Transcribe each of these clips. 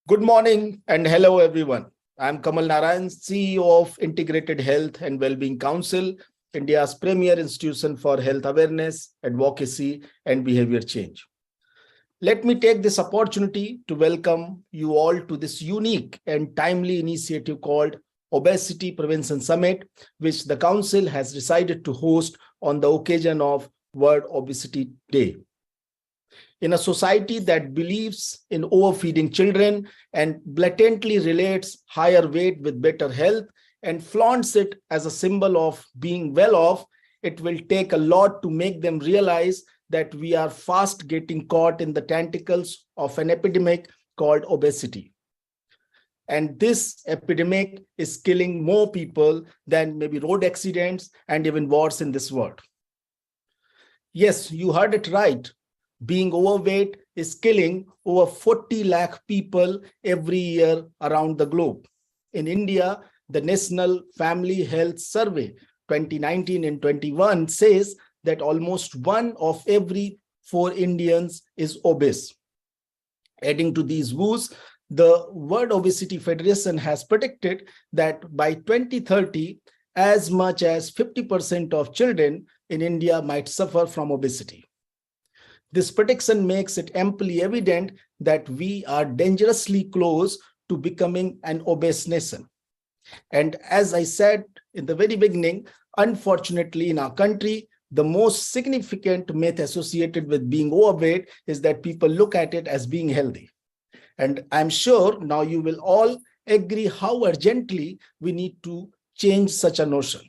Good morning and hello everyone. I'm Kamal Narayan, CEO of Integrated Health and Wellbeing Council, India's premier institution for health awareness, advocacy, and behavior change. Let me take this opportunity to welcome you all to this unique and timely initiative called Obesity Prevention Summit, which the Council has decided to host on the occasion of World Obesity Day. In a society that believes in overfeeding children and blatantly relates higher weight with better health and flaunts it as a symbol of being well off, it will take a lot to make them realize that we are fast getting caught in the tentacles of an epidemic called obesity. And this epidemic is killing more people than maybe road accidents and even wars in this world. Yes, you heard it right. Being overweight is killing over 40 lakh people every year around the globe. In India, the National Family Health Survey 2019 and 21 says that almost 1 of every 4 Indians is obese. Adding to these woes, the World Obesity Federation has predicted that by 2030, as much as 50% of children in India might suffer from obesity. This prediction makes it amply evident that we are dangerously close to becoming an obese nation. And as I said in the very beginning, unfortunately in our country, the most significant myth associated with being overweight is that people look at it as being healthy. And I'm sure now you will all agree how urgently we need to change such a notion.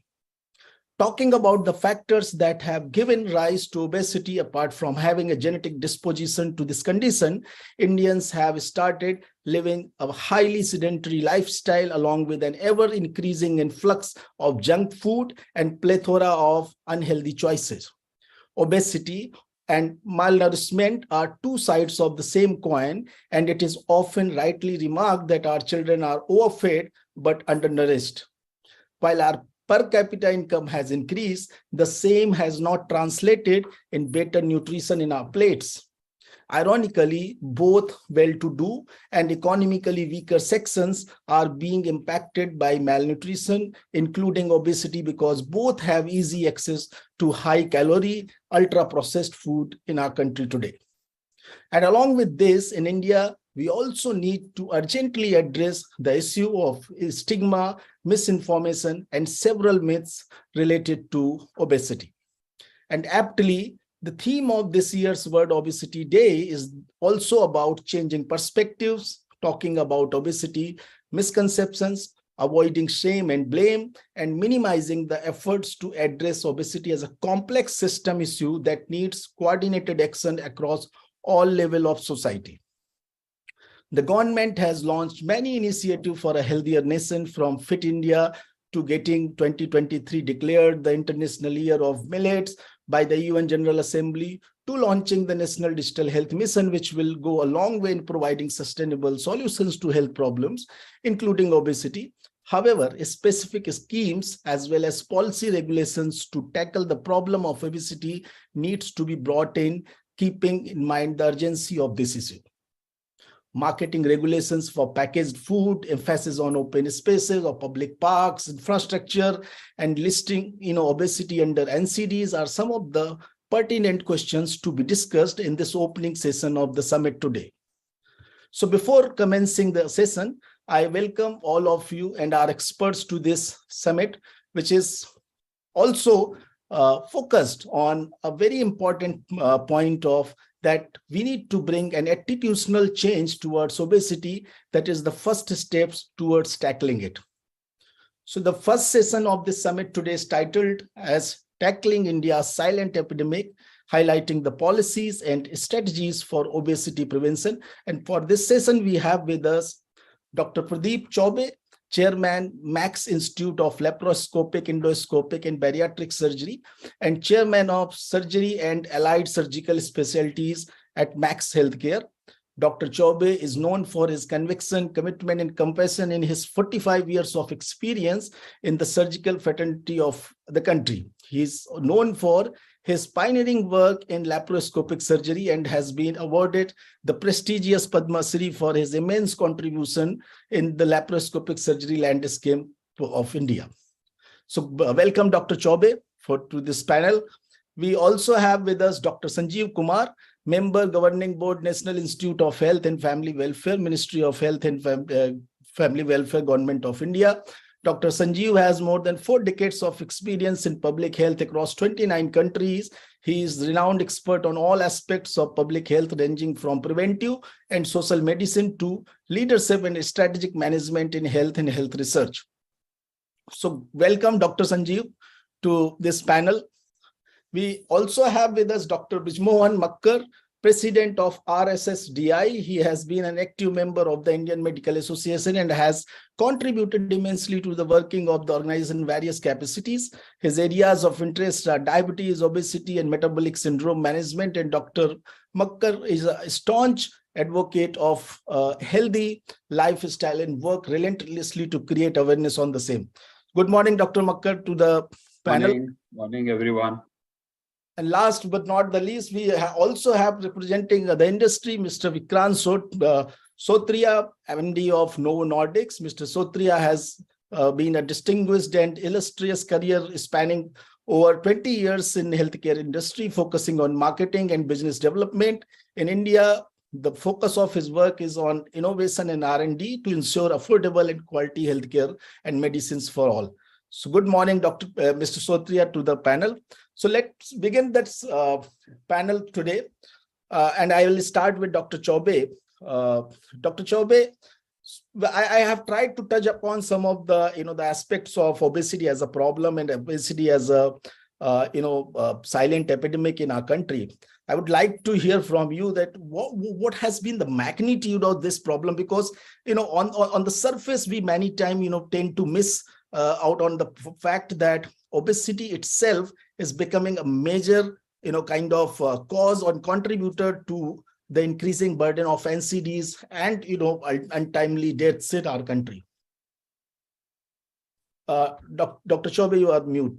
Talking about the factors that have given rise to obesity, apart from having a genetic disposition to this condition, Indians have started living a highly sedentary lifestyle along with an ever-increasing influx of junk food and plethora of unhealthy choices. Obesity and malnourishment are two sides of the same coin, and it is often rightly remarked that our children are overfed but undernourished. While our per capita income has increased, the same has not translated in better nutrition in our plates. Ironically, both well-to-do and economically weaker sections are being impacted by malnutrition, including obesity, because both have easy access to high-calorie, ultra-processed food in our country today. And along with this, in India, we also need to urgently address the issue of stigma, misinformation, and several myths related to obesity. And aptly, the theme of this year's World Obesity Day is also about changing perspectives, talking about obesity, misconceptions, avoiding shame and blame, and minimizing the efforts to address obesity as a complex system issue that needs coordinated action across all levels of society. The government has launched many initiatives for a healthier nation, from Fit India to getting 2023 declared the International Year of Millets by the UN General Assembly, to launching the National Digital Health Mission, which will go a long way in providing sustainable solutions to health problems, including obesity. However, specific schemes as well as policy regulations to tackle the problem of obesity needs to be brought in, keeping in mind the urgency of this issue. Marketing regulations for packaged food, emphasis on open spaces or public parks, infrastructure, and listing obesity under NCDs are some of the pertinent questions to be discussed in this opening session of the summit today. So before commencing the session, I welcome all of you and our experts to this summit, which is also focused on a very important point of that we need to bring an attitudinal change towards obesity. That is the first steps towards tackling it. So the first session of this summit today is titled as Tackling India's Silent Epidemic, highlighting the policies and strategies for obesity prevention. And for this session, we have with us Dr. Pradeep Chaube, Chairman, Max Institute of Laparoscopic, Endoscopic and Bariatric Surgery, and Chairman of Surgery and Allied Surgical Specialties at Max Healthcare. Dr. Chaube is known for his conviction, commitment, and compassion in his 45 years of experience in the surgical fraternity of the country. He is known for his pioneering work in laparoscopic surgery and has been awarded the prestigious Padma Shri for his immense contribution in the laparoscopic surgery landscape of India. So welcome Dr. Chaube to this panel. We also have with us Dr. Sanjeev Kumar, Member Governing Board, National Institute of Health and Family Welfare, Ministry of Health and Family Welfare, Government of India. Dr. Sanjeev has more than 4 decades of experience in public health across 29 countries. He is a renowned expert on all aspects of public health, ranging from preventive and social medicine to leadership and strategic management in health and health research. So welcome, Dr. Sanjeev, to this panel. We also have with us Dr. Bijmohan Makkar, President of RSSDI. He has been an active member of the Indian Medical Association and has contributed immensely to the working of the organization in various capacities. His areas of interest are diabetes, obesity, and metabolic syndrome management. And Dr. Makkar is a staunch advocate of healthy lifestyle and work relentlessly to create awareness on the same. Good morning, Dr. Makkar, to the panel. Morning, everyone. And last but not the least, we also have representing the industry, Mr. Vikrant Sotria, MD of Novo Nordics. Mr. Sotria has been a distinguished and illustrious career spanning over 20 years in healthcare industry, focusing on marketing and business development. In India, the focus of his work is on innovation and R&D to ensure affordable and quality healthcare and medicines for all. So good morning, Mr. Sotria, to the panel. So let's begin that panel today. And I will start with Dr. Chaube. Dr. Chaube, I have tried to touch upon some of the, the aspects of obesity as a problem and obesity as a, silent epidemic in our country. I would like to hear from you that what has been the magnitude of this problem, because, on the surface, we many times, tend to miss out on the fact that obesity itself is becoming a major, kind of cause or contributor to the increasing burden of NCDs and, untimely deaths in our country. Dr. Chaube, you are mute.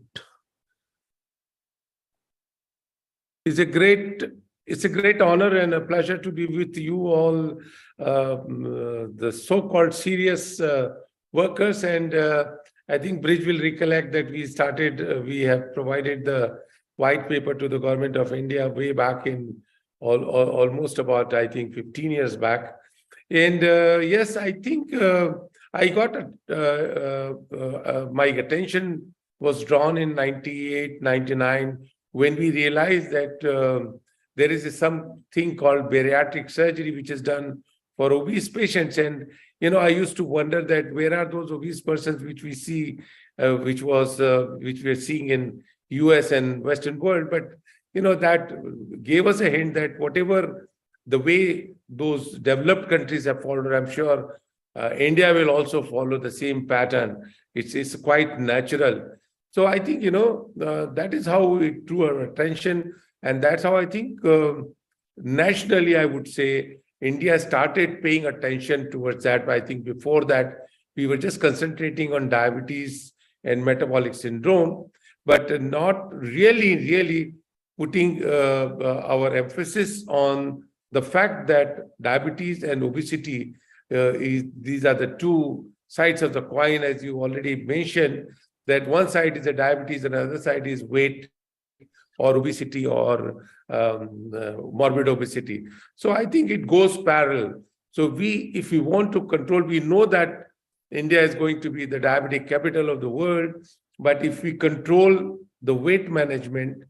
It's a great honor and a pleasure to be with you all, the so-called serious workers. And I think Bridge will recollect that we have provided the white paper to the government of India way back in almost about, I think, 15 years back. And yes, I think I got my attention was drawn in 98, 99, when we realized that there is something called bariatric surgery, which is done for obese patients. And, I used to wonder that where are those obese persons which we see, which we're seeing in US and Western world. But, that gave us a hint that whatever the way those developed countries have followed, I'm sure India will also follow the same pattern. It's quite natural. So I think, that is how it drew our attention. And that's how I think nationally, I would say, India started paying attention towards that. But I think before that, we were just concentrating on diabetes and metabolic syndrome, but not really putting our emphasis on the fact that diabetes and obesity, these are the two sides of the coin, as you already mentioned, that one side is the diabetes and the other side is weight or obesity or morbid obesity. So I think it goes parallel. So if we want to control, we know that India is going to be the diabetic capital of the world. But if we control the weight management,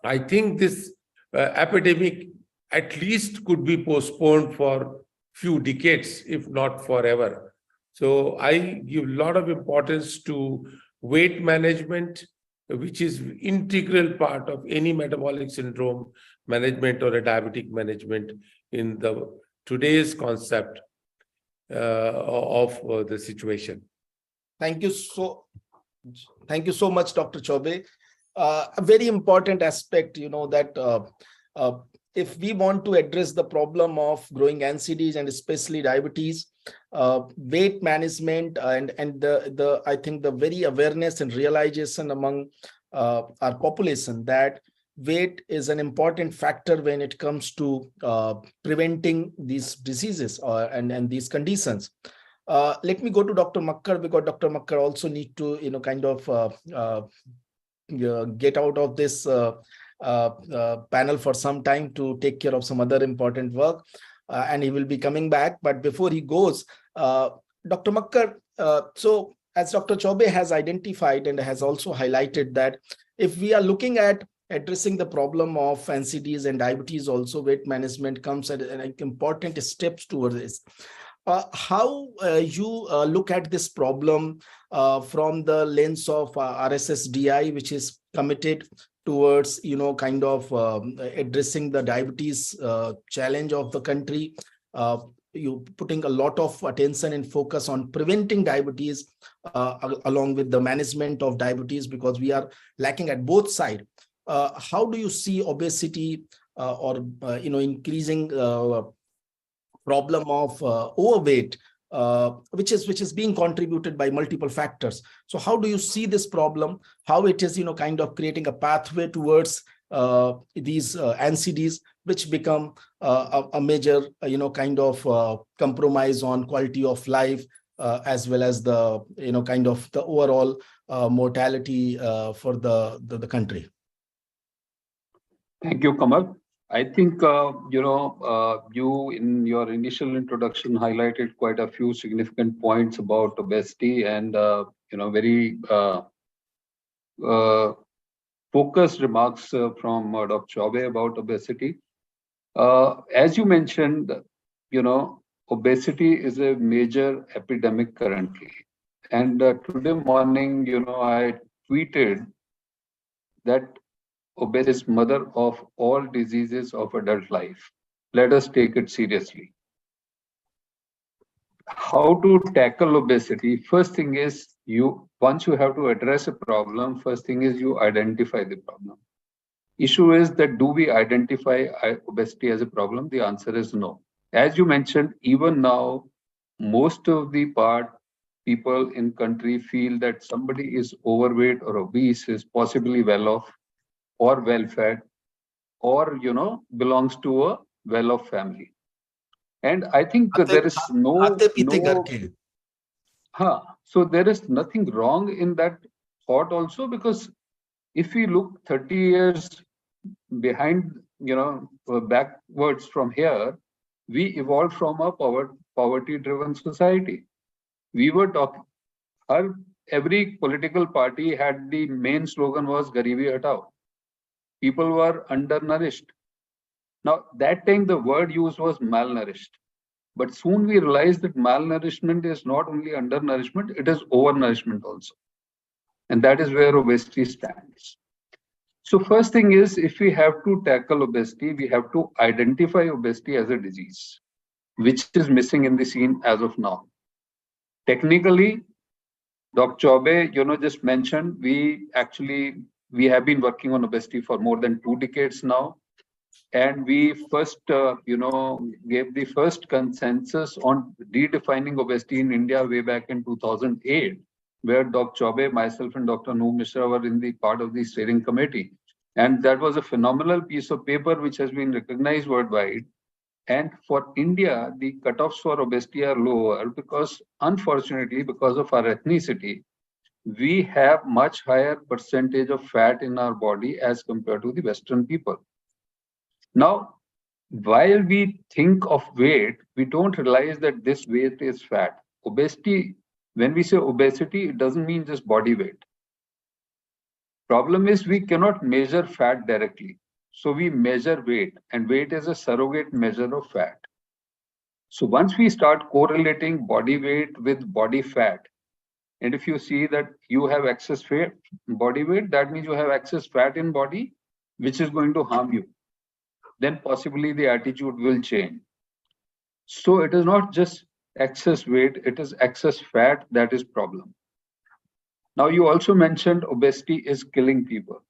I think this epidemic at least could be postponed for few decades, if not forever. So I give a lot of importance to weight management, which is integral part of any metabolic syndrome management or a diabetic management in today's concept of the situation. Thank you so much, Dr. Chaube. A very important aspect, that if we want to address the problem of growing NCDs and especially diabetes, weight management and I think the very awareness and realization among our population that weight is an important factor when it comes to preventing these diseases and these conditions. Let me go to Dr. Makkar, because Dr. Makkar also need to, kind of get out of this panel for some time to take care of some other important work, and he will be coming back. But before he goes, Dr. Makkar, so as Dr. Chaube has identified and has also highlighted that if we are looking at addressing the problem of NCDs and diabetes, also weight management comes at an important steps towards this. How you look at this problem from the lens of RSSDI, which is committed towards, kind of addressing the diabetes challenge of the country. You putting a lot of attention and focus on preventing diabetes along with the management of diabetes, because we are lacking at both sides. How do you see obesity or increasing problem of overweight, which is being contributed by multiple factors? So how do you see this problem? How it is, kind of creating a pathway towards these NCDs, which become a major, kind of compromise on quality of life, as well as the, kind of the overall mortality for the country? Thank you, Kamal. I think, you in your initial introduction highlighted quite a few significant points about obesity and, very focused remarks from Dr. Chaube about obesity. As you mentioned, obesity is a major epidemic currently. And today morning, I tweeted that obesity is mother of all diseases of adult life. Let us take it seriously. How to tackle obesity? First thing is, once you have to address a problem, first thing is you identify the problem. Issue is that do we identify obesity as a problem? The answer is no. As you mentioned, even now, most of the people in country feel that somebody is overweight or obese is possibly well off or well-fed, or belongs to a well-off family. And I think there is so there is nothing wrong in that thought also, because if we look 30 years behind, backwards from here, we evolved from a poverty-driven society. We were talking, every political party had the main slogan was Garibi Hatao. People were undernourished. Now, that time the word used was malnourished. But soon we realized that malnourishment is not only undernourishment, it is overnourishment also. And that is where obesity stands. So first thing is, if we have to tackle obesity, we have to identify obesity as a disease, which is missing in the scene as of now. Technically, Dr. Chaube, just mentioned, we have been working on obesity for more than 2 decades now. And we first, gave the first consensus on redefining obesity in India way back in 2008, where Dr. Chaube, myself, and Dr. Noor Mishra were in the part of the steering committee. And that was a phenomenal piece of paper which has been recognized worldwide. And for India, the cutoffs for obesity are lower because, unfortunately, because of our ethnicity, we have much higher percentage of fat in our body as compared to the Western people. Now, while we think of weight, we don't realize that this weight is fat. Obesity, when we say obesity, it doesn't mean just body weight. Problem is we cannot measure fat directly. So we measure weight, and weight is a surrogate measure of fat. So once we start correlating body weight with body fat, and if you see that you have excess fat, body weight, that means you have excess fat in body, which is going to harm you. Then possibly the attitude will change. So it is not just excess weight, it is excess fat that is problem. Now you also mentioned obesity is killing people.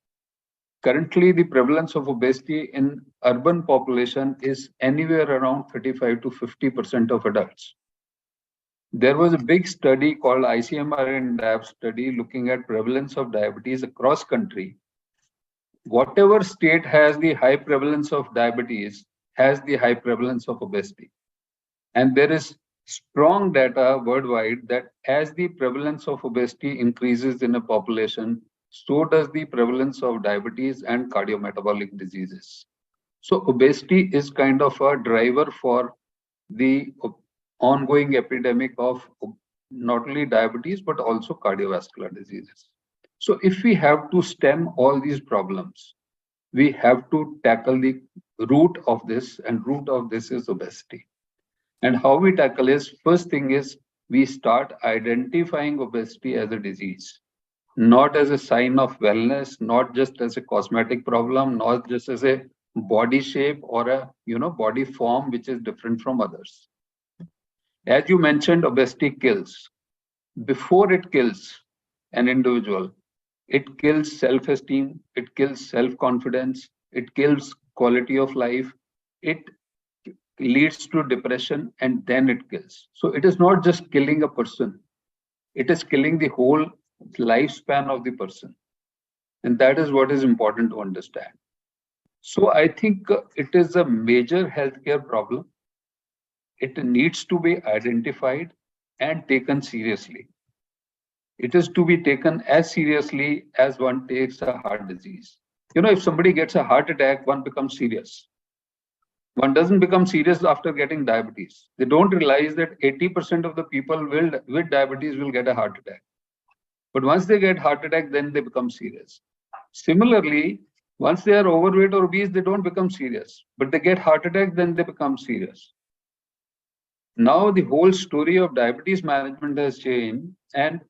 Currently, the prevalence of obesity in urban population is anywhere around 35 to 50% of adults. There was a big study called ICMR and DAP study looking at prevalence of diabetes across country. whatever state has the high prevalence of diabetes has the high prevalence of obesity. And there is strong data worldwide that as the prevalence of obesity increases in a population, so does the prevalence of diabetes and cardiometabolic diseases. So obesity is kind of a driver for the ongoing epidemic of not only diabetes, but also cardiovascular diseases. So if we have to stem all these problems, we have to tackle the root of this, and root of this is obesity. And how we tackle is, first thing is, we start identifying obesity as a disease, not as a sign of wellness, not just as a cosmetic problem, not just as a body shape or a body form which is different from others. As you mentioned, obesity kills. Before it kills an individual, it kills self-esteem, it kills self-confidence, it kills quality of life, it leads to depression, and then it kills. So it is not just killing a person, it is killing the whole lifespan of the person. And that is what is important to understand. So I think it is a major healthcare problem. It needs to be identified and taken seriously. It is to be taken as seriously as one takes a heart disease. If somebody gets a heart attack, one becomes serious. One doesn't become serious after getting diabetes. They don't realize that 80% of the people with diabetes will get a heart attack. But once they get heart attack, then they become serious. Similarly, once they are overweight or obese, they don't become serious. But they get heart attack, then they become serious. Now the whole story of diabetes management has changed. And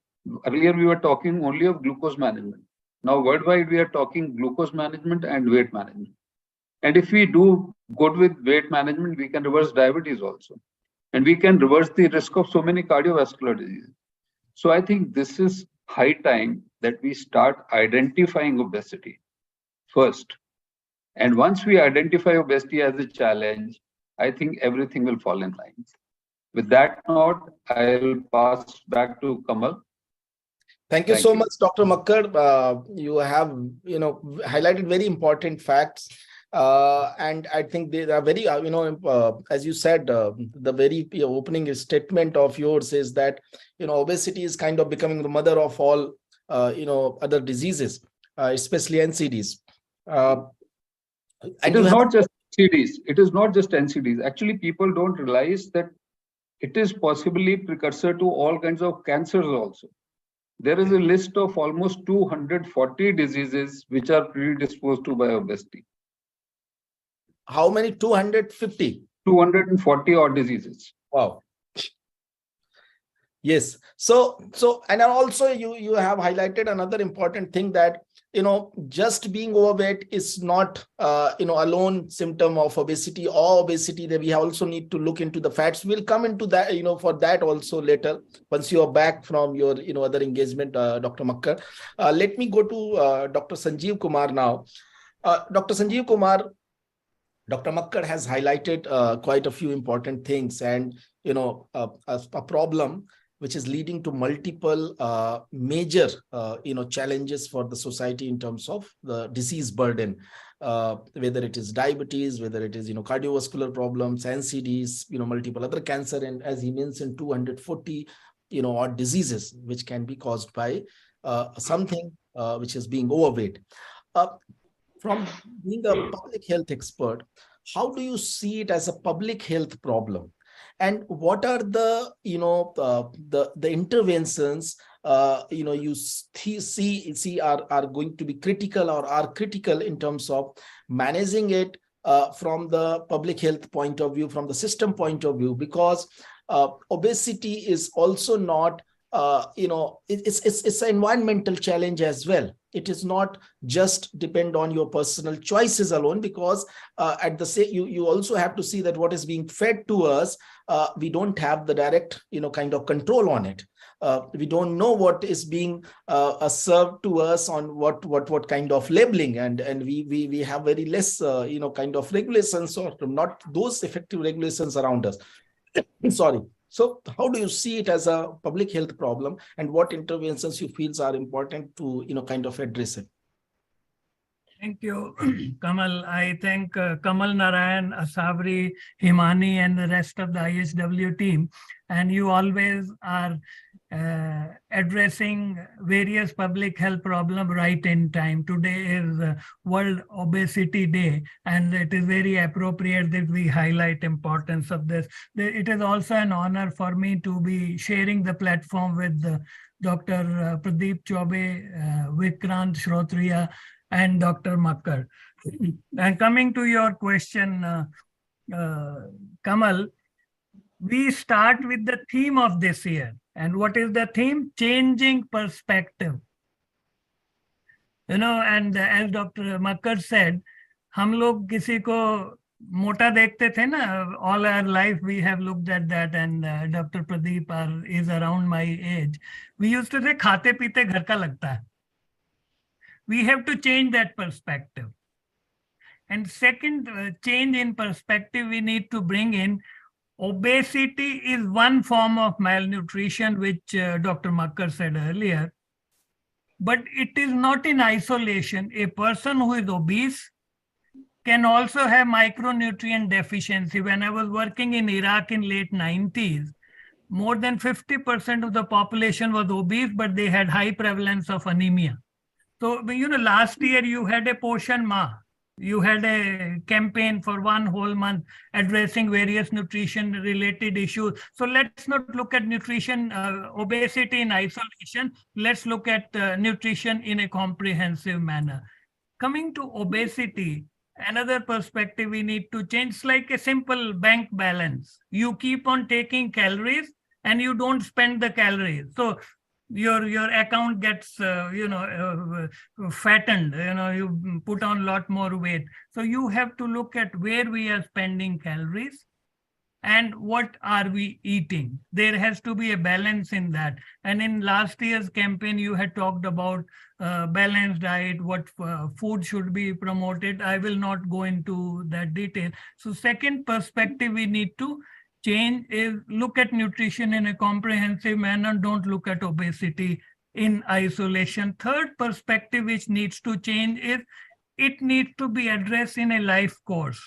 earlier we were talking only of glucose management. Now worldwide we are talking glucose management and weight management. And if we do good with weight management, we can reverse diabetes also. And we can reverse the risk of so many cardiovascular diseases. So I think this is high time that we start identifying obesity first. And once we identify obesity as a challenge, I think everything will fall in line. With that note, I'll pass back to Kamal. Thank you so much, Dr. Makkar. You have, highlighted very important facts. And I think they are very, as you said, the very opening statement of yours is that, obesity is kind of becoming the mother of all, other diseases, especially NCDs. It is not just NCDs. It is not just NCDs. Actually, people don't realize that it is possibly precursor to all kinds of cancers also. There is a list of almost 240 diseases which are predisposed to by obesity. How many? 250? 240 odd diseases. Wow. Yes. So, and also you have highlighted another important thing that, just being overweight is not, alone symptom of obesity or obesity, that we also need to look into the facts. We'll come into that, for that also later, once you are back from your, other engagement, Dr. Makkar. Let me go to Dr. Sanjeev Kumar now. Dr. Sanjeev Kumar, Dr. Makkar has highlighted quite a few important things, and, a problem which is leading to multiple major, challenges for the society in terms of the disease burden, whether it is diabetes, whether it is, cardiovascular problems, NCDs, multiple other cancer, and as he mentioned, 240, odd diseases, which can be caused by something which is being overweight. From being a public health expert, how do you see it as a public health problem? And what are the, the interventions, you see are going to be critical or are critical in terms of managing it from the public health point of view, from the system point of view? Because obesity is also not, it's an environmental challenge as well. It is not just depend on your personal choices alone, because at the same, you also have to see that what is being fed to us, we don't have the direct, kind of control on it. We don't know what is being served to us on what kind of labeling, and we have very less, kind of regulations, or not those effective regulations around us. Sorry. So how do you see it as a public health problem, and what interventions you feel are important to, kind of address it? Thank you, Kamal. I thank Kamal Narayan, Asavri, Himani, and the rest of the IHW team. And you always are addressing various public health problems right in time. Today is World Obesity Day, and it is very appropriate that we highlight importance of this. It is also an honor for me to be sharing the platform with Dr. Pradeep Chaube, Vikrant Shrotriya, and Dr. Makkar. And coming to your question, Kamal, we start with the theme of this year. And what is the theme? Changing perspective. And as Dr. Makkar said, हम लोग किसी को मोटा देखते थे ना, all our life we have looked at that, and Dr. Pradeep is around my age. We used to say खाते पीते घर का लगता है. We have to change that perspective. And second change in perspective we need to bring in, obesity is one form of malnutrition, which Dr. Makkar said earlier, but it is not in isolation. A person who is obese can also have micronutrient deficiency. When I was working in Iraq in late 90s, more than 50% of the population was obese, but they had high prevalence of anemia. So, last year you had a Poshan Ma. You had a campaign for one whole month addressing various nutrition-related issues. So let's not look at nutrition, obesity in isolation. Let's look at nutrition in a comprehensive manner. Coming to obesity, another perspective we need to change. It's like a simple bank balance. You keep on taking calories and you don't spend the calories. So your account gets fattened, you put on a lot more weight. So you have to look at where we are spending calories and what are we eating. There has to be a balance in that. And in last year's campaign you had talked about balanced diet, what food should be promoted. I will not go into that detail. So second perspective we need to change is look at nutrition in a comprehensive manner. Don't look at obesity in isolation. Third perspective which needs to change is it needs to be addressed in a life course.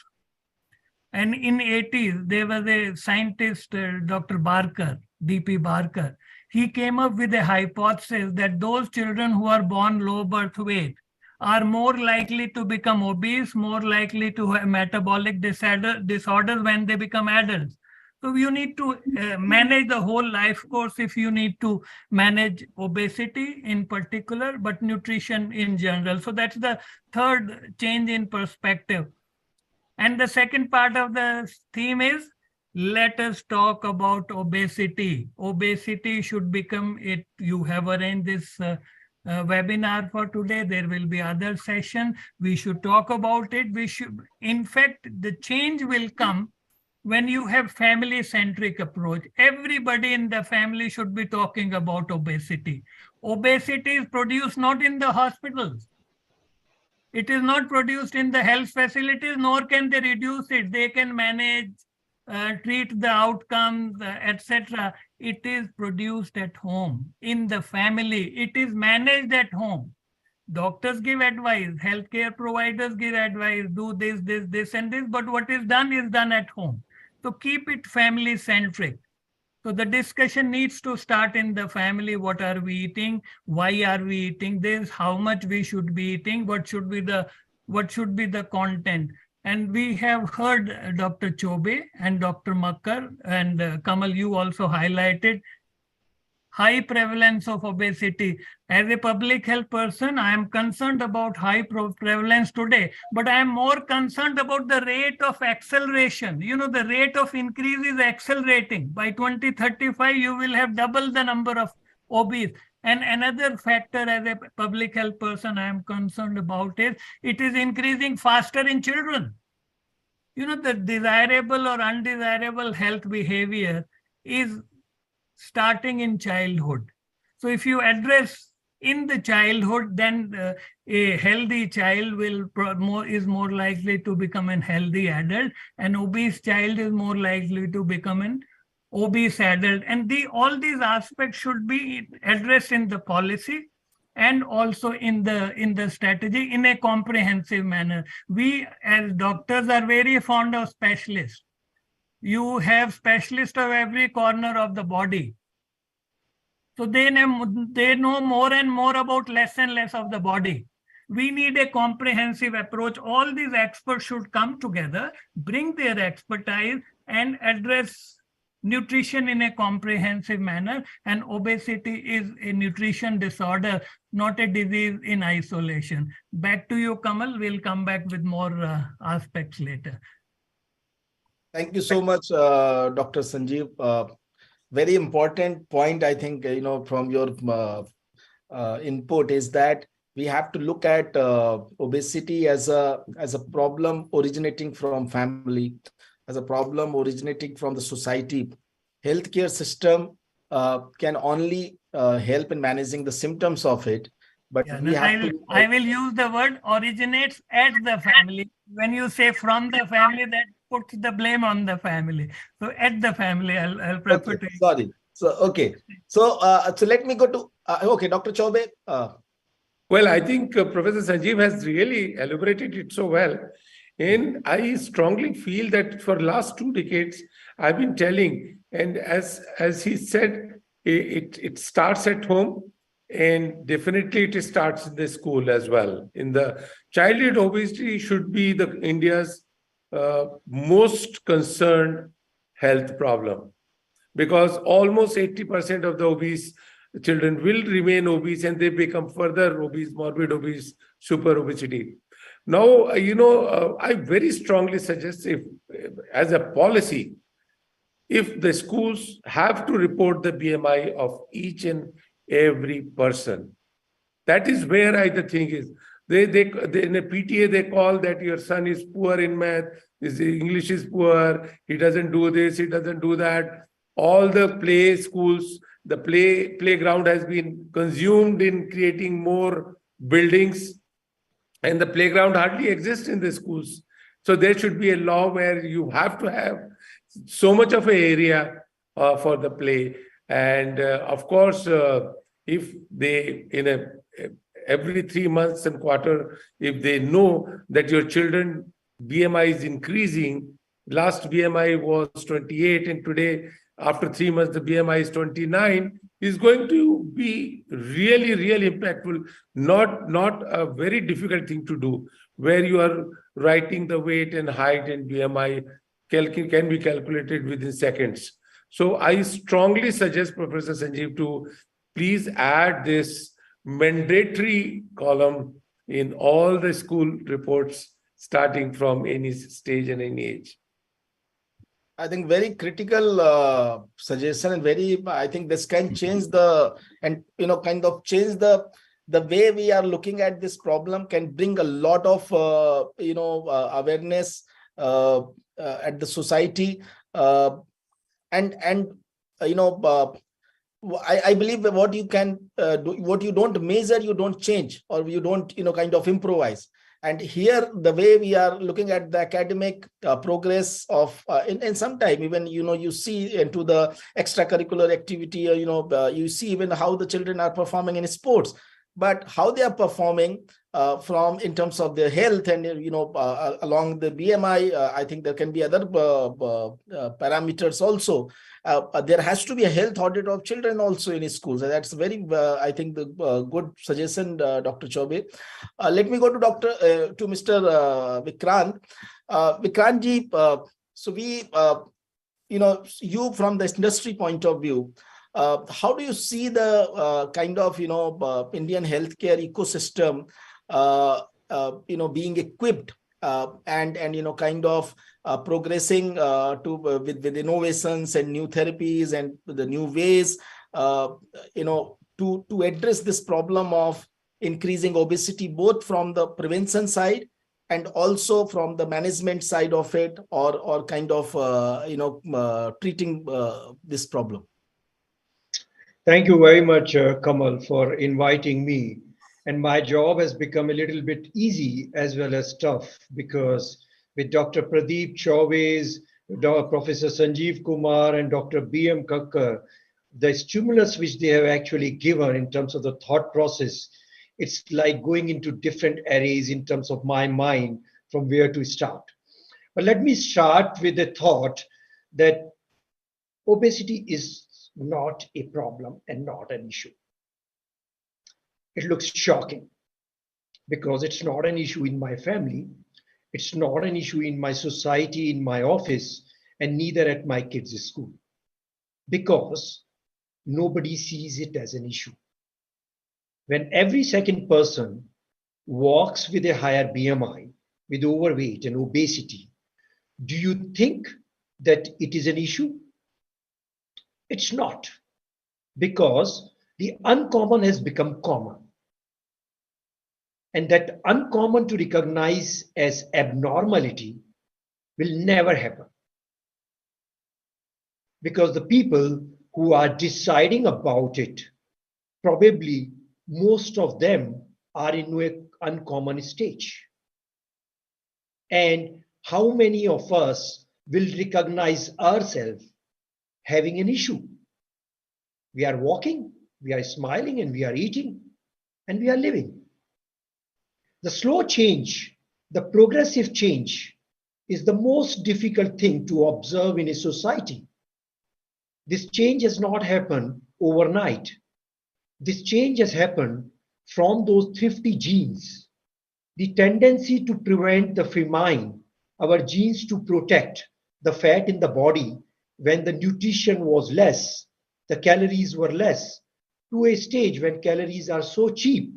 And in 80s, there was a scientist, Dr. Barker, D.P. Barker. He came up with a hypothesis that those children who are born low birth weight are more likely to become obese, more likely to have metabolic disorders when they become adults. So you need to manage the whole life course if you need to manage obesity in particular, but nutrition in general. So that's the third change in perspective. And the second part of the theme is, let us talk about obesity. Obesity should become it. You have arranged this webinar for today. There will be other sessions. We should talk about it. In fact, the change will come when you have family-centric approach. Everybody in the family should be talking about obesity. Obesity is produced not in the hospitals. It is not produced in the health facilities, nor can they reduce it. They can manage, treat the outcomes, etc. It is produced at home, in the family. It is managed at home. Doctors give advice, healthcare providers give advice, do this, and this, but what is done at home. So keep it family-centric. So the discussion needs to start in the family. What are we eating? Why are we eating this? How much we should be eating? What should be the content? And we have heard Dr. Chaube and Dr. Makkar, and Kamal, you also highlighted high prevalence of obesity. As a public health person, I am concerned about high prevalence today, but I am more concerned about the rate of acceleration. The rate of increase is accelerating. By 2035, you will have double the number of obese. And another factor as a public health person I am concerned about is it is increasing faster in children. The desirable or undesirable health behavior is starting in childhood. So if you address in the childhood, then a healthy child is more likely to become a healthy adult. An obese child is more likely to become an obese adult. And all these aspects should be addressed in the policy. and also in the strategy in a comprehensive manner. We as doctors are very fond of specialists. You have specialists of every corner of the body. So they know more and more about less and less of the body. We need a comprehensive approach. All these experts should come together, bring their expertise, and address nutrition in a comprehensive manner. And obesity is a nutrition disorder, not a disease in isolation. Back to you, Kamal. We'll come back with more aspects later. Thank you so much, Dr. Sanjeev. Very important point, I think, from your input is that we have to look at obesity as a problem originating from family, as a problem originating from the society. Healthcare system can only help in managing the symptoms of it, but I will use the word originates at the family. When you say from the family, that puts the blame on the family. So at the family, I'll prefer to. Sorry. So let me go to Dr. Chaube. Well, I think Professor Sanjeev has really elaborated it so well. And I strongly feel that for last 2 decades, I've been telling, and as he said, it starts at home, and definitely it starts in the school as well. In the childhood, obesity should be the India's most concerned health problem, because almost 80% of the obese children will remain obese, and they become further obese, morbid obese, super obesity. Now, I very strongly suggest, if as a policy, if the schools have to report the BMI of each and every person, that is where the thing is. They in a PTA, they call that your son is poor in math, his English is poor, he doesn't do this, he doesn't do that. All the play schools, the playground has been consumed in creating more buildings, and the playground hardly exists in the schools. So there should be a law where you have to have so much of an area for the play. And of course, if they, every 3 months and quarter, if they know that your children BMI is increasing, last BMI was 28, and today, after 3 months, the BMI is 29, is going to be really, really impactful. Not a very difficult thing to do, where you are writing the weight and height and BMI can be calculated within seconds. So I strongly suggest Professor Sanjeev to please add this mandatory column in all the school reports, starting from any stage and any age. I think very critical suggestion, and I think this can change change the way we are looking at this problem, can bring a lot of awareness at the society, I believe that what you can do, what you don't measure, you don't change, or you don't improvise. And here, the way we are looking at the academic progress of in some time, even you see into the extracurricular activity, or you see even how the children are performing in sports, but how they are performing from in terms of their health and along the BMI. I think there can be other parameters also. There has to be a health audit of children also in schools. That's very, I think, the good suggestion, Dr. Chaube. Let me go to Mr. Vikrant. Vikrantji, so we, you from the industry point of view, how do you see the kind of Indian healthcare ecosystem being equipped and kind of progressing with innovations and new therapies and the new ways to address this problem of increasing obesity, both from the prevention side and also from the management side of it, or kind of treating this problem? Thank you very much, Kamal, for inviting me. And my job has become a little bit easy as well as tough, because with Dr. Pradeep Chaube's, Professor Sanjeev Kumar and Dr. B.M. Kakkar, the stimulus which they have actually given in terms of the thought process It's like going into different arrays in terms of my mind from where to start. But let me start with the thought that obesity is not a problem and not an issue. It looks shocking because it's not an issue in my family, it's not an issue in my society, in my office, and neither at my kids' school, because nobody sees it as an issue. When every second person walks with a higher BMI, with overweight and obesity, do you think that it is an issue? It's not, because the uncommon has become common. And that uncommon to recognize as abnormality will never happen. Because the people who are deciding about it, probably most of them are in an uncommon stage. And how many of us will recognize ourselves having an issue? We are walking, we are smiling, and we are eating, and we are living. The slow change, the progressive change, is the most difficult thing to observe in a society. This change has not happened overnight. This change has happened from those thrifty genes, the tendency to prevent the famine, our genes to protect the fat in the body when the nutrition was less, the calories were less, to a stage when calories are so cheap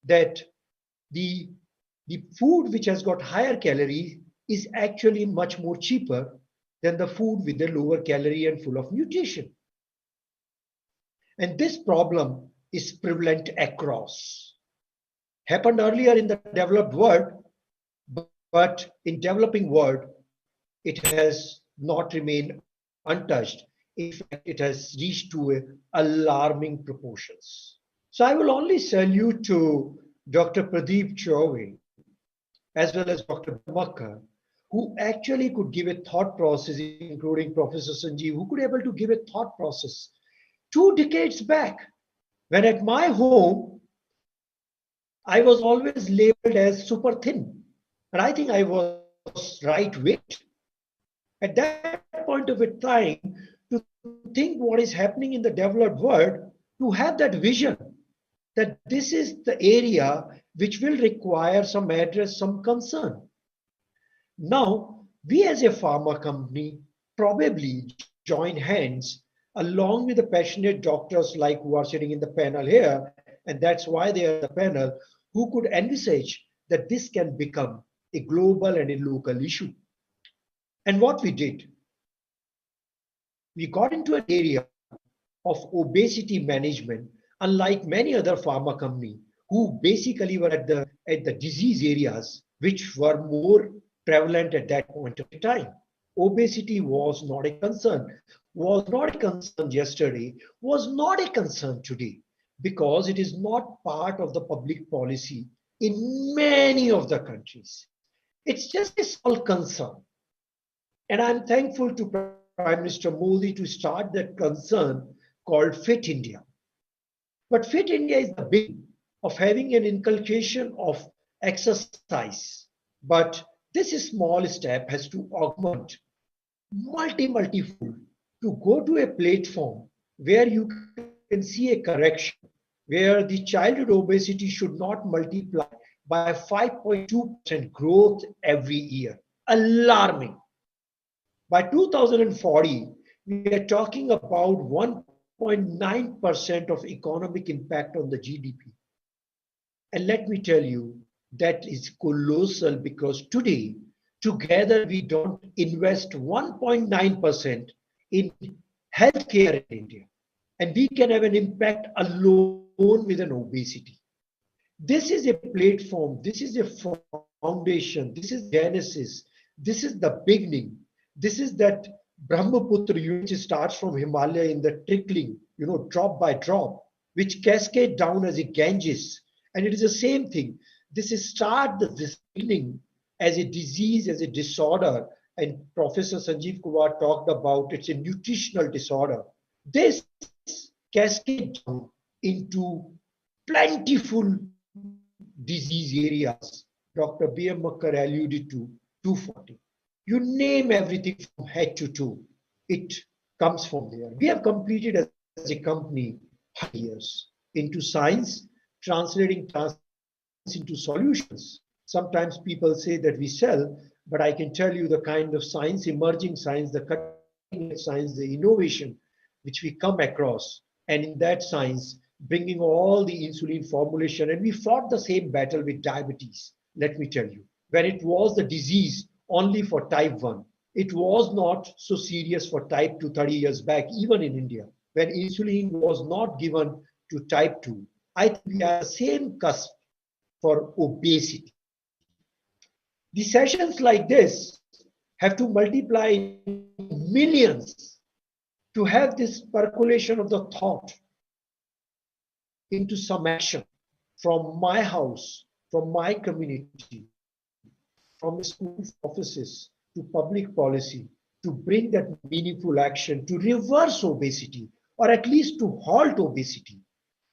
that the food which has got higher calories is actually much more cheaper than the food with the lower calorie and full of nutrition. And this problem is prevalent across. Happened earlier in the developed world, but in developing world, it has not remained untouched. In fact, it has reached to alarming proportions. So I will only salute to Dr. Pradeep Chauvin, as well as Dr. Makka, who actually could give a thought process, including Professor Sanjeev, who could able to give a thought process 2 decades back, when at my home, I was always labeled as super thin. And I think I was right weight. At that point of a time, to think what is happening in the developed world, to have that vision that this is the area which will require some address, some concern. Now, we as a pharma company probably join hands along with the passionate doctors like who are sitting in the panel here, and that's why they are the panel, who could envisage that this can become a global and a local issue. And what we did, we got into an area of obesity management, unlike many other pharma companies who basically were at the disease areas which were more prevalent at that point of time. Obesity was not a concern, was not a concern yesterday, was not a concern today, because it is not part of the public policy in many of the countries. It's just a small concern. And I'm thankful to Prime Minister Modi to start that concern called Fit India. But Fit India is the beginning of having an inculcation of exercise. But this small step has to augment multifold to go to a platform where you can see a correction, where the childhood obesity should not multiply by 5.2% growth every year. Alarming. By 2040, we are talking about 1.9% of economic impact on the GDP. And let me tell you, that is colossal, because today, together, we don't invest 1.9% in healthcare in India. And we can have an impact alone with an obesity. This is a platform, this is a foundation, this is Genesis, this is the beginning. This is that Brahmaputra, which starts from Himalaya in the trickling, drop by drop, which cascade down as a Ganges. And it is the same thing. This beginning as a disease, as a disorder. And Professor Sanjeev Kumar talked about it's a nutritional disorder. This cascade down into plentiful disease areas. Dr. B.M. Makkar alluded to 240. You name everything from head to toe. It comes from there. We have completed as a company years into science, translating into solutions. Sometimes people say that we sell, but I can tell you the kind of science, emerging science, the cutting edge science, the innovation which we come across, and in that science, bringing all the insulin formulation. And we fought the same battle with diabetes, let me tell you. When it was the disease only for type 1, it was not so serious for type 2 30 years back, even in India, when insulin was not given to type 2. I think we are the same cusp for obesity. The sessions like this have to multiply millions to have this percolation of the thought into some action from my house, from my community, from school offices to public policy, to bring that meaningful action to reverse obesity, or at least to halt obesity,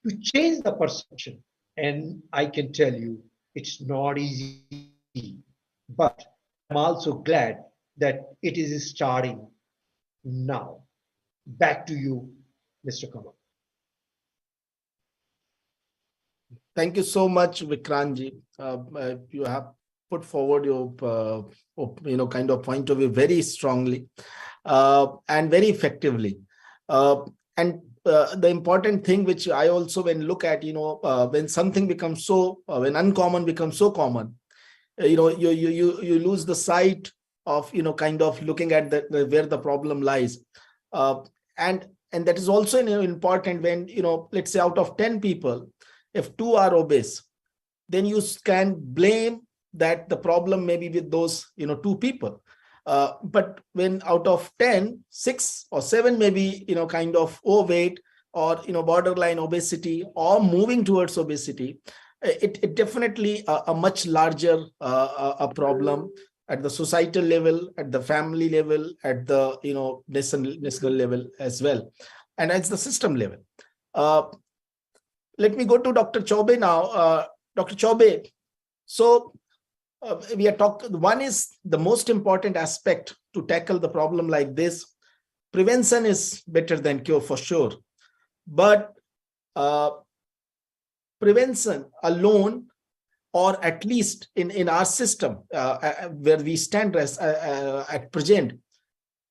to change the perception. And I can tell you, it's not easy, but I'm also glad that it is starting now. Back to you, Mr. Kamal. Thank you so much, Vikrantji. You have put forward your, kind of point of view very strongly and very effectively. And the important thing which I also when look at, when something becomes so, when uncommon becomes so common, you lose the sight of, kind of looking at where the problem lies. And that is also important when, let's say out of 10 people, if 2 are obese, then you can blame that the problem may be with those, 2 people. But when out of 10, 6 or 7 may be, kind of overweight or, borderline obesity or moving towards obesity, it definitely a much larger a problem at the societal level, at the family level, at the, national level as well, and at the system level. Let me go to Dr. Chaube now. Dr. Chaube, so we are talking, one is the most important aspect to tackle the problem like this. Prevention is better than cure for sure. But prevention alone, or at least in our system where we stand at present,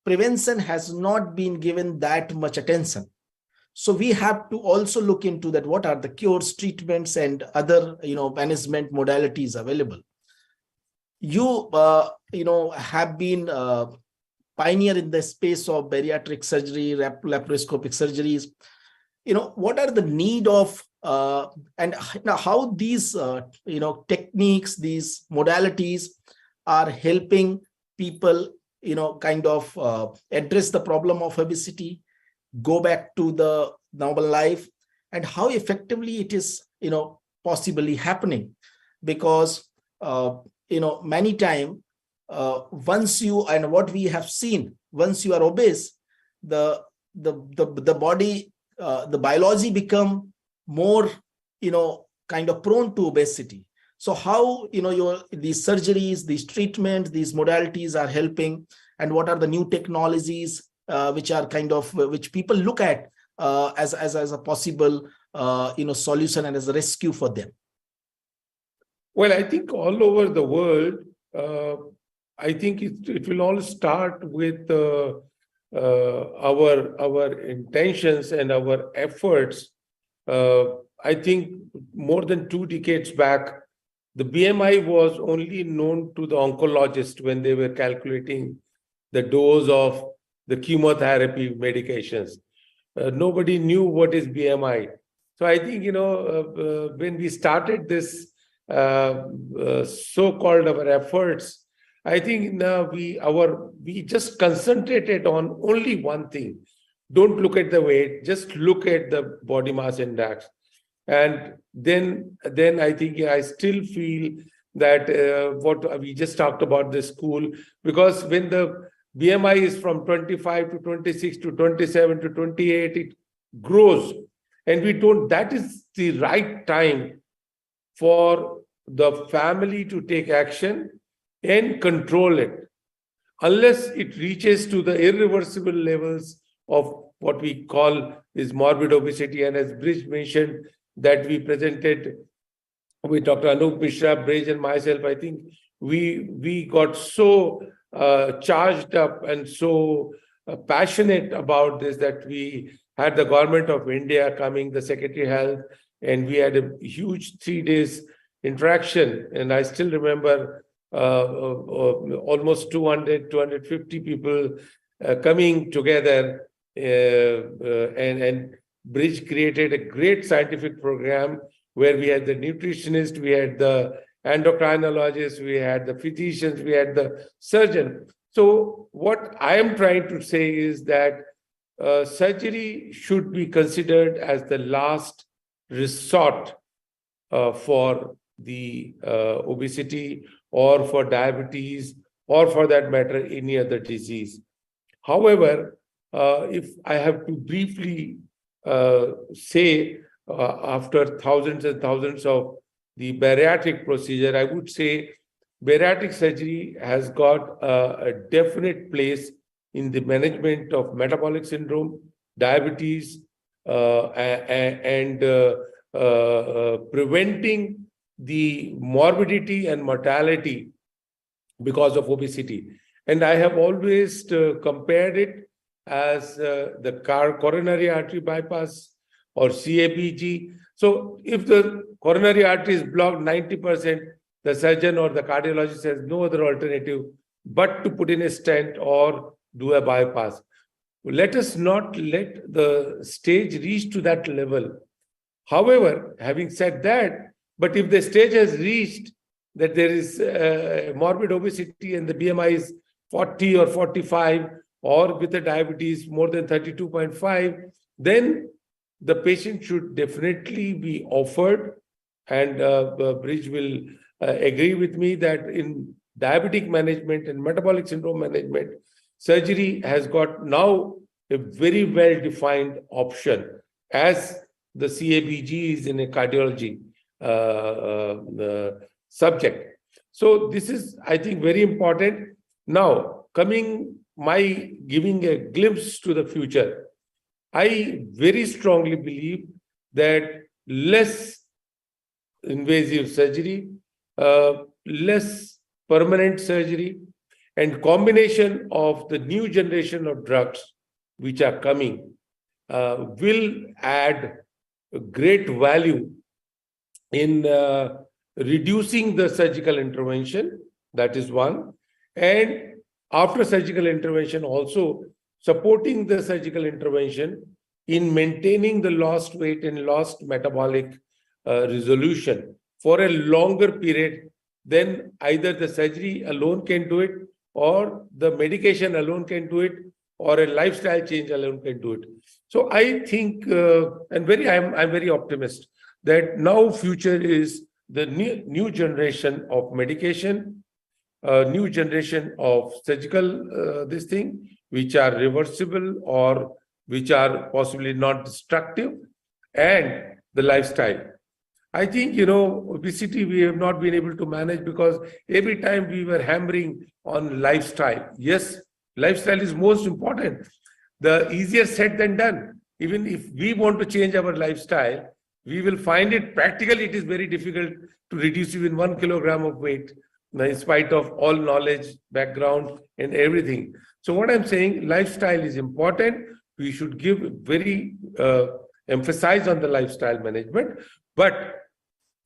prevention has not been given that much attention. So we have to also look into that. What are the cures, treatments, and other management modalities available? You have been pioneer in the space of bariatric surgery, laparoscopic surgeries. What are the need of and how these techniques, these modalities are helping people kind of address the problem of obesity, go back to the normal life, and how effectively it is possibly happening? Because many times once you, and what we have seen, once you are obese, the body, the biology become more kind of prone to obesity. So how these surgeries, these treatments, these modalities are helping, and what are the new technologies which are kind of which people look at as a possible solution and as a rescue for them? Well, I think all over the world, I think it will all start with our intentions and our efforts. I think more than 2 decades back, the BMI was only known to the oncologist when they were calculating the dose of the chemotherapy medications. Nobody knew what is BMI. So I think, when we started this so-called our efforts, I think now we just concentrated on only one thing. Don't look at the weight, just look at the body mass index. And then I think I still feel that what we just talked about the school, because when the BMI is from 25 to 26 to 27 to 28, it grows. And we don't, that is the right time for the family to take action and control it. Unless it reaches to the irreversible levels of what we call is morbid obesity, and as Brij mentioned, that we presented with Dr. Anup Mishra, Brij and myself, I think we got so charged up and so passionate about this that we had the government of India coming, the Secretary of Health, and we had a huge 3 days interaction. And I still remember almost 200, 250 people coming together, and Brij created a great scientific program where we had the nutritionist, we had the endocrinologist, we had the physicians, we had the surgeon. So what I am trying to say is that surgery should be considered as the last resort for the obesity or for diabetes or for that matter any other disease. However, if I have to briefly say after thousands and thousands of the bariatric procedure, I would say bariatric surgery has got a definite place in the management of metabolic syndrome, diabetes, and preventing the morbidity and mortality because of obesity. And I have always compared it as the coronary artery bypass or CABG. So if the coronary artery is blocked 90%, the surgeon or the cardiologist has no other alternative but to put in a stent or do a bypass. Let us not let the stage reach to that level. However, having said that, but if the stage has reached that there is morbid obesity and the BMI is 40 or 45, or with the diabetes more than 32.5, then the patient should definitely be offered, and Brij will agree with me that in diabetic management and metabolic syndrome management, surgery has got now a very well-defined option, as the CABG is in a cardiology subject. So this is, I think, very important. Now, giving a glimpse to the future, I very strongly believe that less invasive surgery, less permanent surgery, and combination of the new generation of drugs which are coming will add great value in reducing the surgical intervention. That is one. And after surgical intervention, also supporting the surgical intervention in maintaining the lost weight and lost metabolic resolution for a longer period than either the surgery alone can do it, or the medication alone can do it, or a lifestyle change alone can do it. So I think, I'm very optimistic that now future is the new generation of medication, new generation of surgical which are reversible or which are possibly not destructive, and the lifestyle. I think, obesity we have not been able to manage because every time we were hammering on lifestyle. Yes, lifestyle is most important. The easier said than done. Even if we want to change our lifestyle, we will find it practically, it is very difficult to reduce even 1 kilogram of weight, in spite of all knowledge, background, and everything. So what I'm saying, lifestyle is important. We should give very emphasize on the lifestyle management, but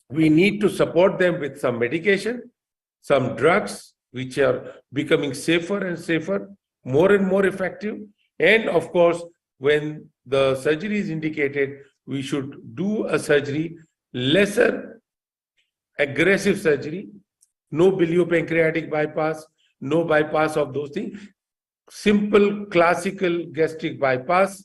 we need to support them with some medication, some drugs, which are becoming safer and safer, more and more effective. And of course, when the surgery is indicated, we should do a surgery, lesser aggressive surgery, no biliopancreatic bypass, no bypass of those things. Simple classical gastric bypass,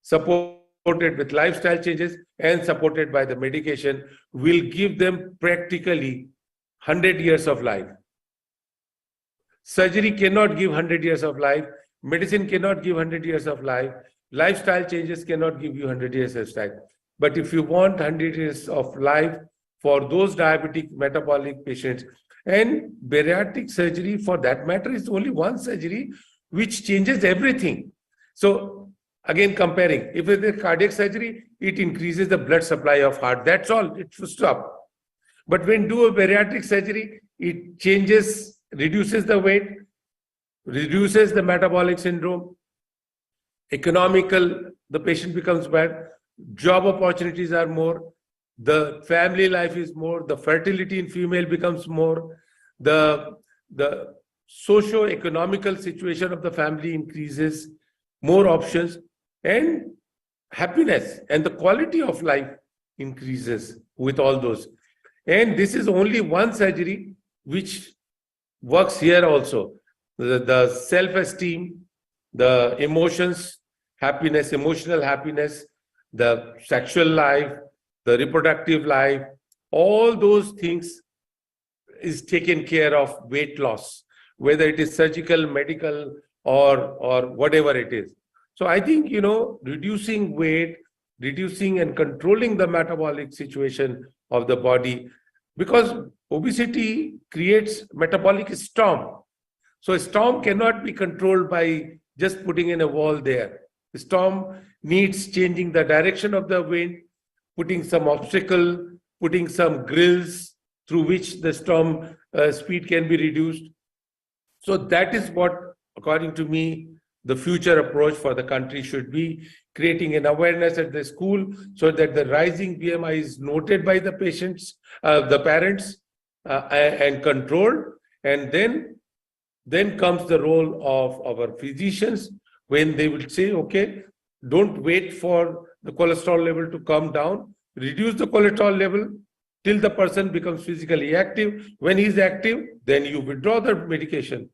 supported with lifestyle changes and supported by the medication, will give them practically 100 years of life. Surgery cannot give 100 years of life. Medicine cannot give 100 years of life. lifestyle changes cannot give you 100 years lifestyle. But if you want 100 years of life for those diabetic metabolic patients, and bariatric surgery for that matter is only one surgery which changes everything. So again, comparing, if it is cardiac surgery, it increases the blood supply of heart. That's all, it should stop. But when do a bariatric surgery, it changes, reduces the weight, reduces the metabolic syndrome, economical, the patient becomes bad, job opportunities are more, the family life is more, the fertility in female becomes more, the socio-economical situation of the family increases, more options, and happiness and the quality of life increases with all those. And this is only one surgery which works here also. The self-esteem, the emotions, happiness, emotional happiness, the sexual life, the reproductive life, all those things is taken care of weight loss, whether it is surgical, medical, or whatever it is. So I think, reducing weight, reducing and controlling the metabolic situation of the body, because obesity creates metabolic storm. So a storm cannot be controlled by just putting in a wall there. The storm needs changing the direction of the wind, putting some obstacle, putting some grills through which the storm speed can be reduced. So that is what, according to me, the future approach for the country should be, creating an awareness at the school so that the rising BMI is noted by the patients, the parents, and controlled. And then comes the role of our physicians, when they will say, okay, don't wait for the cholesterol level to come down, reduce the cholesterol level till the person becomes physically active. When he's active, then you withdraw the medication.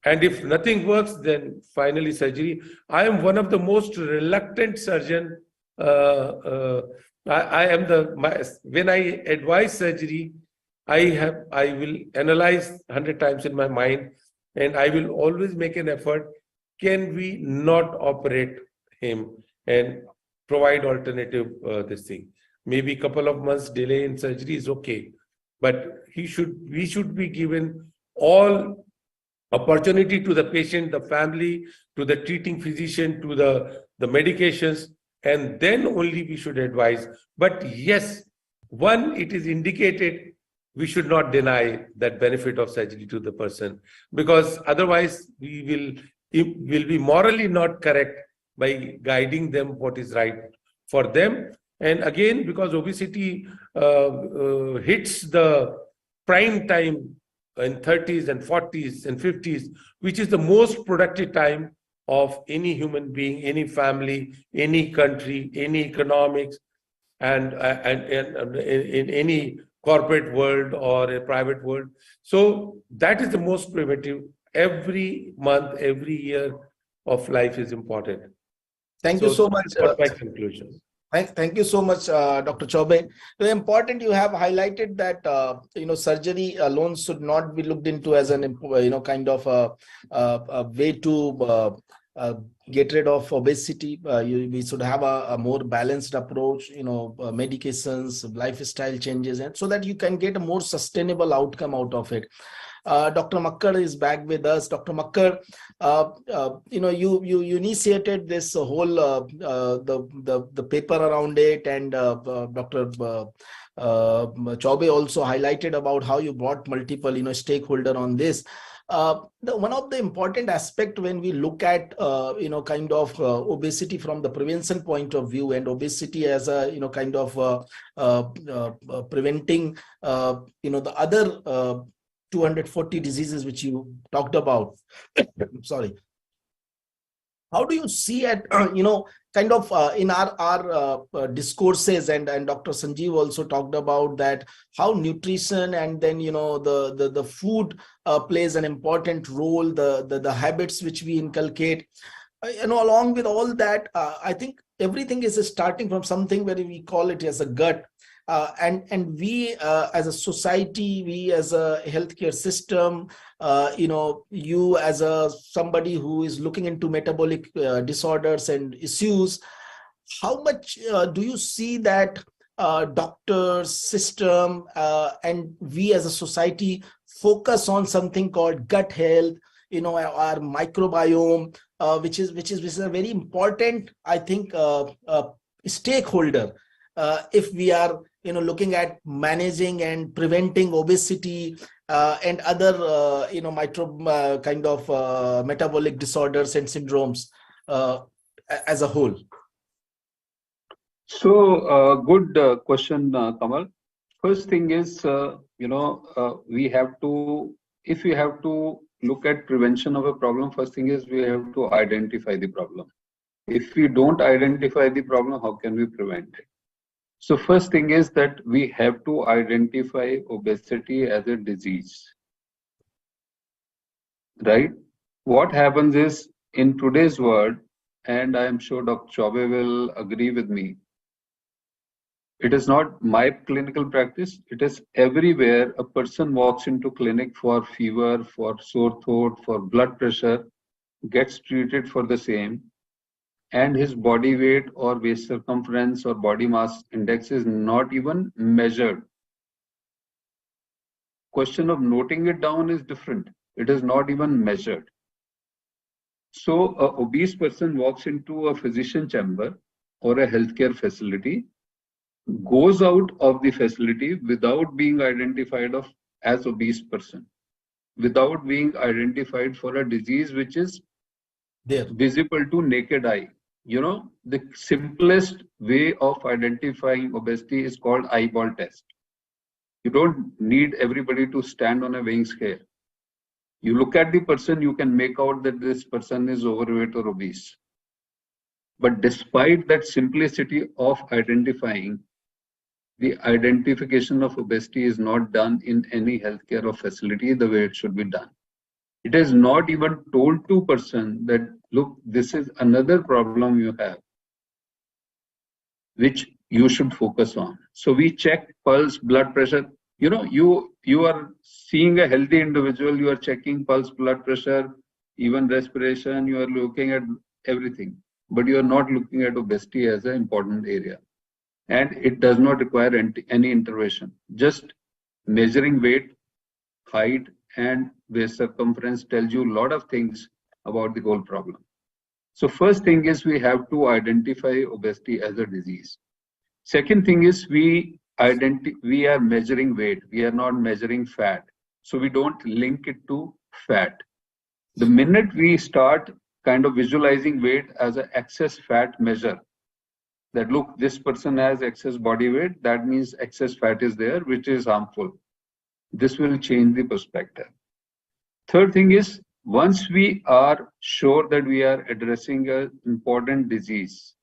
And if nothing works, then finally surgery. I am one of the most reluctant surgeon. When I advise surgery, I will analyze 100 times in my mind, and I will always make an effort. Can we not operate him and provide alternative this thing? Maybe a couple of months delay in surgery is okay, but we should be given all opportunity to the patient, the family, to the treating physician, to the medications, and then only we should advise. But yes, it is indicated, we should not deny that benefit of surgery to the person, because otherwise we will be morally not correct by guiding them what is right for them. And again, because obesity hits the prime time in 30s and 40s and 50s, which is the most productive time of any human being, any family, any country, any economics, and in any corporate world or a private world. So that is the most primitive. Every month, every year of life is important. Thank you so much. That's my conclusion. Thank you so much, Dr. Chaubey. The important, you have highlighted that surgery alone should not be looked into as an kind of a way to get rid of obesity. We should have a more balanced approach, medications, lifestyle changes, and so that you can get a more sustainable outcome out of it. Dr. Makkar is back with us. Dr. Makkar, you initiated this whole the paper around it, and Dr. Chaubey also highlighted about how you brought multiple stakeholder on this. One of the important aspect when we look at obesity from the prevention point of view, and obesity as a kind of preventing the other 240 diseases which you talked about. Sorry. How do you see it, kind of in our discourses, and Dr. Sanjeev also talked about that, how nutrition and then, the food plays an important role, the habits which we inculcate, along with all that, I think everything is starting from something where we call it as a gut. And we as a society, we as a healthcare system, you as a somebody who is looking into metabolic disorders and issues, how much do you see that doctors, system, and we as a society focus on something called gut health, our microbiome, which is a very important, I think, stakeholder if we are looking at managing and preventing obesity and other kind of metabolic disorders and syndromes as a whole? So good question, Kamal. First thing is, we have to, if we have to look at prevention of a problem, first thing is we have to identify the problem. If we don't identify the problem, how can we prevent it? So first thing is that we have to identify obesity as a disease, right? What happens is, in today's world, and I am sure Dr. Chaube will agree with me, it is not my clinical practice, it is everywhere. A person walks into clinic for fever, for sore throat, for blood pressure, gets treated for the same, and his body weight or waist circumference or body mass index is not even measured. Question of noting it down is different. It is not even measured. So an obese person walks into a physician chamber or a healthcare facility, goes out of the facility without being identified as obese person, without being identified for a disease which is there, visible to naked eye. The simplest way of identifying obesity is called eyeball test. You don't need everybody to stand on a weighing scale. You look at the person, you can make out that this person is overweight or obese. But despite that simplicity of identifying, the identification of obesity is not done in any healthcare or facility the way it should be done. It is not even told to person that, look, this is another problem you have, which you should focus on. So we check pulse, blood pressure. You are seeing a healthy individual, you are checking pulse, blood pressure, even respiration, you are looking at everything, but you are not looking at obesity as an important area. And it does not require any intervention. Just measuring weight, height, and waist circumference tells you a lot of things about the whole problem. So first thing is we have to identify obesity as a disease. Second thing is we are measuring weight. We are not measuring fat. So we don't link it to fat. The minute we start kind of visualizing weight as an excess fat measure, that look, this person has excess body weight, that means excess fat is there, which is harmful. This will change the perspective. Third thing is, once we are sure that we are addressing an important disease,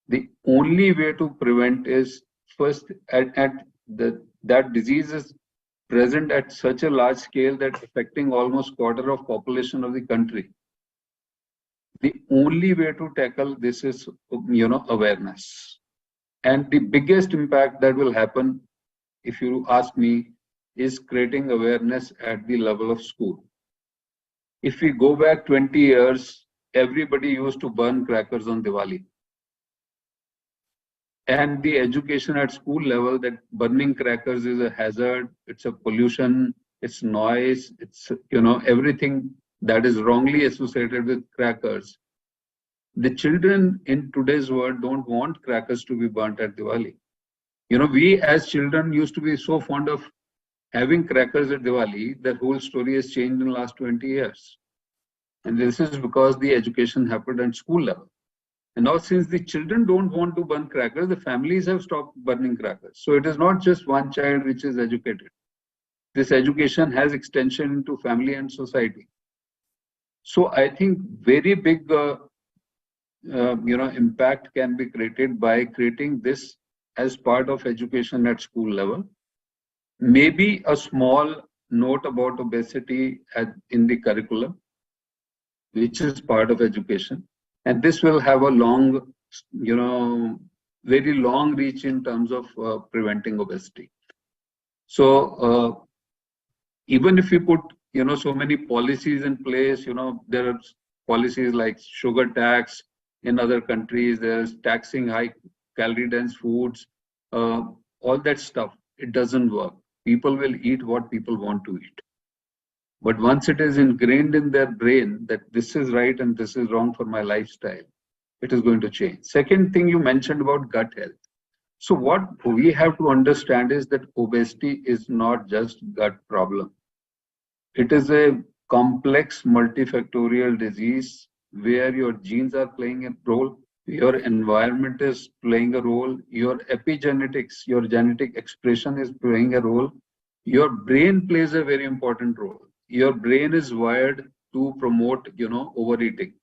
the only way to prevent is first that disease is present at such a large scale that affecting almost quarter of population of the country. The only way to tackle this is, awareness. And the biggest impact that will happen, if you ask me, is creating awareness at the level of school. If we go back 20 years, everybody used to burn crackers on Diwali. And the education at school level that burning crackers is a hazard, it's a pollution, it's noise, it's, everything that is wrongly associated with crackers. The children in today's world don't want crackers to be burnt at Diwali. We as children used to be so fond of having crackers at Diwali, that whole story has changed in the last 20 years. And this is because the education happened at school level. And now since the children don't want to burn crackers, the families have stopped burning crackers. So it is not just one child which is educated. This education has extension into family and society. So I think very big impact can be created by creating this as part of education at school level. Maybe a small note about obesity in the curriculum, which is part of education. And this will have a long, very long reach in terms of preventing obesity. So even if you put, so many policies in place, there are policies like sugar tax in other countries, there's taxing high calorie dense foods, all that stuff, it doesn't work. People will eat what people want to eat. But once it is ingrained in their brain that this is right and this is wrong for my lifestyle, it is going to change. Second thing you mentioned about gut health. So what we have to understand is that obesity is not just gut problem. It is a complex multifactorial disease where your genes are playing a role, your environment is playing a role, your epigenetics, your genetic expression is playing a role, your brain plays a very important role. Your brain is wired to promote, overeating.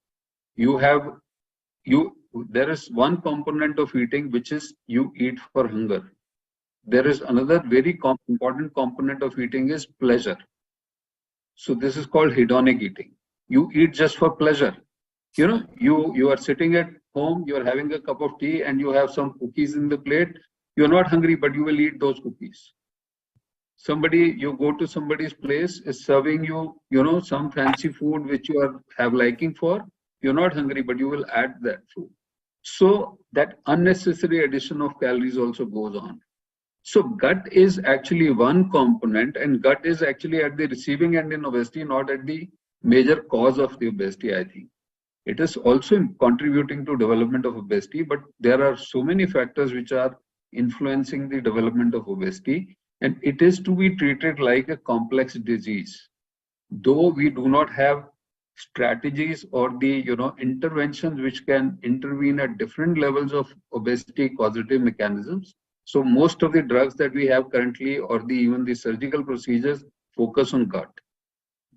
There is one component of eating which is you eat for hunger. There is another very important component of eating is pleasure. So this is called hedonic eating. You eat just for pleasure. You are sitting at home, you are having a cup of tea and you have some cookies in the plate. You are not hungry, but you will eat those cookies. You go to somebody's place, is serving you, some fancy food which you have liking for. You're not hungry, but you will add that food. So that unnecessary addition of calories also goes on. So gut is actually one component, and gut is actually at the receiving end in obesity, not at the major cause of the obesity, I think. It is also contributing to development of obesity, but there are so many factors which are influencing the development of obesity, and it is to be treated like a complex disease. Though we do not have strategies or the interventions which can intervene at different levels of obesity causative mechanisms. So most of the drugs that we have currently or even the surgical procedures focus on gut.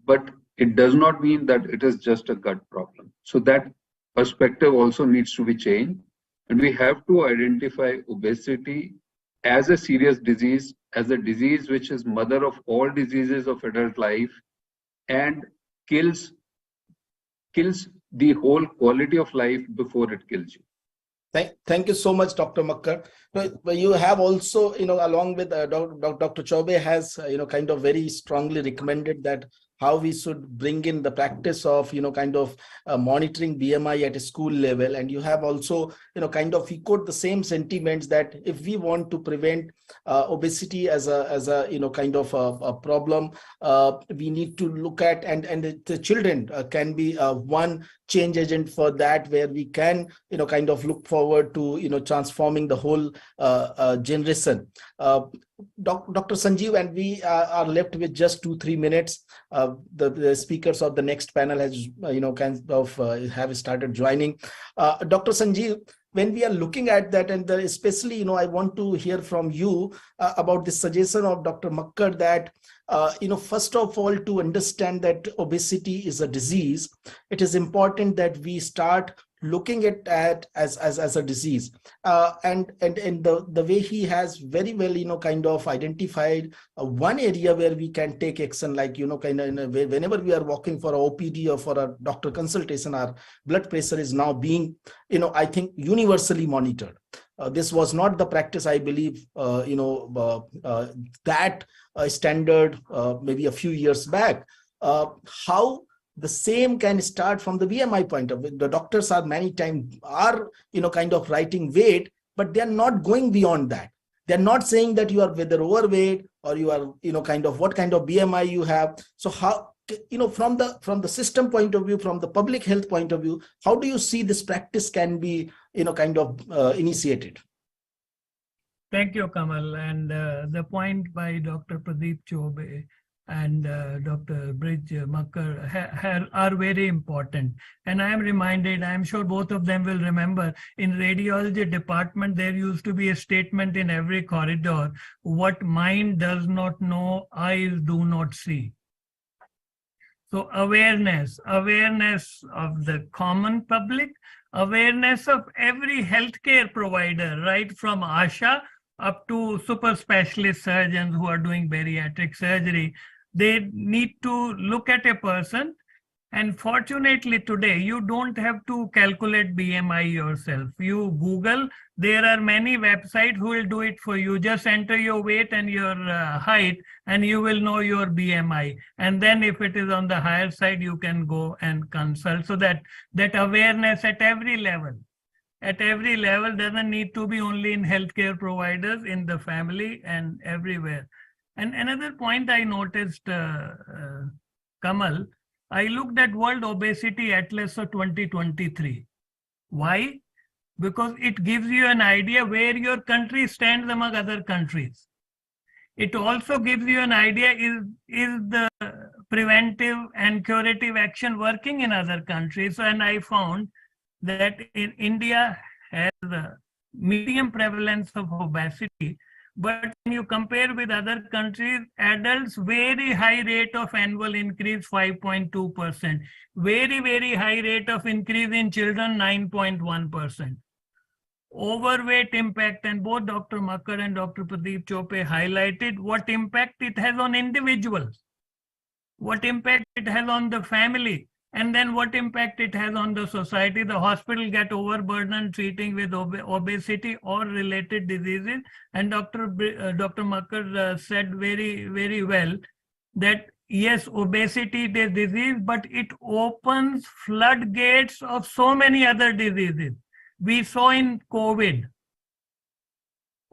But it does not mean that it is just a gut problem. So that perspective also needs to be changed. And we have to identify obesity as a serious disease, as a disease which is mother of all diseases of adult life and kills the whole quality of life before it kills you. Thank you so much, Dr. Makkar. You have also, along with Dr. Chaube has, kind of very strongly recommended that how we should bring in the practice of, monitoring BMI at a school level. And you have also, kind of echoed the same sentiments that if we want to prevent obesity as a kind of a problem, we need to look at, and the children can be one change agent for that, where we can, kind of look forward to, transforming the whole generation. Dr. Sanjeev, and we are left with just 2-3 minutes. The speakers of the next panel has, have started joining. Dr. Sanjeev, when we are looking at that, and especially, I want to hear from you about the suggestion of Dr. Makkar that, first of all, to understand that obesity is a disease, it is important that we start looking at that as a disease, and the way he has very well kind of identified one area where we can take action, like whenever we are walking for a OPD or for a doctor consultation, our blood pressure is now being I think universally monitored. This was not the practice, I believe, that standard maybe a few years back. How the same can start from the BMI point of view. The doctors are many times kind of writing weight, but they're not going beyond that. They're not saying that you are whether overweight or you are, kind of what kind of BMI you have. So how, from the system point of view, from the public health point of view, how do you see this practice can be, kind of initiated? Thank you, Kamal. And the point by Dr. Pradeep Chaube and Dr. Brij Makkar are very important. And I am reminded, I am sure both of them will remember, in radiology department, there used to be a statement in every corridor: what mind does not know, eyes do not see. So awareness of the common public, awareness of every healthcare provider, right from ASHA up to super specialist surgeons who are doing bariatric surgery. They need to look at a person And fortunately today, you don't have to calculate BMI yourself. You Google, there are many websites who will do it for you. Just enter your weight and your height and you will know your BMI. And then if it is on the higher side, you can go and consult. So that awareness at every level doesn't need to be only in healthcare providers, in the family and everywhere. And another point I noticed, Kamal, I looked at World Obesity Atlas of 2023. Why? Because it gives you an idea where your country stands among other countries. It also gives you an idea, is the preventive and curative action working in other countries? And I found that in India has a medium prevalence of obesity, but when you compare with other countries, adults, very high rate of annual increase, 5.2%. Very, very high rate of increase in children, 9.1%. Overweight impact, and both Dr. Makkar and Dr. Pradeep Chope highlighted what impact it has on individuals, what impact it has on the family, and then what impact it has on the society. The hospital get overburdened treating with obesity or related diseases. And Dr. Makkar said very, very well that yes, obesity is a disease, but it opens floodgates of so many other diseases. We saw in COVID,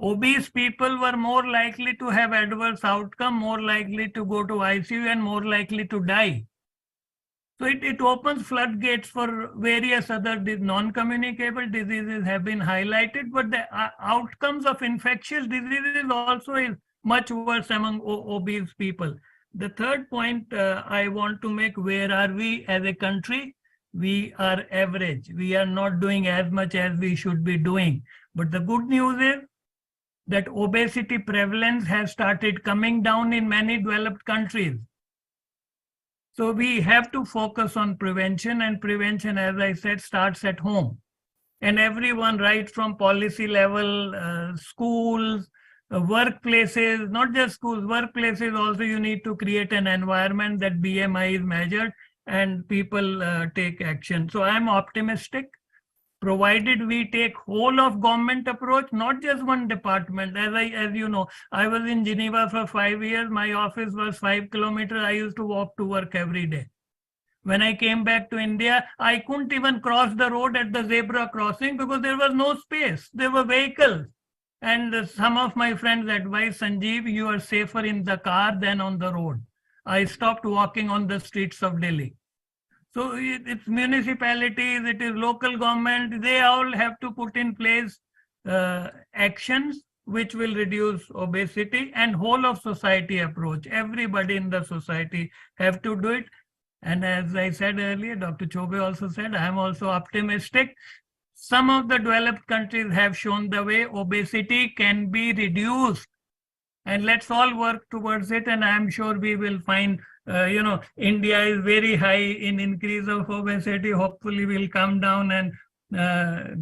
obese people were more likely to have adverse outcome, more likely to go to ICU, and more likely to die. So it opens floodgates for various other non-communicable diseases have been highlighted, but the outcomes of infectious diseases also is much worse among obese people. The third point I want to make, where are we as a country? We are average. We are not doing as much as we should be doing. But the good news is that obesity prevalence has started coming down in many developed countries. So we have to focus on prevention, and prevention, as I said, starts at home. And everyone, right from policy level, schools, workplaces, not just schools, workplaces also, you need to create an environment that BMI is measured and people take action. So I'm optimistic, provided we take whole of government approach, not just one department. As you know, I was in Geneva for 5 years. My office was 5 kilometers. I used to walk to work every day. When I came back to India, I couldn't even cross the road at the zebra crossing because there was no space. There were vehicles. And some of my friends advised, Sanjeev, you are safer in the car than on the road. I stopped walking on the streets of Delhi. So it's municipalities, it is local government, they all have to put in place actions which will reduce obesity, and whole of society approach. Everybody in the society have to do it. And as I said earlier, Dr. Chobe also said, I am also optimistic. Some of the developed countries have shown the way obesity can be reduced. And let's all work towards it. And I'm sure we will find, India is very high in increase of obesity. Hopefully we'll come down and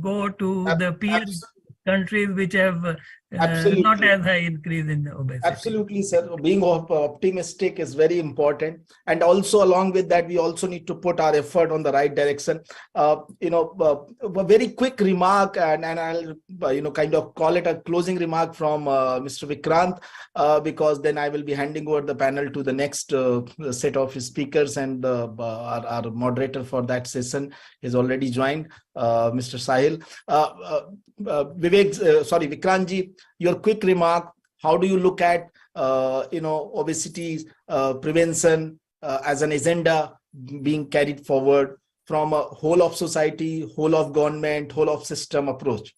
go to the peer countries which have not as high increase in obesity. Absolutely, sir. Being optimistic is very important. And also along with that, we also need to put our effort on the right direction. A very quick remark, and I'll, kind of call it a closing remark from Mr. Vikrant, because then I will be handing over the panel to the next set of speakers, and our moderator for that session is already joined, Mr. Sahil. Vikrantji, your quick remark. How do you look at obesity prevention as an agenda being carried forward from a whole of society, whole of government, whole of system approach?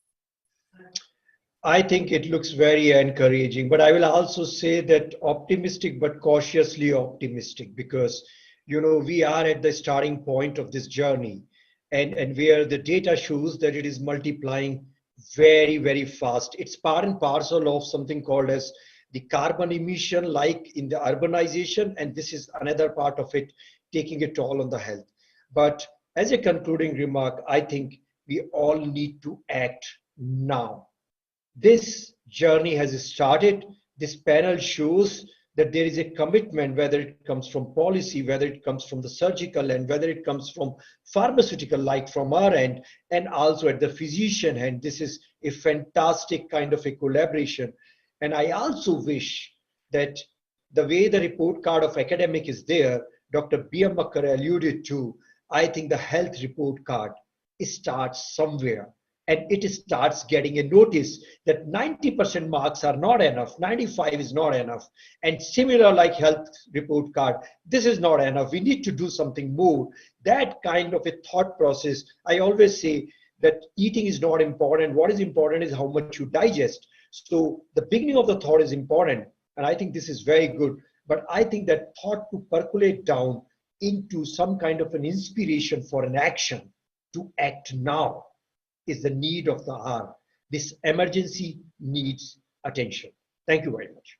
I think it looks very encouraging, but I will also say that optimistic but cautiously optimistic, because we are at the starting point of this journey, and where the data shows that it is multiplying very, very fast. It's part and parcel of something called as the carbon emission, like in the urbanization, and this is another part of it taking a toll on the health. But as a concluding remark, I think we all need to act now. This journey has started. This panel shows that there is a commitment, whether it comes from policy, whether it comes from the surgical end, whether it comes from pharmaceutical, like from our end, and also at the physician end. This is a fantastic kind of a collaboration. And I also wish that the way the report card of academic is there, Dr. B.M. Makkar alluded to, I think the health report card starts somewhere. And it starts getting a notice that 90% marks are not enough, 95 is not enough. And similar like health report card, this is not enough. We need to do something more. That kind of a thought process, I always say that eating is not important. What is important is how much you digest. So the beginning of the thought is important. And I think this is very good. But I think that thought to percolate down into some kind of an inspiration for an action, to act now, is the need of the hour. This emergency needs attention. Thank you very much.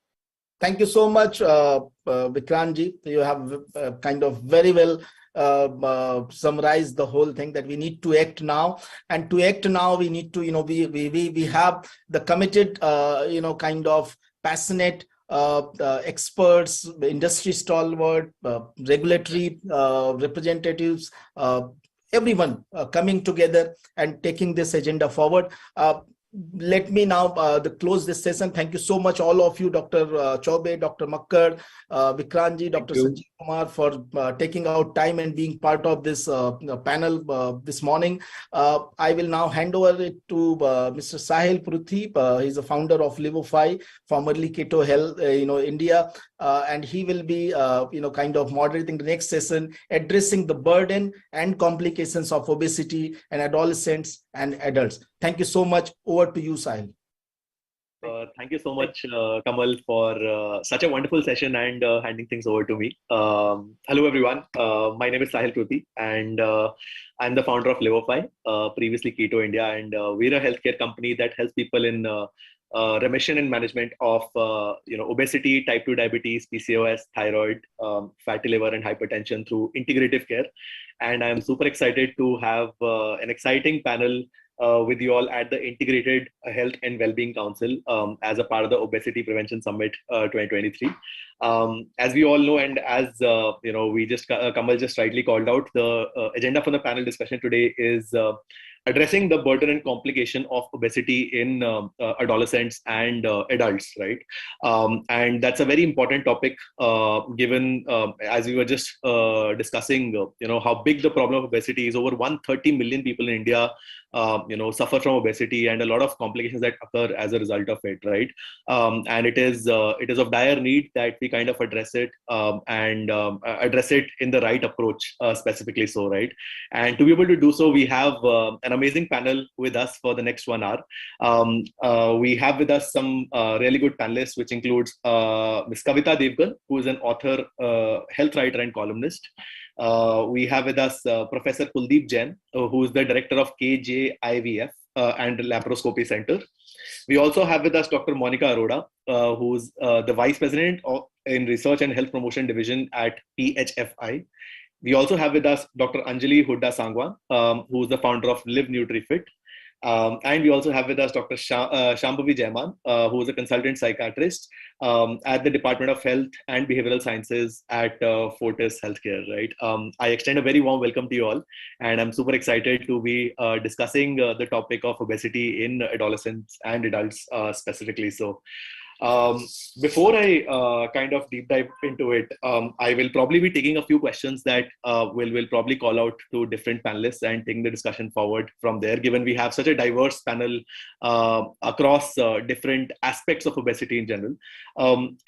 Thank you so much, Vikrantji. You have kind of very well summarized the whole thing, that we need to act now. And to act now, we need to, we have the committed, kind of passionate experts, industry stalwart, regulatory representatives, everyone coming together and taking this agenda forward. Let me now close this session. Thank you so much, all of you, Dr. Chaube, Dr. Makkar, Vikrantji, Dr. Sanjeev Kumar, for taking out time and being part of this panel this morning. I will now hand over it to Mr. Sahil Pruthi. He's the founder of Livofy, formerly Keto Health, India, and he will be, kind of moderating the next session, addressing the burden and complications of obesity in adolescents and adults. Thank you so much. Over to you, Sahil. Thank you so much, Kamal, for such a wonderful session and handing things over to me. Hello, everyone. My name is Sahil Pruthi, and I'm the founder of Livofy, previously Keto India, and we're a healthcare company that helps people in remission and management of obesity, type 2 diabetes, PCOS, thyroid, fatty liver, and hypertension through integrative care. And I'm super excited to have an exciting panel with you all at the Integrated Health and Wellbeing Council as a part of the Obesity Prevention Summit 2023. As we all know, and as we just Kamal just rightly called out, the agenda for the panel discussion today is addressing the burden and complication of obesity in adolescents and adults, right? And that's a very important topic, given as we were just discussing, how big the problem of obesity is. Over 130 million people in India suffer from obesity, and a lot of complications that occur as a result of it, right? And it is of dire need that we kind of address it and address it in the right approach, specifically so, right? And to be able to do so, we have an amazing panel with us for the next 1 hour. We have with us some really good panelists, which includes Ms. Kavita Devgan, who is an author, health writer, and columnist. We have with us Professor Kuldeep Jain, who is the director of KJIVF and Laparoscopy Center. We also have with us Dr. Monica Arora, who's the Vice President in Research and Health Promotion Division at PHFI. We also have with us Dr. Anjali Hudda Sangwan, who is the founder of Live NutriFit. And we also have with us Dr. Shambhavi Jaiman, who is a consultant psychiatrist at the Department of Health and Behavioral Sciences at Fortis Healthcare, right? I extend a very warm welcome to you all, and I'm super excited to be discussing the topic of obesity in adolescents and adults specifically. So before I kind of deep dive into it, I will probably be taking a few questions that we'll probably call out to different panelists and taking the discussion forward from there, given we have such a diverse panel across different aspects of obesity in general.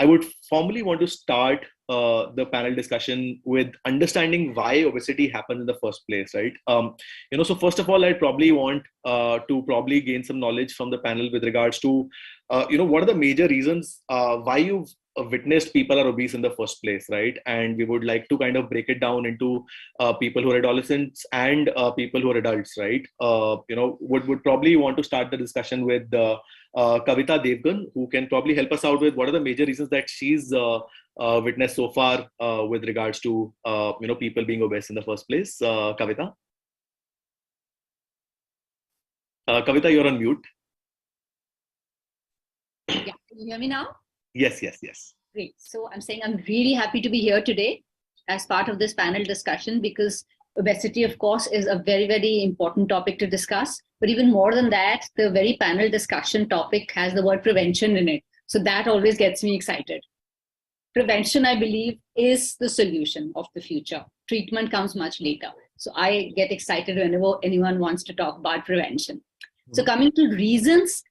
I would formally want to start the panel discussion with understanding why obesity happens in the first place, right? So first of all, I'd probably want to probably gain some knowledge from the panel with regards to, what are the major reasons why you've witnessed people are obese in the first place, right? And we would like to kind of break it down into people who are adolescents and people who are adults, right? Would probably want to start the discussion with Kavita Devgan, who can probably help us out with what are the major reasons that she's witnessed so far with regards to people being obese in the first place. Kavita? Kavita, you're on mute. Yeah, can you hear me now? Yes. Great. So I'm saying I'm really happy to be here today as part of this panel discussion, because obesity, of course, is a very, very important topic to discuss. But even more than that, the very panel discussion topic has the word prevention in it. So that always gets me excited. Prevention, I believe, is the solution of the future. Treatment comes much later. So I get excited whenever anyone wants to talk about prevention. So coming to reasons,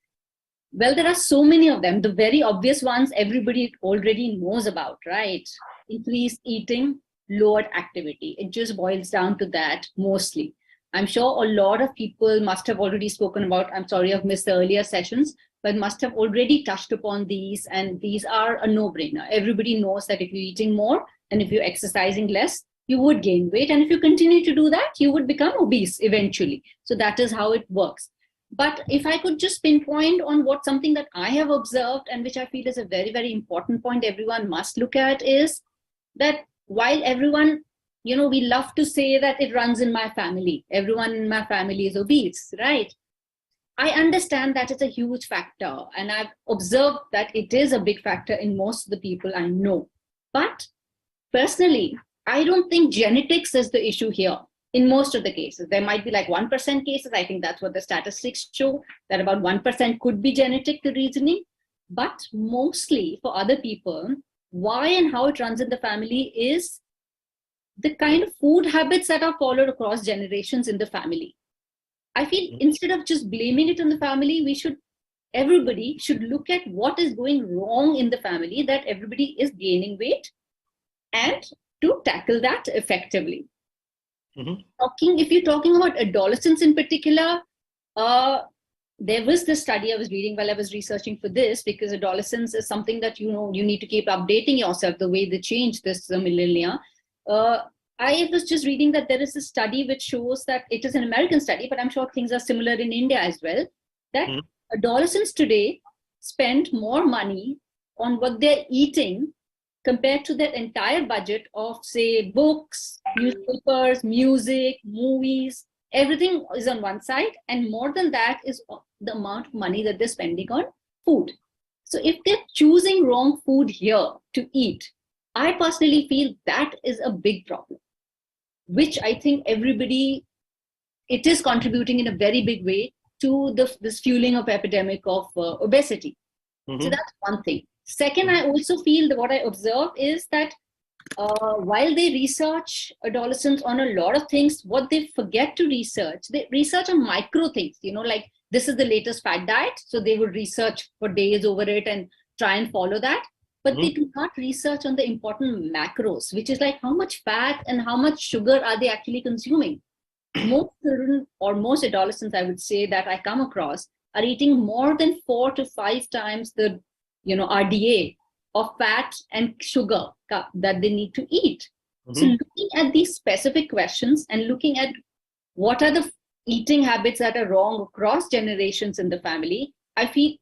well, there are so many of them. The very obvious ones everybody already knows about, right? Increased eating, lowered activity. It just boils down to that mostly. I'm sure a lot of people must have already spoken about, I'm sorry I've missed the earlier sessions, but must have already touched upon these, and these are a no-brainer. Everybody knows that if you're eating more and if you're exercising less, you would gain weight. And if you continue to do that, you would become obese eventually. So that is how it works. But if I could just pinpoint on what something that I have observed and which I feel is a very, very important point everyone must look at, is that while everyone, we love to say that it runs in my family, everyone in my family is obese, right? I understand that it's a huge factor, and I've observed that it is a big factor in most of the people I know. But personally, I don't think genetics is the issue here. In most of the cases, there might be like 1% cases. I think that's what the statistics show, that about 1% could be genetic, the reasoning. But mostly for other people, why and how it runs in the family is the kind of food habits that are followed across generations in the family. I feel instead of just blaming it on the family, everybody should look at what is going wrong in the family, that everybody is gaining weight, and to tackle that effectively. If you're talking about adolescents in particular, there was this study I was reading while I was researching for this, because adolescence is something that you need to keep updating yourself the way they change this millennia. I was just reading that there is a study which shows that, it is an American study, but I'm sure things are similar in India as well, that adolescents today spend more money on what they're eating compared to their entire budget of, say, books, newspapers, music, movies. Everything is on one side, and more than that is the amount of money that they're spending on food. So if they're choosing wrong food here to eat, I personally feel that is a big problem, which I think it is contributing in a very big way to this fueling of epidemic of obesity. So that's one thing. Second, I also feel that what I observe is that while they research adolescents on a lot of things, what they forget to research, they research on micro things, like this is the latest fad diet. So they would research for days over it and try and follow that. But they do not research on the important macros, which is like how much fat and how much sugar are they actually consuming. Most children, or most adolescents, I would say, that I come across are eating more than 4 to 5 times the RDA of fat and sugar that they need to eat. So looking at these specific questions and looking at what are the eating habits that are wrong across generations in the family, I feel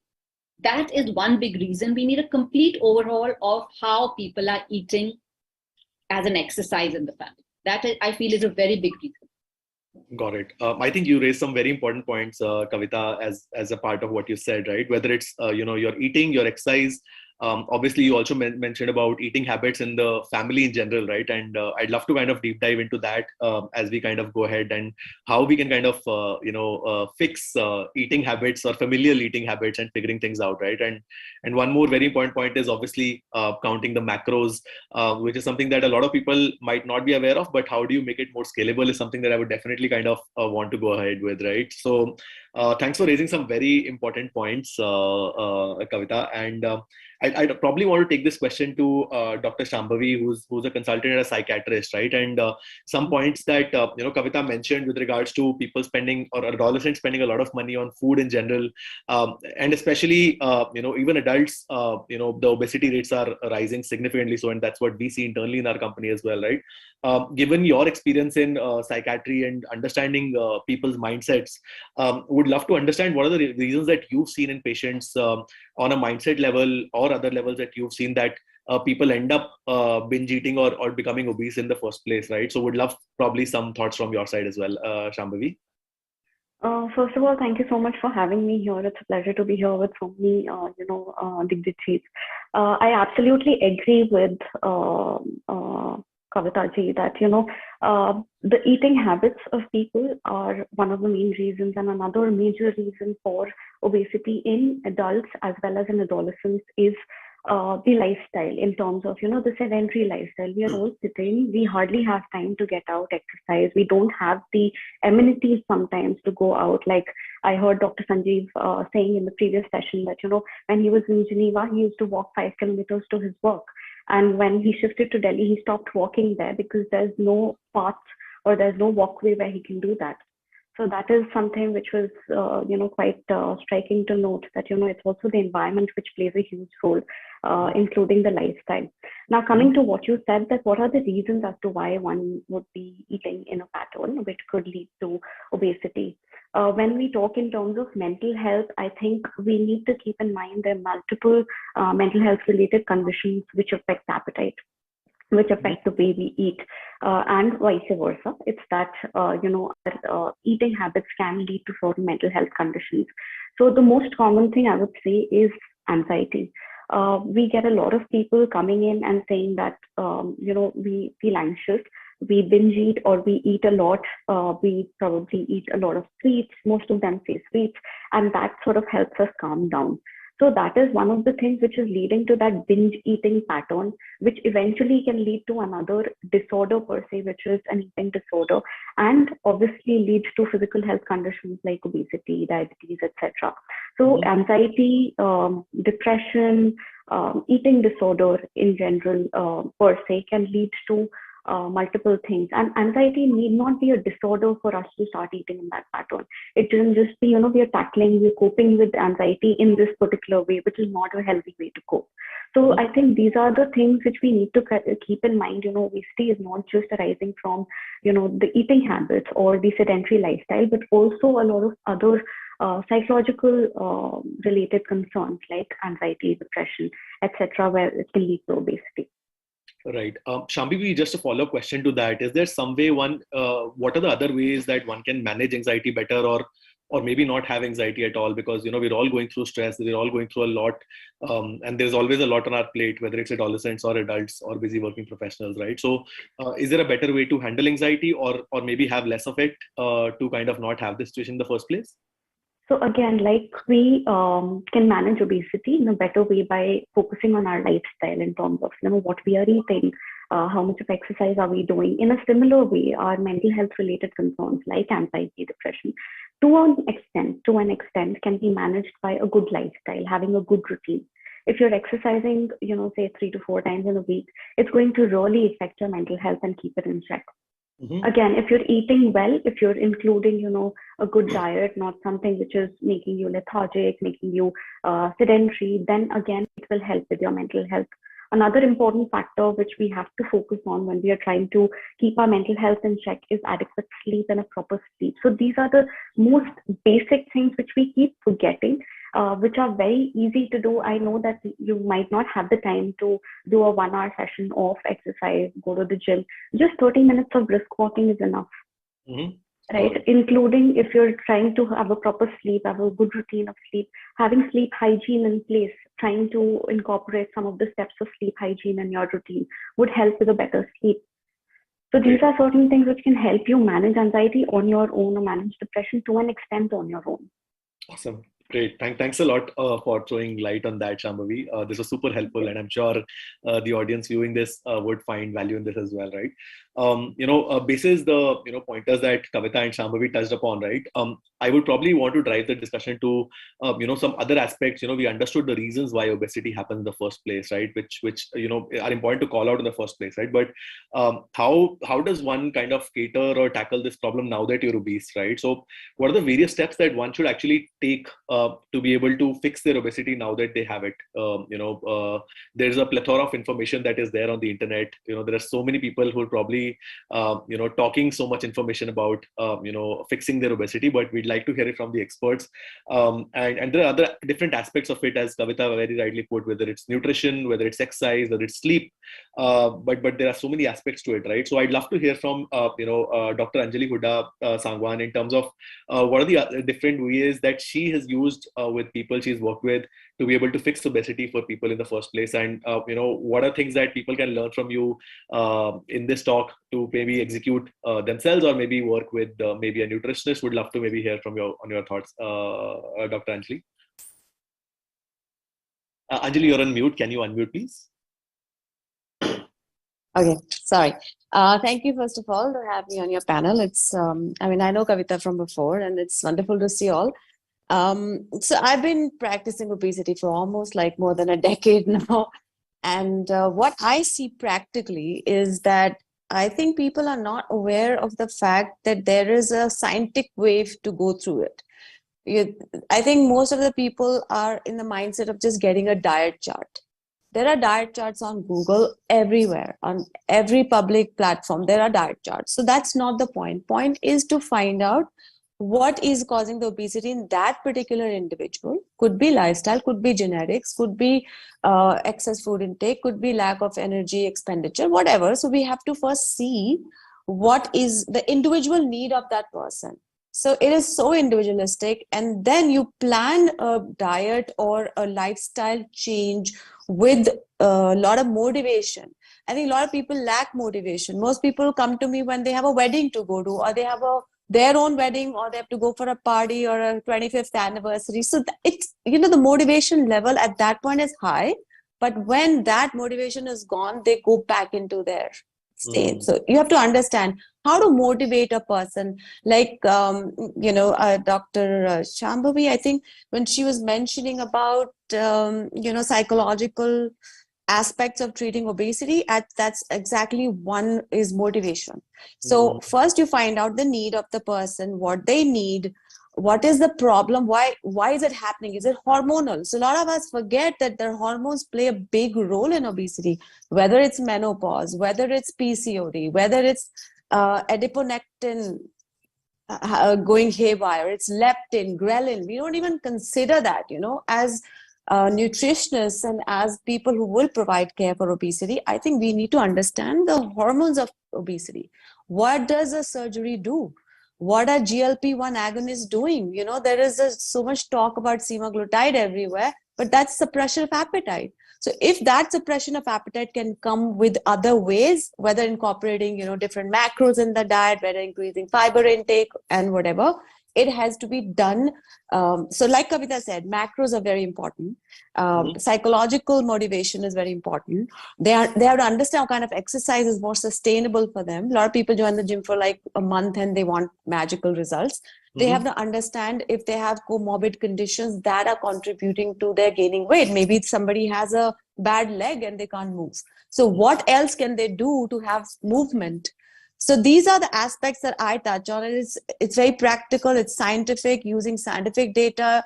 that is one big reason we need a complete overhaul of how people are eating as an exercise in the family. That I feel is a very big reason. Got it. I think you raised some very important points, Kavita, as a part of what you said, right? Whether it's your eating, your exercise. Obviously, you also mentioned about eating habits in the family in general, right? And I'd love to kind of deep dive into that as we kind of go ahead, and how we can kind of fix eating habits or familial eating habits and figuring things out, right? And one more very important point is obviously counting the macros, which is something that a lot of people might not be aware of, but how do you make it more scalable is something that I would definitely kind of want to go ahead with, right? So thanks for raising some very important points, Kavita. And I'd probably want to take this question to Dr. Shambhavi, who's a consultant and a psychiatrist, right? And some points that Kavita mentioned with regards to people spending, or adolescents spending, a lot of money on food in general, and especially even adults. The obesity rates are rising significantly. So, and that's what we see internally in our company as well, right? Given your experience in psychiatry and understanding people's mindsets, would love to understand what are the reasons that you've seen in patients on a mindset level or other levels that you've seen that people end up binge eating or becoming obese in the first place, right? So would love probably some thoughts from your side as well, Shambhavi. First of all, thank you so much for having me here. It's a pleasure to be here with so many, Digdijits. I absolutely agree with Kavita ji that, the eating habits of people are one of the main reasons, and another major reason for obesity in adults as well as in adolescents is the lifestyle, in terms of, the sedentary lifestyle. We are all sitting, we hardly have time to get out, exercise. We don't have the amenities sometimes to go out. Like I heard Dr. Sanjeev saying in the previous session that, when he was in Geneva, he used to walk 5 kilometers to his work. And when he shifted to Delhi, he stopped walking there because there's no path or there's no walkway where he can do that. So that is something which was, quite striking to note, that, it's also the environment which plays a huge role, including the lifestyle. Now, coming to what you said, that what are the reasons as to why one would be eating in a pattern which could lead to obesity? When we talk in terms of mental health, I think we need to keep in mind there are multiple mental health related conditions which affect appetite, which affect the way we eat, and vice versa. It's that, our eating habits can lead to certain mental health conditions. So the most common thing I would say is anxiety. We get a lot of people coming in and saying that, we feel anxious, we binge eat, or we eat a lot. We probably eat a lot of sweets. Most of them say sweets, and that sort of helps us calm down. So that is one of the things which is leading to that binge eating pattern, which eventually can lead to another disorder per se, which is an eating disorder, and obviously leads to physical health conditions like obesity, diabetes, etc. So anxiety, depression, eating disorder in general per se can lead to multiple things. And anxiety need not be a disorder for us to start eating in that pattern. It shouldn't just be, we're coping with anxiety in this particular way, which is not a healthy way to cope. So I think these are the things which we need to keep in mind. Obesity is not just arising from, the eating habits or the sedentary lifestyle, but also a lot of other psychological related concerns like anxiety, depression, etc., where it can lead to obesity. Right. Shambhavi, just a follow-up question to that. Is there some way what are the other ways that one can manage anxiety better, or maybe not have anxiety at all? Because, we're all going through stress, we're all going through a lot. And there's always a lot on our plate, whether it's adolescents or adults or busy working professionals, right? So is there a better way to handle anxiety, or maybe have less of it to kind of not have this situation in the first place? So again, like we can manage obesity in a better way by focusing on our lifestyle in terms of, what we are eating, how much of exercise are we doing. In a similar way, our mental health related concerns like anxiety, depression, to an extent can be managed by a good lifestyle, having a good routine. If you're exercising, say 3 to 4 times in a week, it's going to really affect your mental health and keep it in check. Again, if you're eating well, if you're including, a good diet, not something which is making you lethargic, making you sedentary, then again, it will help with your mental health. Another important factor which we have to focus on when we are trying to keep our mental health in check is adequate sleep and a proper sleep. So these are the most basic things which we keep forgetting, which are very easy to do. I know that you might not have the time to do a 1-hour session of exercise, go to the gym. Just 30 minutes of brisk walking is enough. Right? Including if you're trying to have a proper sleep, have a good routine of sleep, having sleep hygiene in place, trying to incorporate some of the steps of sleep hygiene in your routine would help with a better sleep. So these are certain things which can help you manage anxiety on your own or manage depression to an extent on your own. Awesome. Great. Thanks a lot for throwing light on that, Shambhavi. This was super helpful, and I'm sure the audience viewing this would find value in this as well, right? Basis the pointers that Kavita and Shambhavi touched upon, right? I would probably want to drive the discussion to some other aspects. We understood the reasons why obesity happens in the first place, right? Which are important to call out in the first place, right? But how does one kind of cater or tackle this problem now that you're obese, right? So what are the various steps that one should actually take to be able to fix their obesity now that they have it? There's a plethora of information that is there on the internet. There are so many people who are probably talking so much information about fixing their obesity, but we'd like to hear it from the experts. And there are other different aspects of it, as Kavita very rightly put, whether it's nutrition, whether it's exercise, whether it's sleep, but there are so many aspects to it, right? So I'd love to hear from Dr. Anjali Hooda Sangwan in terms of what are the different ways that she has used used with people she's worked with to be able to fix obesity for people in the first place? And what are things that people can learn from you in this talk to maybe execute themselves, or maybe work with maybe a nutritionist? Would love to maybe hear from your thoughts, Dr. Anjali. Anjali, you're on mute. Can you unmute, please? Okay, sorry. Thank you, first of all, to have me on your panel. It's, I know Kavita from before, and it's wonderful to see you all. So I've been practicing obesity for almost like more than a decade now. And what I see practically is that I think people are not aware of the fact that there is a scientific way to go through it. I think most of the people are in the mindset of just getting a diet chart. There are diet charts on Google everywhere, on every public platform. There are diet charts. So that's not the point. Point is to find out what is causing the obesity in that particular individual. Could be lifestyle, could be genetics, could be excess food intake, could be lack of energy expenditure, whatever. So we have to first see what is the individual need of that person. So it is so individualistic, and then you plan a diet or a lifestyle change with a lot of motivation. I think a lot of people lack motivation. Most people come to me when they have a wedding to go to, or they have their own wedding, or they have to go for a party or a 25th anniversary. So it's, the motivation level at that point is high, but when that motivation is gone, they go back into their state. So you have to understand how to motivate a person. Like, Dr. Shambhavi, I think when she was mentioning about, psychological aspects of treating obesity, that's exactly one is motivation. So first you find out the need of the person, what they need, what is the problem, why is it happening, is it hormonal? So a lot of us forget that their hormones play a big role in obesity, whether it's menopause, whether it's PCOD, whether it's adiponectin going haywire, it's leptin, ghrelin. We don't even consider that, as nutritionists and as people who will provide care for obesity. I think we need to understand the hormones of obesity. What does a surgery do? What are GLP-1 agonists doing? There is so much talk about semaglutide everywhere, but that's suppression of appetite. So if that suppression of appetite can come with other ways, whether incorporating, different macros in the diet, whether increasing fiber intake and whatever, it has to be done. So like Kavita said, macros are very important. Psychological motivation is very important. They have to understand what kind of exercise is more sustainable for them. A lot of people join the gym for like a month and they want magical results. They have to understand if they have comorbid conditions that are contributing to their gaining weight. Maybe somebody has a bad leg and they can't move. So what else can they do to have movement? So these are the aspects that I touch on. It's very practical. It's scientific, using scientific data.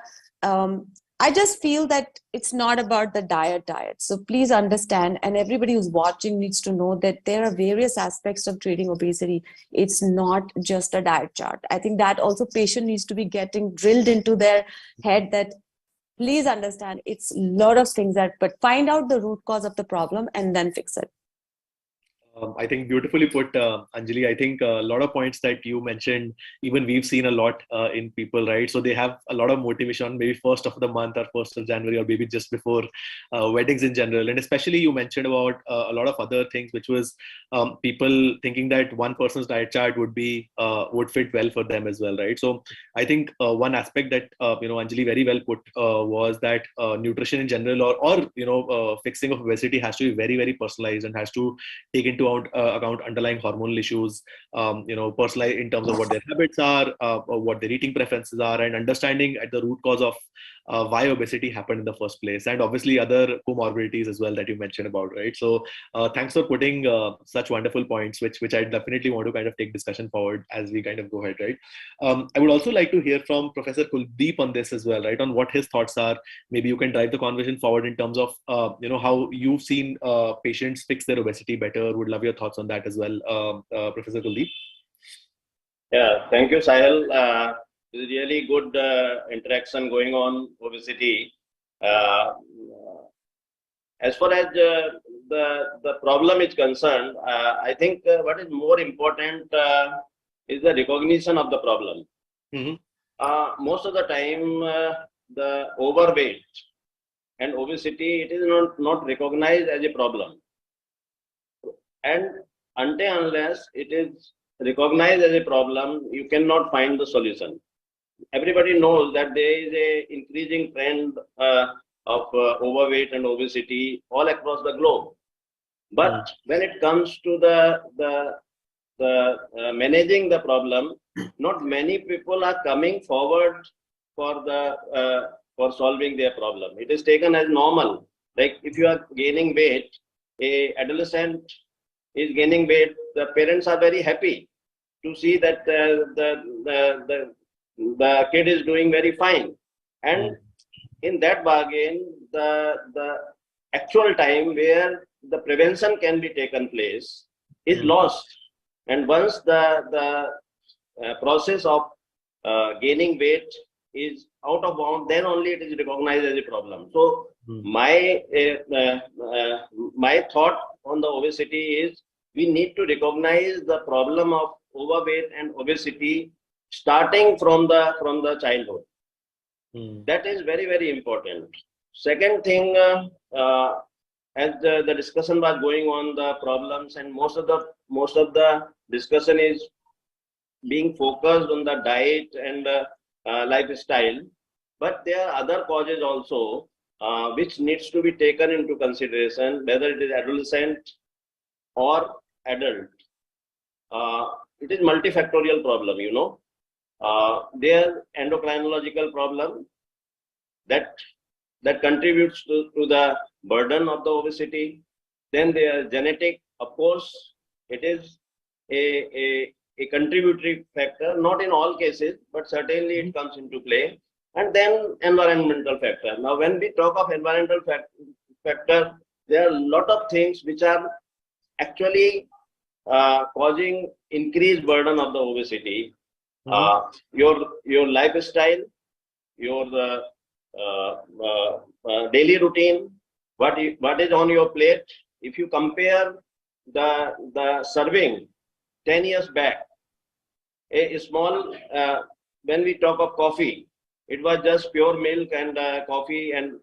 I just feel that it's not about the diet. So please understand, and everybody who's watching needs to know that there are various aspects of treating obesity. It's not just a diet chart. I think that also patient needs to be getting drilled into their head that please understand it's a lot of things but find out the root cause of the problem and then fix it. I think beautifully put, Anjali. I think a lot of points that you mentioned, even we've seen a lot in people, right? So they have a lot of motivation, maybe first of the month or 1st of January, or maybe just before weddings in general. And especially you mentioned about a lot of other things, which was people thinking that one person's diet chart would fit well for them as well, right? So I think one aspect that, Anjali very well put was that nutrition in general or fixing of obesity has to be very, very personalized and has to take into account underlying hormonal issues, personalized in terms of what their habits are, what their eating preferences are, and understanding at the root cause of why obesity happened in the first place, and obviously other comorbidities as well that you mentioned about, right? So thanks for putting such wonderful points, which I definitely want to kind of take discussion forward as we kind of go ahead, right? I would also like to hear from Professor Kuldeep on this as well, right? On what his thoughts are. Maybe you can drive the conversation forward in terms of how you've seen patients fix their obesity better. Would love your thoughts on that as well, Professor Kuldeep. Yeah, thank you, Sahil. There's really good interaction going on obesity. As far as the problem is concerned, I think what is more important is the recognition of the problem. Most of the time, the overweight and obesity, it is not recognized as a problem. And until unless it is recognized as a problem, you cannot find the solution. Everybody knows that there is a increasing trend of overweight and obesity all across the globe. But when it comes to the managing the problem, not many people are coming forward for solving their problem. It is taken as normal. Like if you are gaining weight, a adolescent is gaining weight, the parents are very happy to see that the kid is doing very fine. And in that bargain, the actual time where the prevention can be taken place is lost. And once the process of gaining weight is out of bound, then only it is recognized as a problem. So my thought on the obesity is we need to recognize the problem of overweight and obesity starting from the childhood. That is very, very important. Second thing, as the discussion was going on, the problems, and most of the discussion is being focused on the diet and lifestyle, but there are other causes also which needs to be taken into consideration, whether it is adolescent or adult. It is multifactorial problem, you know. There endocrinological problem that contributes to the burden of the obesity. Then there are genetic, of course, it is a contributory factor, not in all cases, but certainly it comes into play. And then environmental factor. Now, when we talk of environmental factor, there are a lot of things which are actually causing increased burden of the obesity. Your lifestyle, your daily routine, what is on your plate. If you compare the serving 10 years back, a small, when we talk of coffee, it was just pure milk and coffee and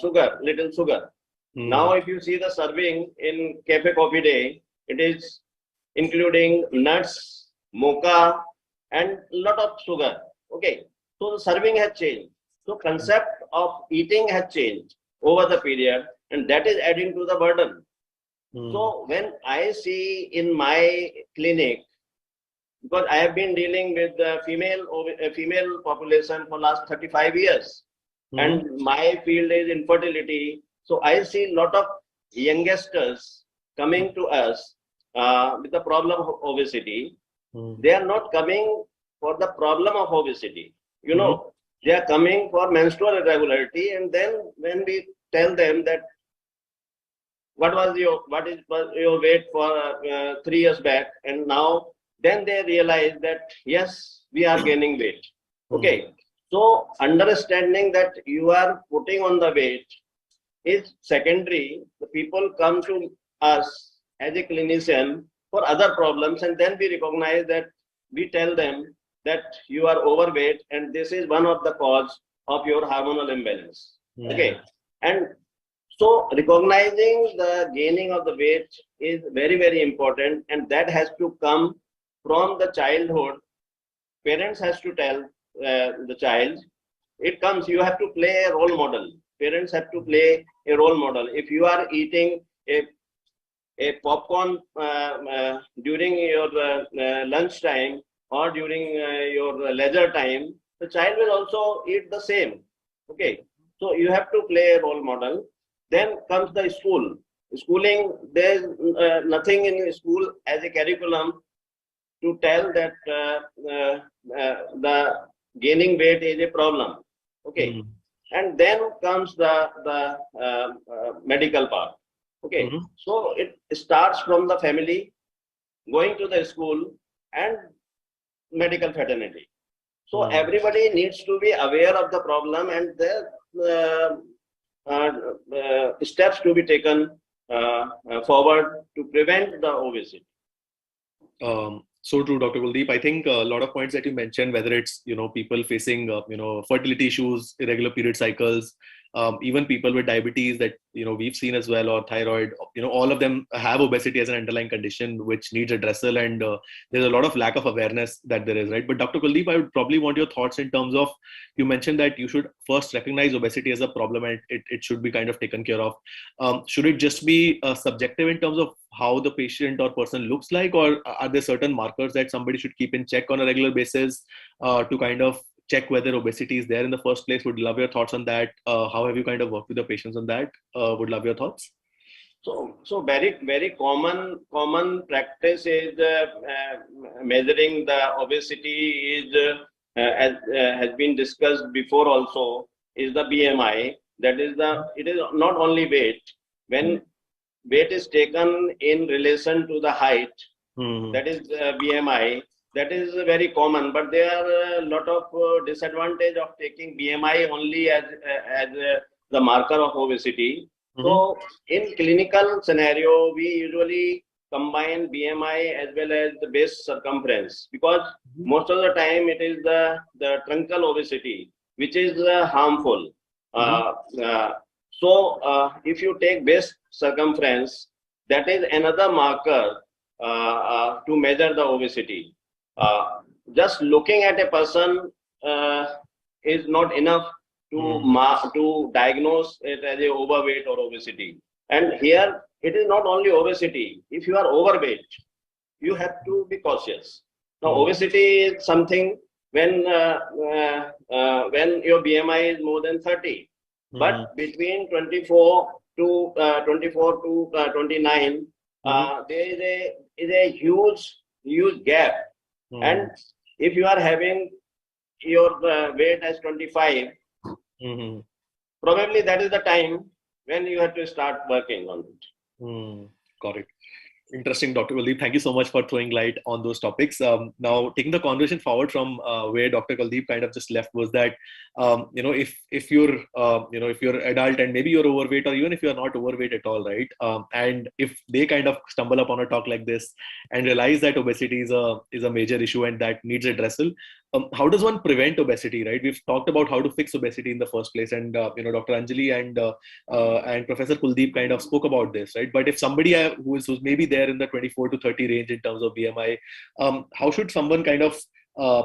sugar, little sugar. Now, if you see the serving in Cafe Coffee Day, it is including nuts, mocha, and a lot of sugar. Okay, so the serving has changed. So concept of eating has changed over the period, and that is adding to the burden. So when I see in my clinic, because I have been dealing with the female population for last 35 years, and my field is infertility. So I see a lot of youngsters coming to us with the problem of obesity. They are not coming for the problem of obesity. You know, they are coming for menstrual irregularity, and then when we tell them that what is your weight for 3 years back, and now then they realize that yes, we are gaining weight. Okay, so understanding that you are putting on the weight is secondary. The people come to us as a clinician for other problems, and then we recognize that we tell them that you are overweight and this is one of the cause of your hormonal imbalance. Okay, and so recognizing the gaining of the weight is very, very important, and that has to come from the childhood. Parents has to tell the child. It comes, you have to play a role model. Parents have to play a role model. If you are eating a popcorn during your lunch time or during your leisure time, the child will also eat the same. Okay, so you have to play a role model. Then comes the school. Schooling, there's nothing in school as a curriculum to tell that the gaining weight is a problem. Okay, and then comes the medical part. Okay, so it starts from the family, going to the school, and medical fraternity. So everybody needs to be aware of the problem, and the steps to be taken forward to prevent the obesity. So true, Dr. Kuldeep. I think a lot of points that you mentioned, whether it's, people facing, fertility issues, irregular period cycles, even people with diabetes that, we've seen as well, or thyroid, all of them have obesity as an underlying condition, which needs addressal. And there's a lot of lack of awareness that there is, right? But Dr. Kuldeep, I would probably want your thoughts in terms of, you mentioned that you should first recognize obesity as a problem and it should be kind of taken care of. Should it just be subjective in terms of how the patient or person looks like, or are there certain markers that somebody should keep in check on a regular basis to kind of check whether obesity is there in the first place? Would love your thoughts on that. How have you kind of worked with the patients on that? Would love your thoughts. So very common practice is measuring the obesity is as has been discussed before also, is the BMI. It is not only weight. When weight is taken in relation to the height, that is BMI. That is very common, but there are a lot of disadvantage of taking BMI only as the marker of obesity. So in clinical scenario, we usually combine BMI as well as the waist circumference, because most of the time it is the truncal obesity which is harmful. So if you take waist circumference, that is another marker to measure the obesity. Just looking at a person is not enough to diagnose it as a overweight or obesity. And here it is not only obesity. If you are overweight, you have to be cautious. Now, obesity is something when your BMI is more than 30, but between 24 to 29, there is a huge gap. And if you are having your weight as 25, probably that is the time when you have to start working on it. Correct. Interesting, Dr. Kuldeep. Thank you so much for throwing light on those topics. Now, taking the conversation forward from where Dr. Kuldeep kind of just left, was that if you're adult and maybe you're overweight, or even if you're not overweight at all, right? And if they kind of stumble upon a talk like this and realize that obesity is a major issue and that needs addressal, how does one prevent obesity, right? We've talked about how to fix obesity in the first place, and Dr. Anjali and Professor Kuldeep kind of spoke about this, right? But if somebody who's maybe there in the 24 to 30 range in terms of BMI, how should someone kind of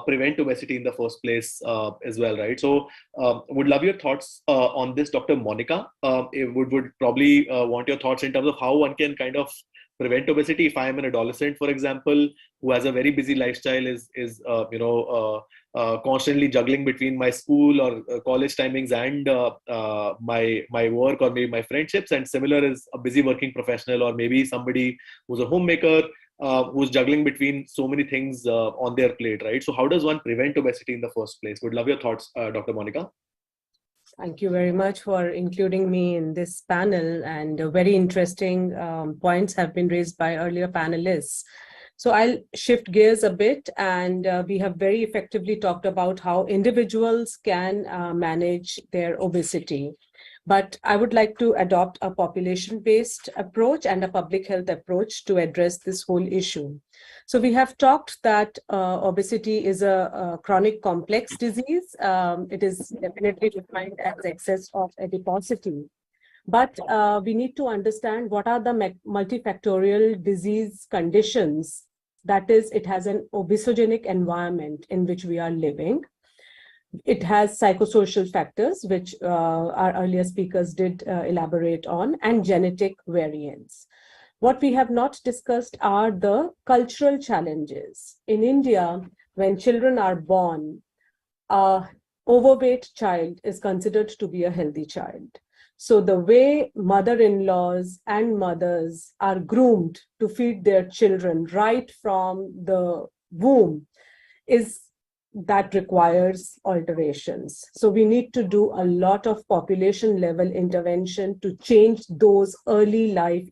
prevent obesity in the first place as well, right? So would love your thoughts on this, Dr. Monica. Would probably want your thoughts in terms of how one can kind of prevent obesity. If I am an adolescent, for example, who has a very busy lifestyle, is constantly juggling between my school or college timings and my work, or maybe my friendships, and similar is a busy working professional, or maybe somebody who's a homemaker, who's juggling between so many things on their plate, right? So how does one prevent obesity in the first place? Would love your thoughts, Dr. Monica. Thank you very much for including me in this panel, and very interesting points have been raised by earlier panelists. So I'll shift gears a bit, and we have very effectively talked about how individuals can manage their obesity. But I would like to adopt a population-based approach and a public health approach to address this whole issue. So we have talked that obesity is a chronic complex disease. It is definitely defined as excess of adiposity. But we need to understand what are the multifactorial disease conditions. That is, it has an obesogenic environment in which we are living. It has psychosocial factors, which our earlier speakers did elaborate on, and genetic variants. What we have not discussed are the cultural challenges. In India, when children are born, an overweight child is considered to be a healthy child. So the way mother-in-laws and mothers are groomed to feed their children right from the womb that requires alterations. So we need to do a lot of population level intervention to change those early life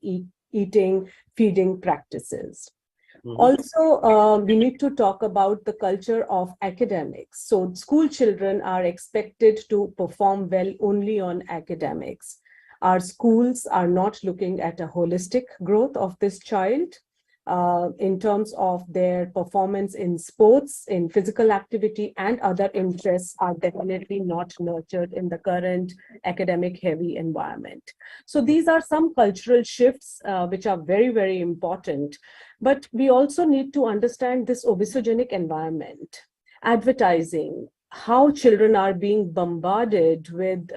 eating, feeding practices. Also, we need to talk about the culture of academics. So school children are expected to perform well only on academics. Our schools are not looking at a holistic growth of this child. in terms of their performance in sports, in physical activity, and other interests are definitely not nurtured in the current academic heavy environment. So these are some cultural shifts which are very, very important. But we also need to understand this obesogenic environment, advertising, how children are being bombarded with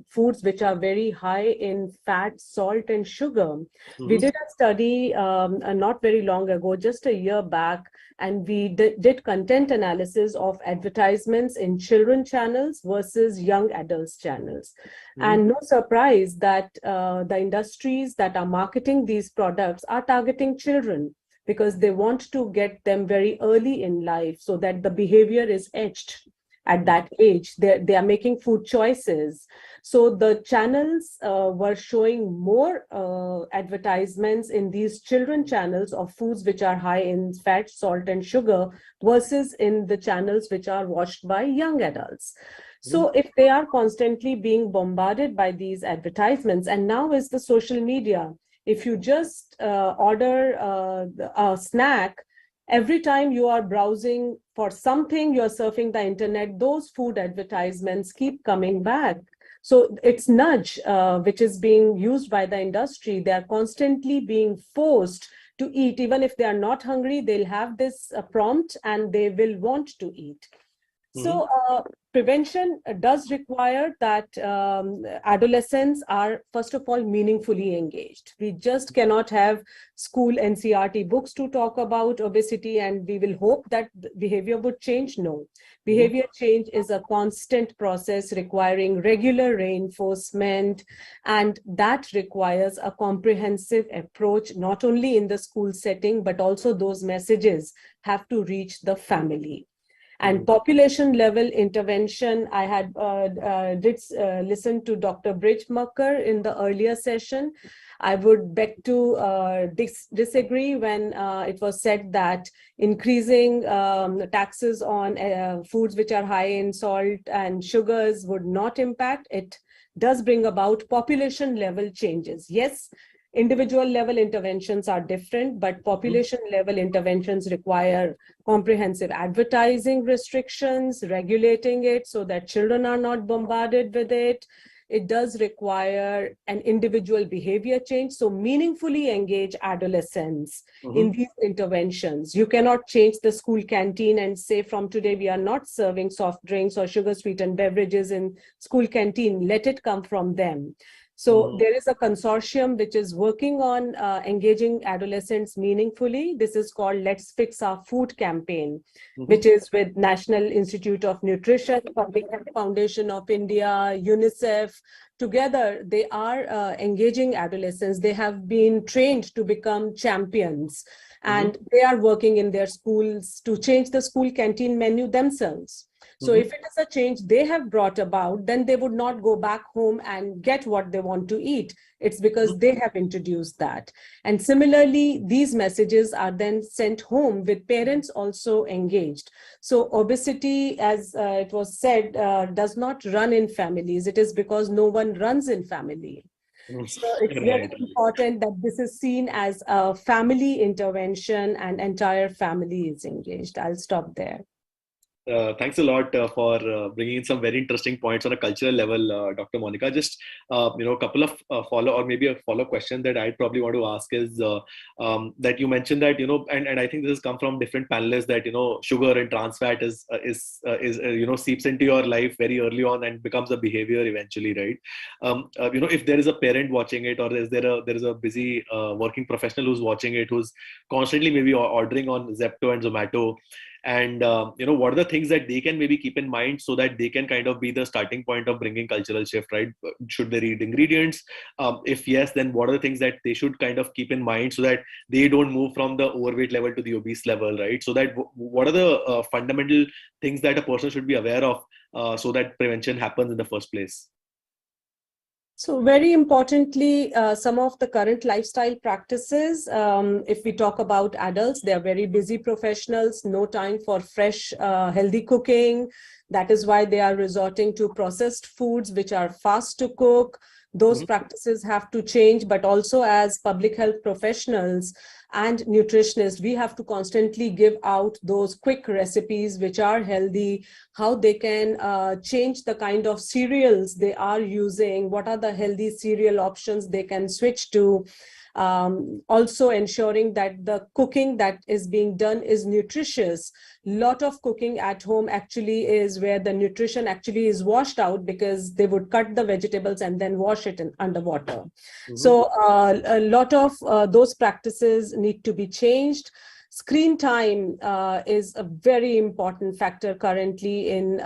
foods which are very high in fat, salt, and sugar. We did a study not very long ago, just a year back, and we did content analysis of advertisements in children channels versus young adults channels. And no surprise that the industries that are marketing these products are targeting children, because they want to get them very early in life so that the behavior is etched at that age. They are making food choices. So the channels were showing more advertisements in these children channels of foods which are high in fat, salt, and sugar versus in the channels which are watched by young adults. So if they are constantly being bombarded by these advertisements, and now is the social media, if you just order a snack, every time you are browsing for something, you're surfing the internet, those food advertisements keep coming back. So it's nudge, which is being used by the industry. They're constantly being forced to eat. Even if they are not hungry, they'll have this prompt and they will want to eat. So prevention does require that adolescents are, first of all, meaningfully engaged. We just cannot have school NCERT books to talk about obesity and we will hope that behavior would change. No. Behavior change is a constant process requiring regular reinforcement, and that requires a comprehensive approach, not only in the school setting, but also those messages have to reach the family. And population level intervention, I had listened to Dr. Bridgemacher in the earlier session. I would beg to disagree when it was said that increasing taxes on foods which are high in salt and sugars would not impact. It does bring about population level changes. Yes, individual level interventions are different, but population level interventions require comprehensive advertising restrictions, regulating it so that children are not bombarded with it. It does require an individual behavior change. So meaningfully engage adolescents in these interventions. You cannot change the school canteen and say from today we are not serving soft drinks or sugar sweetened beverages in school canteen. Let it come from them. So there is a consortium which is working on engaging adolescents meaningfully. This is called Let's Fix Our Food campaign, which is with National Institute of Nutrition, Public Health Foundation of India, UNICEF. Together, they are engaging adolescents. They have been trained to become champions, and they are working in their schools to change the school canteen menu themselves. So if it is a change they have brought about, then they would not go back home and get what they want to eat. It's because they have introduced that. And similarly, these messages are then sent home with parents also engaged. So obesity, as it was said, does not run in families. It is because no one runs in family. So it's very important that this is seen as a family intervention and entire family is engaged. I'll stop there. Thanks a lot for bringing in some very interesting points on a cultural level, Dr. Monica. Just a couple of maybe a follow question that I'd probably want to ask is that you mentioned that and I think this has come from different panelists that sugar and trans fat is seeps into your life very early on and becomes a behavior eventually, right? If there is a parent watching it, or there is a busy working professional who's watching it, who's constantly maybe ordering on Zepto and Zomato. And what are the things that they can maybe keep in mind so that they can kind of be the starting point of bringing cultural shift, right? Should they read ingredients? If yes, then what are the things that they should kind of keep in mind so that they don't move from the overweight level to the obese level, right? So that what are the fundamental things that a person should be aware of so that prevention happens in the first place? So very importantly, some of the current lifestyle practices, if we talk about adults, they are very busy professionals, no time for fresh, healthy cooking. That is why they are resorting to processed foods, which are fast to cook. Those practices have to change, but also as public health professionals, and nutritionists, we have to constantly give out those quick recipes which are healthy, how they can change the kind of cereals they are using, what are the healthy cereal options they can switch to. Also ensuring that the cooking that is being done is nutritious. Lot of cooking at home actually is where the nutrition actually is washed out, because they would cut the vegetables and then wash it in underwater. So a lot of those practices need to be changed. Screen time is a very important factor currently in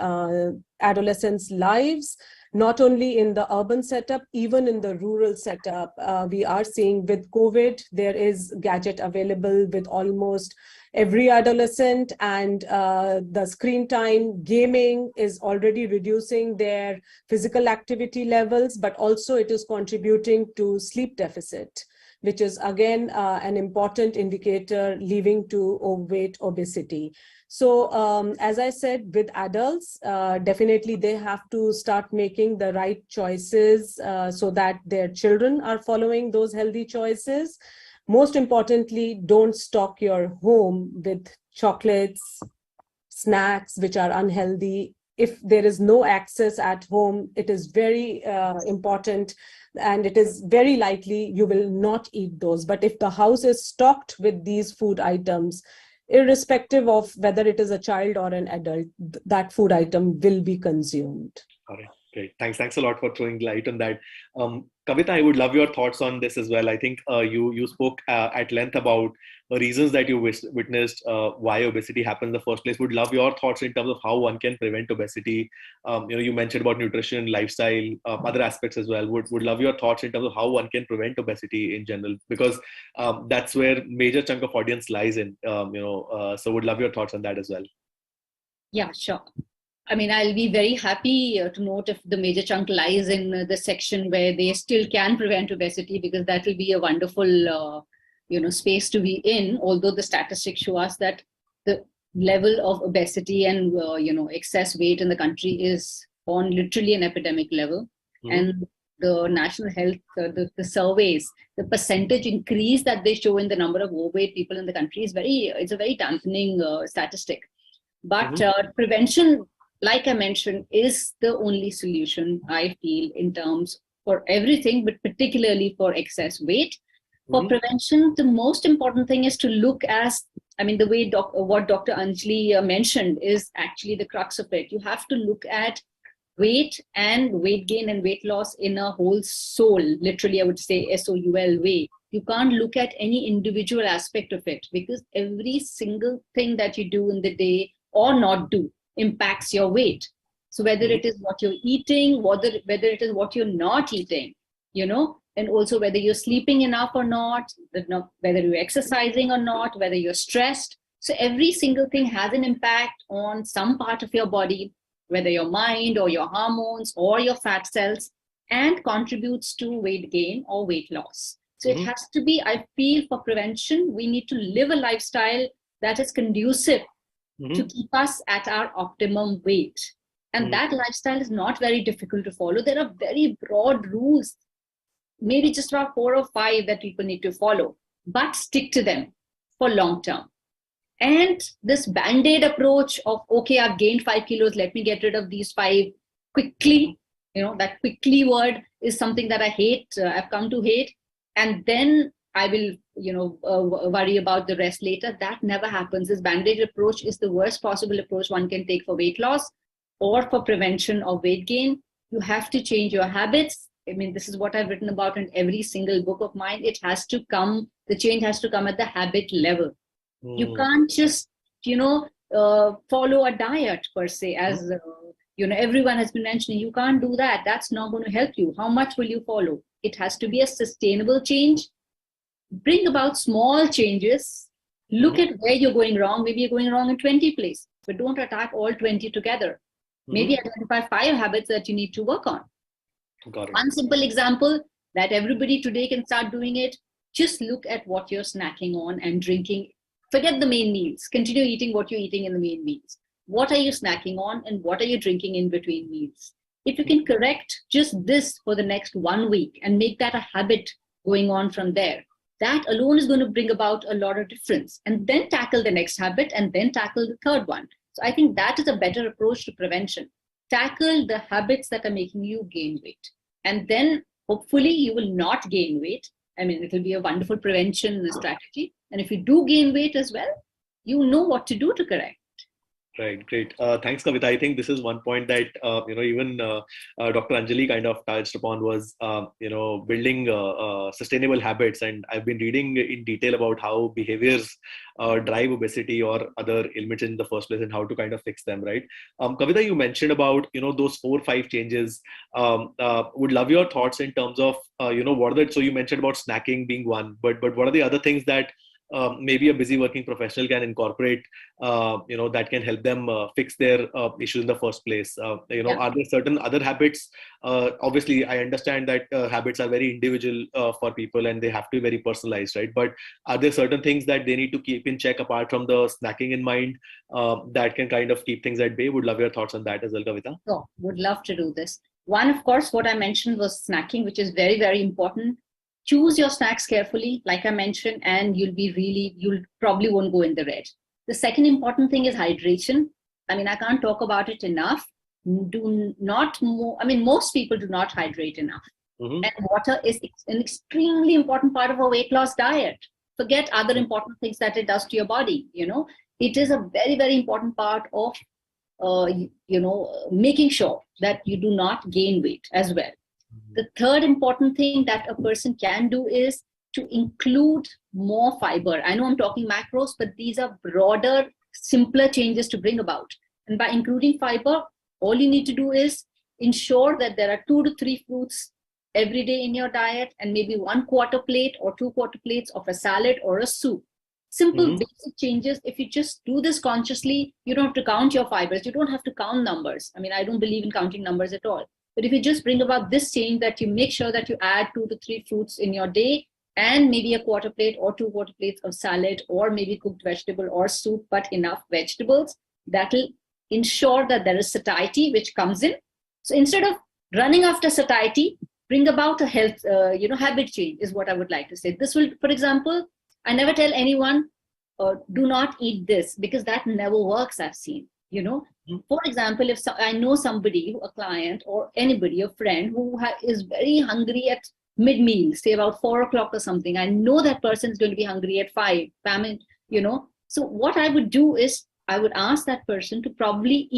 adolescents' lives. Not only in the urban setup, even in the rural setup. We are seeing with COVID, there is gadget available with almost every adolescent, and the screen time, gaming is already reducing their physical activity levels, but also it is contributing to sleep deficit, which is again an important indicator leading to overweight, obesity. So as I said, with adults, definitely they have to start making the right choices so that their children are following those healthy choices. Most importantly, don't stock your home with chocolates, snacks which are unhealthy. If there is no access at home, it is very important, and it is very likely you will not eat those. But if the house is stocked with these food items, irrespective of whether it is a child or an adult, that food item will be consumed. All right, great. Thanks a lot for throwing light on that. Kavita, I would love your thoughts on this as well. I think you spoke at length about reasons that you witnessed why obesity happened in the first place. Would love your thoughts in terms of how one can prevent obesity. You mentioned about nutrition, lifestyle, other aspects as well. Would love your thoughts in terms of how one can prevent obesity in general, because that's where major chunk of audience lies in. So would love your thoughts on that as well. Yeah, sure. I mean, I'll be very happy to note if the major chunk lies in the section where they still can prevent obesity, because that will be a wonderful, space to be in. Although the statistics show us that the level of obesity and, excess weight in the country is on literally an epidemic level. And the national health, the surveys, the percentage increase that they show in the number of overweight people in the country is it's a very dampening statistic. But prevention, like I mentioned, is the only solution, I feel, in terms for everything, but particularly for excess weight. For prevention, the most important thing is to look the way what Dr. Anjali mentioned is actually the crux of it. You have to look at weight and weight gain and weight loss in a whole soul, literally, I would say SOUL way. You can't look at any individual aspect of it, because every single thing that you do in the day or not do impacts your weight. So whether it is what you're eating, whether it is what you're not eating, and also whether you're sleeping enough or not, whether you're exercising or not, whether you're stressed. So every single thing has an impact on some part of your body, whether your mind or your hormones or your fat cells, and contributes to weight gain or weight loss. So it has to be, I feel, for prevention, we need to live a lifestyle that is conducive to keep us at our optimum weight. And that lifestyle is not very difficult to follow. There are very broad rules, maybe just about 4 or 5 that people need to follow, but stick to them for long term. And this band-aid approach of, okay, I've gained 5 kilos, let me get rid of these 5 quickly. That quickly word is something that I hate, I've come to hate. And then I will, worry about the rest later. That never happens. This band-aid approach is the worst possible approach one can take for weight loss or for prevention of weight gain. You have to change your habits. I mean, this is what I've written about in every single book of mine. The change has to come at the habit level. You can't just, follow a diet per se, as, everyone has been mentioning. You can't do that. That's not going to help you. How much will you follow? It has to be a sustainable change. Bring about small changes. Look at where you're going wrong. Maybe you're going wrong in 20 places, but don't attack all 20 together. Maybe identify 5 habits that you need to work on. Got it. One simple example that everybody today can start doing it. Just look at what you're snacking on and drinking. Forget the main meals. Continue eating what you're eating in the main meals. What are you snacking on and what are you drinking in between meals? If you can correct just this for the next 1 week and make that a habit going on from there, that alone is going to bring about a lot of difference. And then tackle the next habit and then tackle the third one. So I think that is a better approach to prevention. Tackle the habits that are making you gain weight. And then hopefully you will not gain weight. I mean, it will be a wonderful prevention strategy. And if you do gain weight as well, you know what to do to correct. Right, great. Thanks, Kavita. I think this is one point that even Dr. Anjali kind of touched upon was building sustainable habits. And I've been reading in detail about how behaviors drive obesity or other ailments in the first place and how to kind of fix them. Right, Kavita, you mentioned about those 4 or 5 changes. Would love your thoughts in terms of what are the. So you mentioned about snacking being one, but what are the other things that maybe a busy working professional can incorporate, that can help them fix their issues in the first place? Are there certain other habits? Obviously, I understand that habits are very individual for people and they have to be very personalized, right? But are there certain things that they need to keep in check apart from the snacking in mind that can kind of keep things at bay? Would love your thoughts on that as well, Kavita. Sure, would love to do this. One, of course, what I mentioned was snacking, which is very, very important. Choose your snacks carefully, like I mentioned, and you'll probably won't go in the red. The second important thing is hydration. I mean, I can't talk about it enough. Most people do not hydrate enough. Mm-hmm. And water is an extremely important part of a weight loss diet. Forget other important things that it does to your body. It is a very, very important part of, making sure that you do not gain weight as well. The third important thing that a person can do is to include more fiber. I know I'm talking macros, but these are broader, simpler changes to bring about. And by including fiber, all you need to do is ensure that there are 2 to 3 fruits every day in your diet and maybe 1/4 plate or 2/4 plates of a salad or a soup. Simple, basic changes. If you just do this consciously, you don't have to count your fibers. You don't have to count numbers. I mean, I don't believe in counting numbers at all. But if you just bring about this change, that you make sure that you add 2 to 3 fruits in your day and maybe a 1/4 plate or 2/4 plates of salad or maybe cooked vegetable or soup, but enough vegetables, that will ensure that there is satiety which comes in. So instead of running after satiety, bring about a health, habit change is what I would like to say. This will, for example, I never tell anyone, do not eat this, because that never works, I've seen. For example, if I know somebody, a client or anybody, a friend who is very hungry at mid-meal, say about 4 o'clock or something, I know that person is going to be hungry at 5, famine, So what I would do is I would ask that person to probably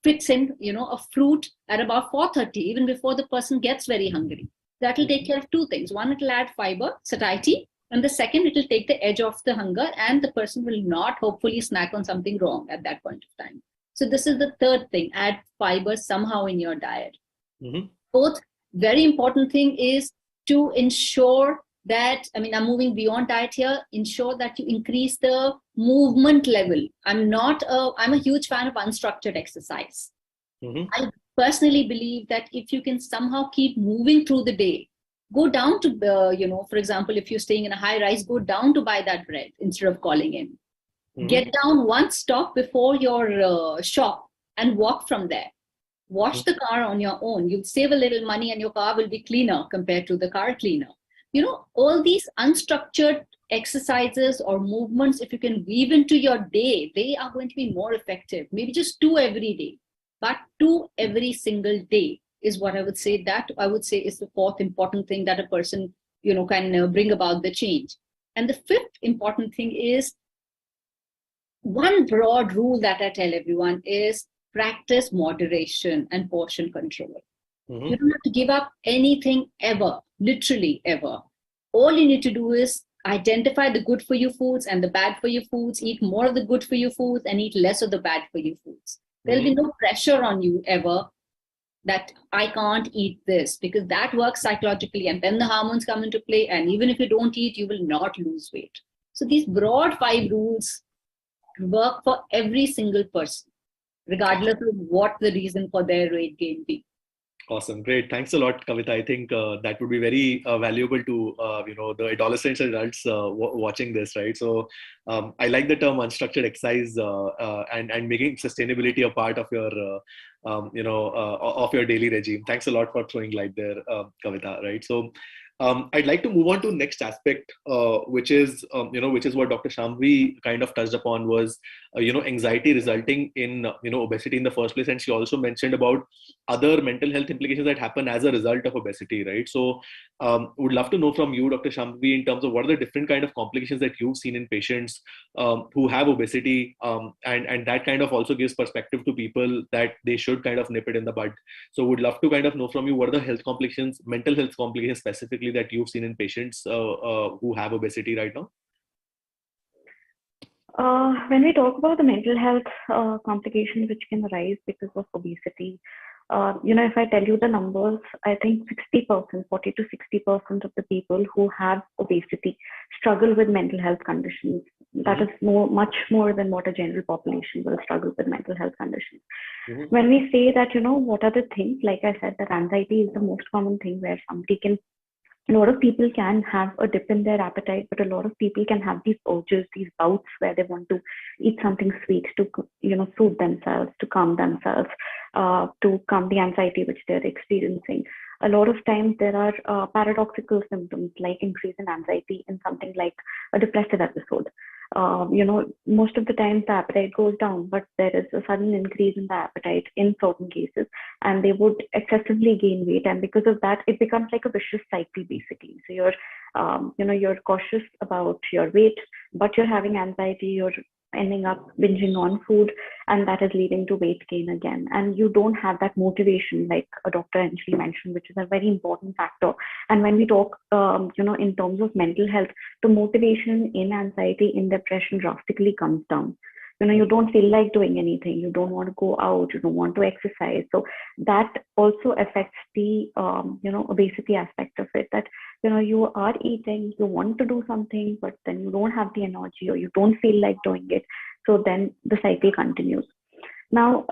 fix in, a fruit at about 4:30, even before the person gets very hungry. That will take care of 2 things. One, it will add fiber, satiety. And the second, it will take the edge off the hunger and the person will not hopefully snack on something wrong at that point of time. So this is the third thing, add fiber somehow in your diet. Mm-hmm. Fourth, very important thing is to ensure that, I'm moving beyond diet here, ensure that you increase the movement level. I'm a huge fan of unstructured exercise. Mm-hmm. I personally believe that if you can somehow keep moving through the day, go down to, for example, if you're staying in a high rise, go down to buy that bread instead of calling in. Mm-hmm. Get down one stop before your shop and walk from there. Wash the car on your own. You'll save a little money and your car will be cleaner compared to the car cleaner. All these unstructured exercises or movements, if you can weave into your day, they are going to be more effective. Maybe just 2 every day, but 2 every single day is what I would say. That I would say is the 4th important thing that a person, can bring about the change. And the 5th important thing is, one broad rule that I tell everyone is practice moderation and portion control. Mm-hmm. You don't have to give up anything ever, literally ever. All you need to do is identify the good for you foods and the bad for you foods, eat more of the good for you foods and eat less of the bad for you foods. There'll be no pressure on you ever that I can't eat this, because that works psychologically and then the hormones come into play, and even if you don't eat, you will not lose weight. So these broad 5 rules work for every single person, regardless of what the reason for their weight gain be. Awesome. Great. Thanks a lot, Kavita. I think that would be very valuable to, the adolescents and adults watching this, right? So I like the term unstructured exercise and making sustainability a part of your, of your daily regime. Thanks a lot for throwing light there, Kavita, right? So I'd like to move on to next aspect, which is what Dr. Shambhavi kind of touched upon was, anxiety resulting in, obesity in the first place. And she also mentioned about other mental health implications that happen as a result of obesity, right? So would love to know from you, Dr. Shambhavi, in terms of what are the different kind of complications that you've seen in patients who have obesity, and that kind of also gives perspective to people that they should kind of nip it in the bud. So would love to kind of know from you, what are the health complications, mental health complications specifically, that you've seen in patients who have obesity right now? When we talk about the mental health complications which can arise because of obesity, if I tell you the numbers, I think 60%, 40 to 60% of the people who have obesity struggle with mental health conditions. That is much more than what a general population will struggle with mental health conditions. When we say that, what are the things, like I said, that anxiety is the most common thing where a lot of people can have a dip in their appetite, but a lot of people can have these urges, these bouts where they want to eat something sweet to, soothe themselves, to calm themselves, to calm the anxiety which they're experiencing. A lot of times there are paradoxical symptoms like increase in anxiety in something like a depressive episode. Most of the time the appetite goes down, but there is a sudden increase in the appetite in certain cases, and they would excessively gain weight. And because of that, it becomes like a vicious cycle, basically. So you're cautious about your weight, but you're having anxiety, you're ending up binging on food, and that is leading to weight gain again. And you don't have that motivation, like Dr. Anjali mentioned, which is a very important factor. And when we talk, in terms of mental health, the motivation in anxiety, in depression drastically comes down. You don't feel like doing anything, you don't want to go out, you don't want to exercise. So that also affects the, obesity aspect of it, that, you are eating, you want to do something, but then you don't have the energy or you don't feel like doing it. So then the cycle continues. Now,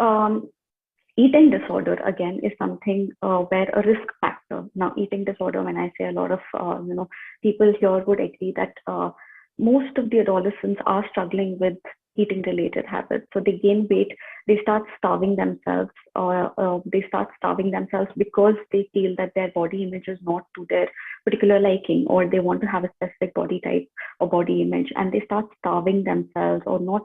eating disorder, again, is something where a risk factor. Now, eating disorder, when I say, a lot of, people here would agree that most of the adolescents are struggling with eating related habits. So they gain weight, they start starving themselves, or they start starving themselves because they feel that their body image is not to their particular liking, or they want to have a specific body type or body image, and they start starving themselves or not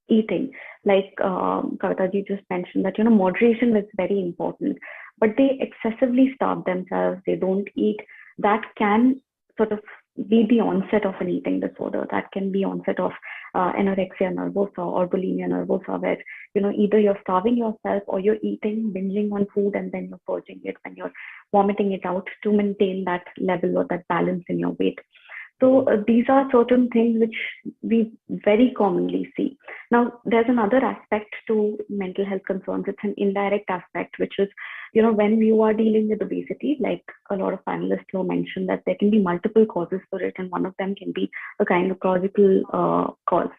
eating. Like Kavitaji just mentioned that, moderation is very important, but they excessively starve themselves, they don't eat. That can sort of be the onset of an eating disorder. That can be onset of anorexia nervosa or bulimia nervosa, where either you're starving yourself or you're eating, binging on food, and then you're purging it when you're vomiting it out to maintain that level or that balance in your weight. So these are certain things which we very commonly see. Now, there's another aspect to mental health concerns. It's an indirect aspect, which is, when you are dealing with obesity, like a lot of panelists here mentioned, that there can be multiple causes for it, and one of them can be a gynecological cause,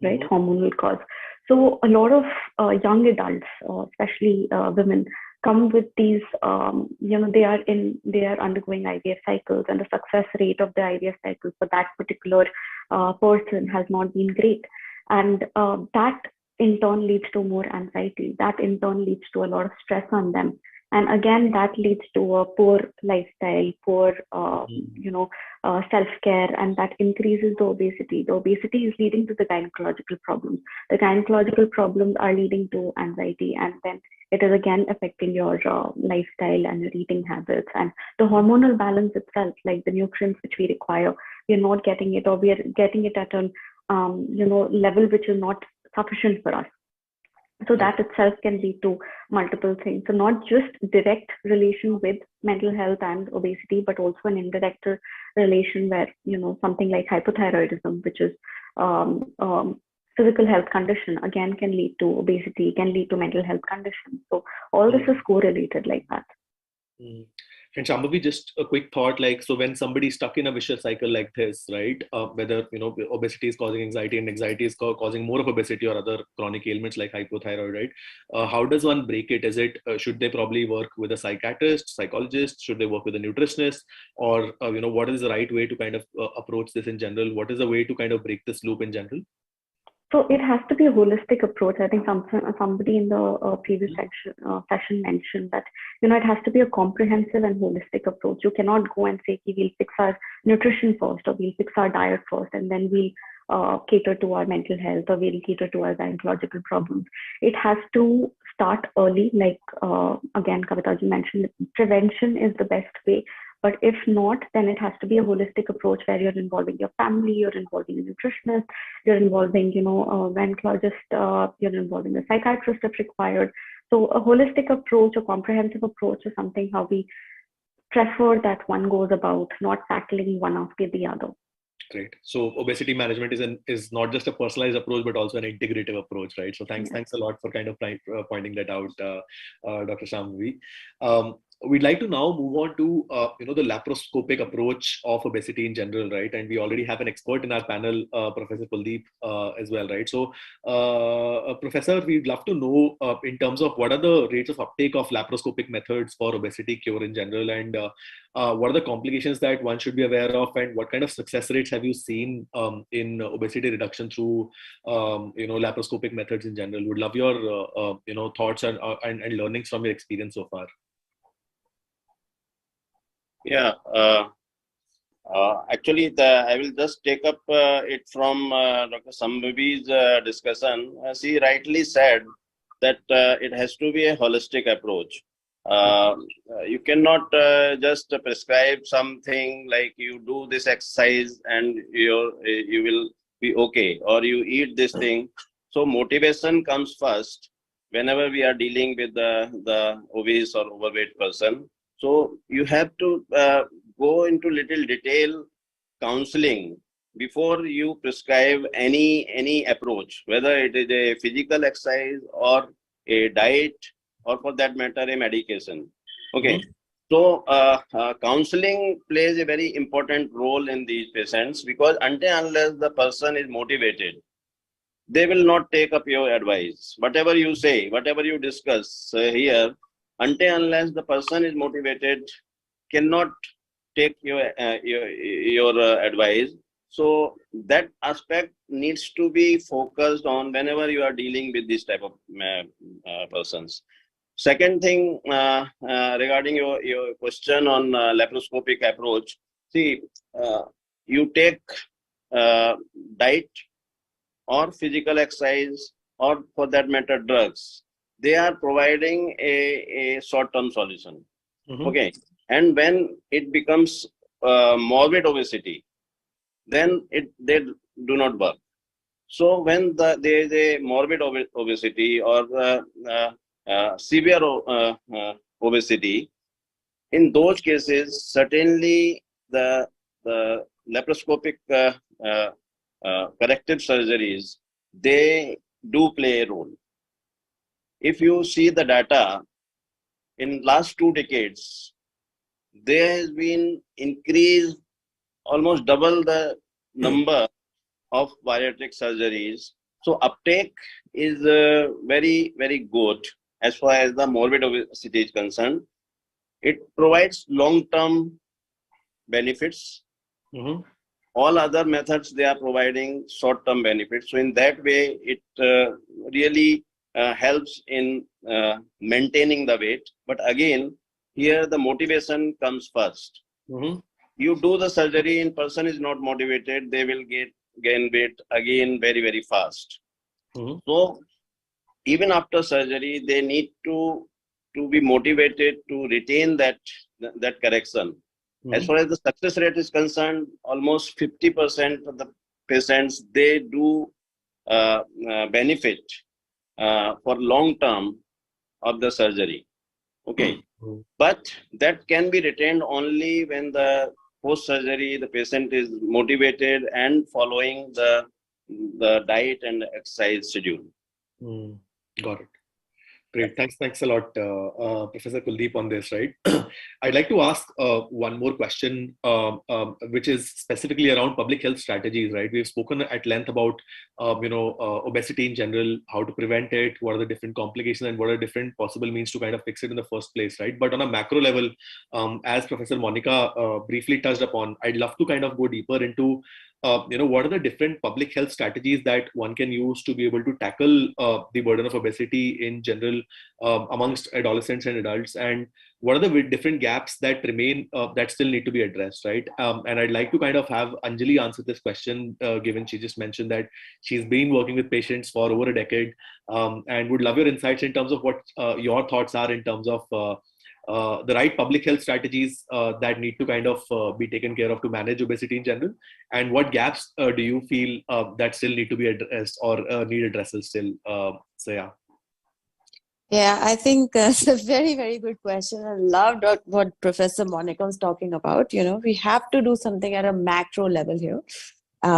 right? Hormonal cause. So a lot of young adults, especially women, come with these, they are undergoing IVF cycles, and the success rate of the IVF cycles for that particular person has not been great. And that in turn leads to more anxiety. That in turn leads to a lot of stress on them. And again, that leads to a poor lifestyle, poor, self-care, and that increases the obesity. The obesity is leading to the gynecological problems. The gynecological problems are leading to anxiety, and then it is again affecting your lifestyle and your eating habits, and the hormonal balance itself, like the nutrients which we require, we're not getting it, or we are getting it at an level which is not sufficient for us. So that itself can lead to multiple things. So not just direct relation with mental health and obesity, but also an indirect relation where, something like hypothyroidism, which is physical health condition, again can lead to obesity, can lead to mental health conditions. So all this is correlated like that. And Shambhavi, just a quick thought, so when somebody is stuck in a vicious cycle like this, right, whether, obesity is causing anxiety and anxiety is causing more of obesity or other chronic ailments like hypothyroid, right? How does one break it? Is it, should they probably work with a psychiatrist, psychologist? Should they work with a nutritionist? Or, what is the right way to kind of approach this in general? What is the way to kind of break this loop in general? So it has to be a holistic approach. I think somebody in the previous session mentioned that, it has to be a comprehensive and holistic approach. You cannot go and say, we'll fix our nutrition first, or we'll fix our diet first, and then we'll cater to our mental health, or we'll cater to our gynecological problems. It has to start early. Like, again, Kavitaji mentioned, prevention is the best way. But if not, then it has to be a holistic approach where you're involving your family, you're involving a nutritionist, you're involving, a gynecologist, you're involving a psychiatrist if required. So a holistic approach, a comprehensive approach is something how we prefer that one goes about, not tackling one after the other. Great. So obesity management is not just a personalized approach, but also an integrative approach, right? So thanks a lot for kind of pointing that out, Dr. Shambhavi. We'd like to now move on to the laparoscopic approach of obesity in general, right? And we already have an expert in our panel, Professor Kuldeep, as well, right? So, Professor, we'd love to know in terms of what are the rates of uptake of laparoscopic methods for obesity cure in general, and what are the complications that one should be aware of, and what kind of success rates have you seen in obesity reduction through laparoscopic methods in general? Would love your thoughts and learnings from your experience so far. Yeah, actually, I will just take up it from Dr. Shambhavi's discussion. As he rightly said, that it has to be a holistic approach. You cannot just prescribe something like you do this exercise and you will be okay, or you eat this thing. So motivation comes first whenever we are dealing with the obese or overweight person. So you have to go into little detail counseling before you prescribe any approach, whether it is a physical exercise or a diet, or for that matter, a medication. Okay. So counseling plays a very important role in these patients, because until unless the person is motivated, they will not take up your advice. Whatever you say, whatever you discuss here, until unless the person is motivated, cannot take your advice. So that aspect needs to be focused on whenever you are dealing with this type of persons. Second thing, regarding your question on laparoscopic approach, see, you take diet or physical exercise, or for that matter drugs, they are providing a short-term solution. Okay, and when it becomes morbid obesity, then they do not work. So when there is a morbid obesity or severe obesity, in those cases, certainly the laparoscopic corrective surgeries, they do play a role. If you see the data, in last 2 decades, there has been increase, almost double the number of bariatric surgeries. So uptake is very, very good as far as the morbid obesity is concerned. It provides long-term benefits. All other methods, they are providing short-term benefits. So in that way, it really helps in maintaining the weight. But again, here the motivation comes first. You do the surgery and person is not motivated, they will gain weight again very, very fast. So even after surgery, they need to be motivated to retain that correction. As far as the success rate is concerned, almost 50% of the patients, they do benefit for long term of the surgery. Okay, but that can be retained only when the post surgery the patient is motivated and following the diet and exercise schedule. Got it. Great. Thanks a lot, Professor Kuldeep, on this, right? I'd like to ask one more question, which is specifically around public health strategies, right? We've spoken at length about, obesity in general, how to prevent it, what are the different complications, and what are different possible means to kind of fix it in the first place, right? But on a macro level, as Professor Monica briefly touched upon, I'd love to kind of go deeper into what are the different public health strategies that one can use to be able to tackle the burden of obesity in general amongst adolescents and adults, and what are the different gaps that remain that still need to be addressed, right? And I'd like to kind of have Anjali answer this question, given she just mentioned that she's been working with patients for over a decade, and would love your insights in terms of what your thoughts are in terms of the right public health strategies that need to kind of be taken care of to manage obesity in general, and what gaps do you feel that still need to be addressed or need addressal still? So yeah. Yeah, I think it's a very, very good question. I loved what Professor Monica was talking about. We have to do something at a macro level here.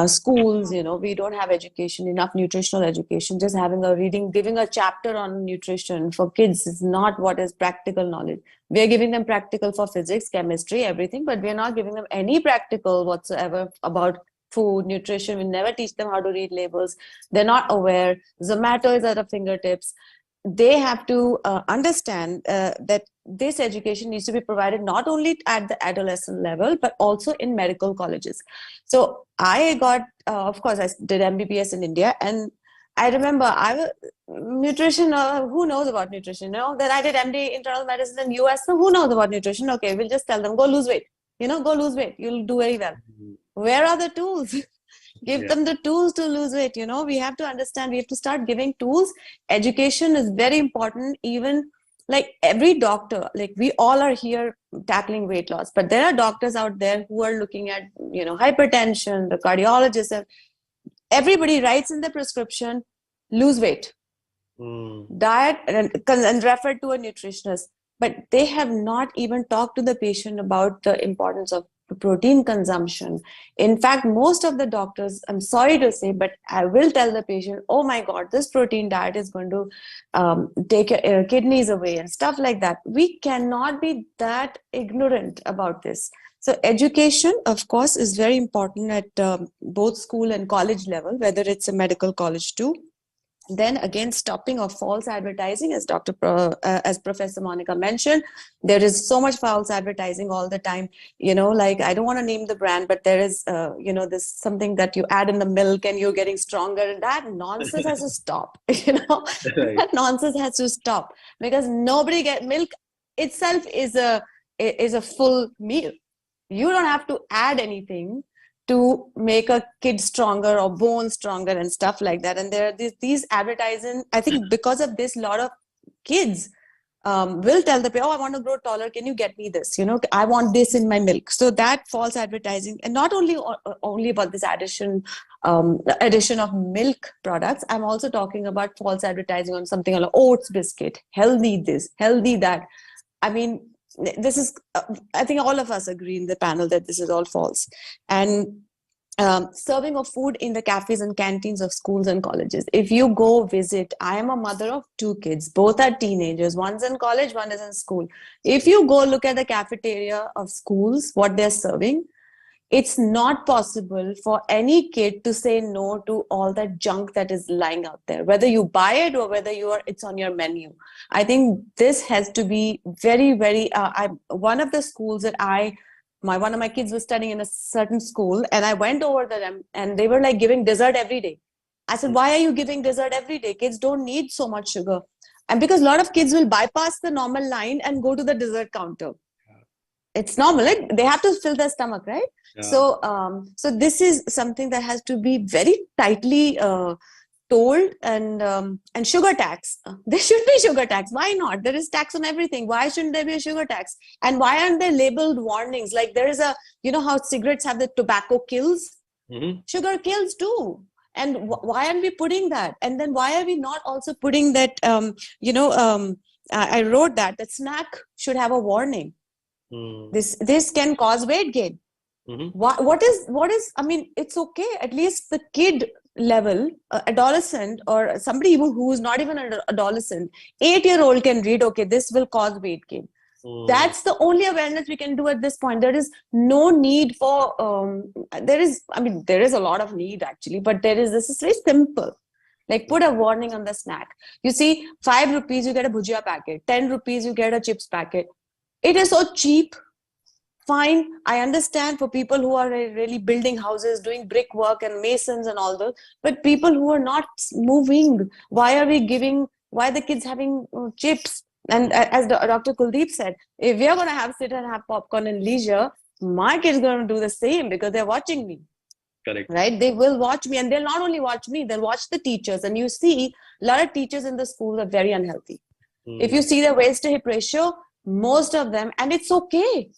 Schools, we don't have education, enough nutritional education. Just giving a chapter on nutrition for kids is not what is practical knowledge. We are giving them practical for physics, chemistry, everything, but we are not giving them any practical whatsoever about food, nutrition. We never teach them how to read labels. They're not aware. Zomato is at their fingertips. They have to understand that this education needs to be provided not only at the adolescent level, but also in medical colleges. So I got, of course, I did MBBS in India, and I remember nutrition, who knows about nutrition? Then I did MD internal medicine in US, so who knows about nutrition? Okay, we'll just tell them, go lose weight. Go lose weight. You'll do very well. Where are the tools? Give them the tools to lose weight. We have to understand, we have to start giving tools. Education is very important. Even like every doctor, like we all are here tackling weight loss, but there are doctors out there who are looking at, hypertension, the cardiologists, everybody writes in the prescription, lose weight, diet, and refer to a nutritionist, but they have not even talked to the patient about the importance of protein consumption. In fact, most of the doctors, I'm sorry to say, but I will tell the patient, oh my God, this protein diet is going to take your kidneys away and stuff like that. We cannot be that ignorant about this. So education, of course, is very important at both school and college level, whether it's a medical college too. Then again, stopping of false advertising, as as Professor Monica mentioned, there is so much false advertising all the time. Like I don't want to name the brand, but there is, this something that you add in the milk and you're getting stronger. And that nonsense has to stop. That nonsense has to stop, because milk itself is a full meal. You don't have to add anything to make a kid stronger or bone stronger and stuff like that. And there are these advertising, I think because of this, a lot of kids will tell the parent, I want to grow taller. Can you get me this? I want this in my milk. So that false advertising, and not only about this addition of milk products, I'm also talking about false advertising on something like oats biscuit, healthy this, healthy that. I mean, this is, I think all of us agree in the panel that this is all false. And serving of food in the cafes and canteens of schools and colleges. If you go visit, I am a mother of 2 kids, both are teenagers. One's in college, one is in school. If you go look at the cafeteria of schools, what they're serving, it's not possible for any kid to say no to all that junk that is lying out there, whether you buy it or whether it's on your menu. I think this has to be very, very, one of the schools that one of my kids was studying in a certain school, and I went over there and they were like giving dessert every day. I said, why are you giving dessert every day? Kids don't need so much sugar. And because a lot of kids will bypass the normal line and go to the dessert counter. It's normal, like they have to fill their stomach, right? Yeah. So this is something that has to be very tightly told. And sugar tax. There should be sugar tax. Why not? There is tax on everything. Why shouldn't there be a sugar tax? And why aren't there labeled warnings? Like there is how cigarettes have the tobacco kills? Mm-hmm. Sugar kills too. And why aren't we putting that? And then why are we not also putting that, I wrote that snack should have a warning. This can cause weight gain. Mm-hmm. What is, I mean, it's okay. At least the kid level, adolescent or somebody who is not even an adolescent, 8-year-old can read, okay, this will cause weight gain. That's the only awareness we can do at this point. There is no need for, there is a lot of need actually, but this is very simple. Like put a warning on the snack. You see, 5 rupees, you get a bhujia packet. 10 rupees, you get a chips packet. It is so cheap. Fine, I understand for people who are really building houses, doing brickwork and masons and all those, but people who are not moving, why are the kids having chips? And as Dr. Kuldeep said, if we are going to sit and have popcorn and leisure, my kids are going to do the same because they're watching me. Correct. Right? They will watch me, and they'll not only watch me, they'll watch the teachers. And you see, a lot of teachers in the school are very unhealthy. If you see the waist to hip ratio, most of them, and it's okay.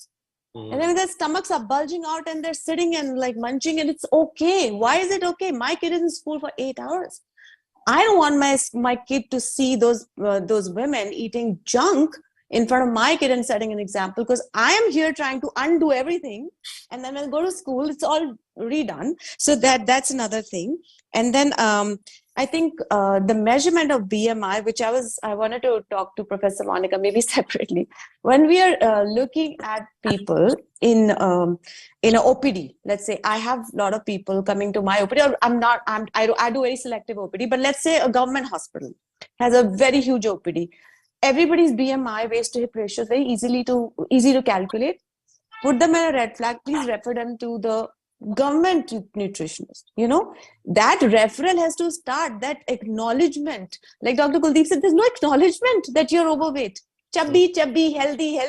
And then their stomachs are bulging out and they're sitting and like munching, and it's okay. Why is it okay? My kid is in school for 8 hours. I don't want my kid to see those women eating junk in front of my kid and setting an example, because I am here trying to undo everything, and then when I go to school, it's all redone. So that's another thing. And then I think the measurement of BMI, which I wanted to talk to Professor Monica maybe separately. When we are looking at people in an OPD, let's say I have a lot of people coming to my OPD, or I do very selective OPD, but let's say a government hospital has a very huge OPD. Everybody's BMI, waist to hip ratio is very easy to calculate. Put them in a red flag. Please refer them to the government nutritionist. That referral has to start, that acknowledgement. Like Dr. Kuldeep said, there's no acknowledgement that you're overweight. Chubby, healthy,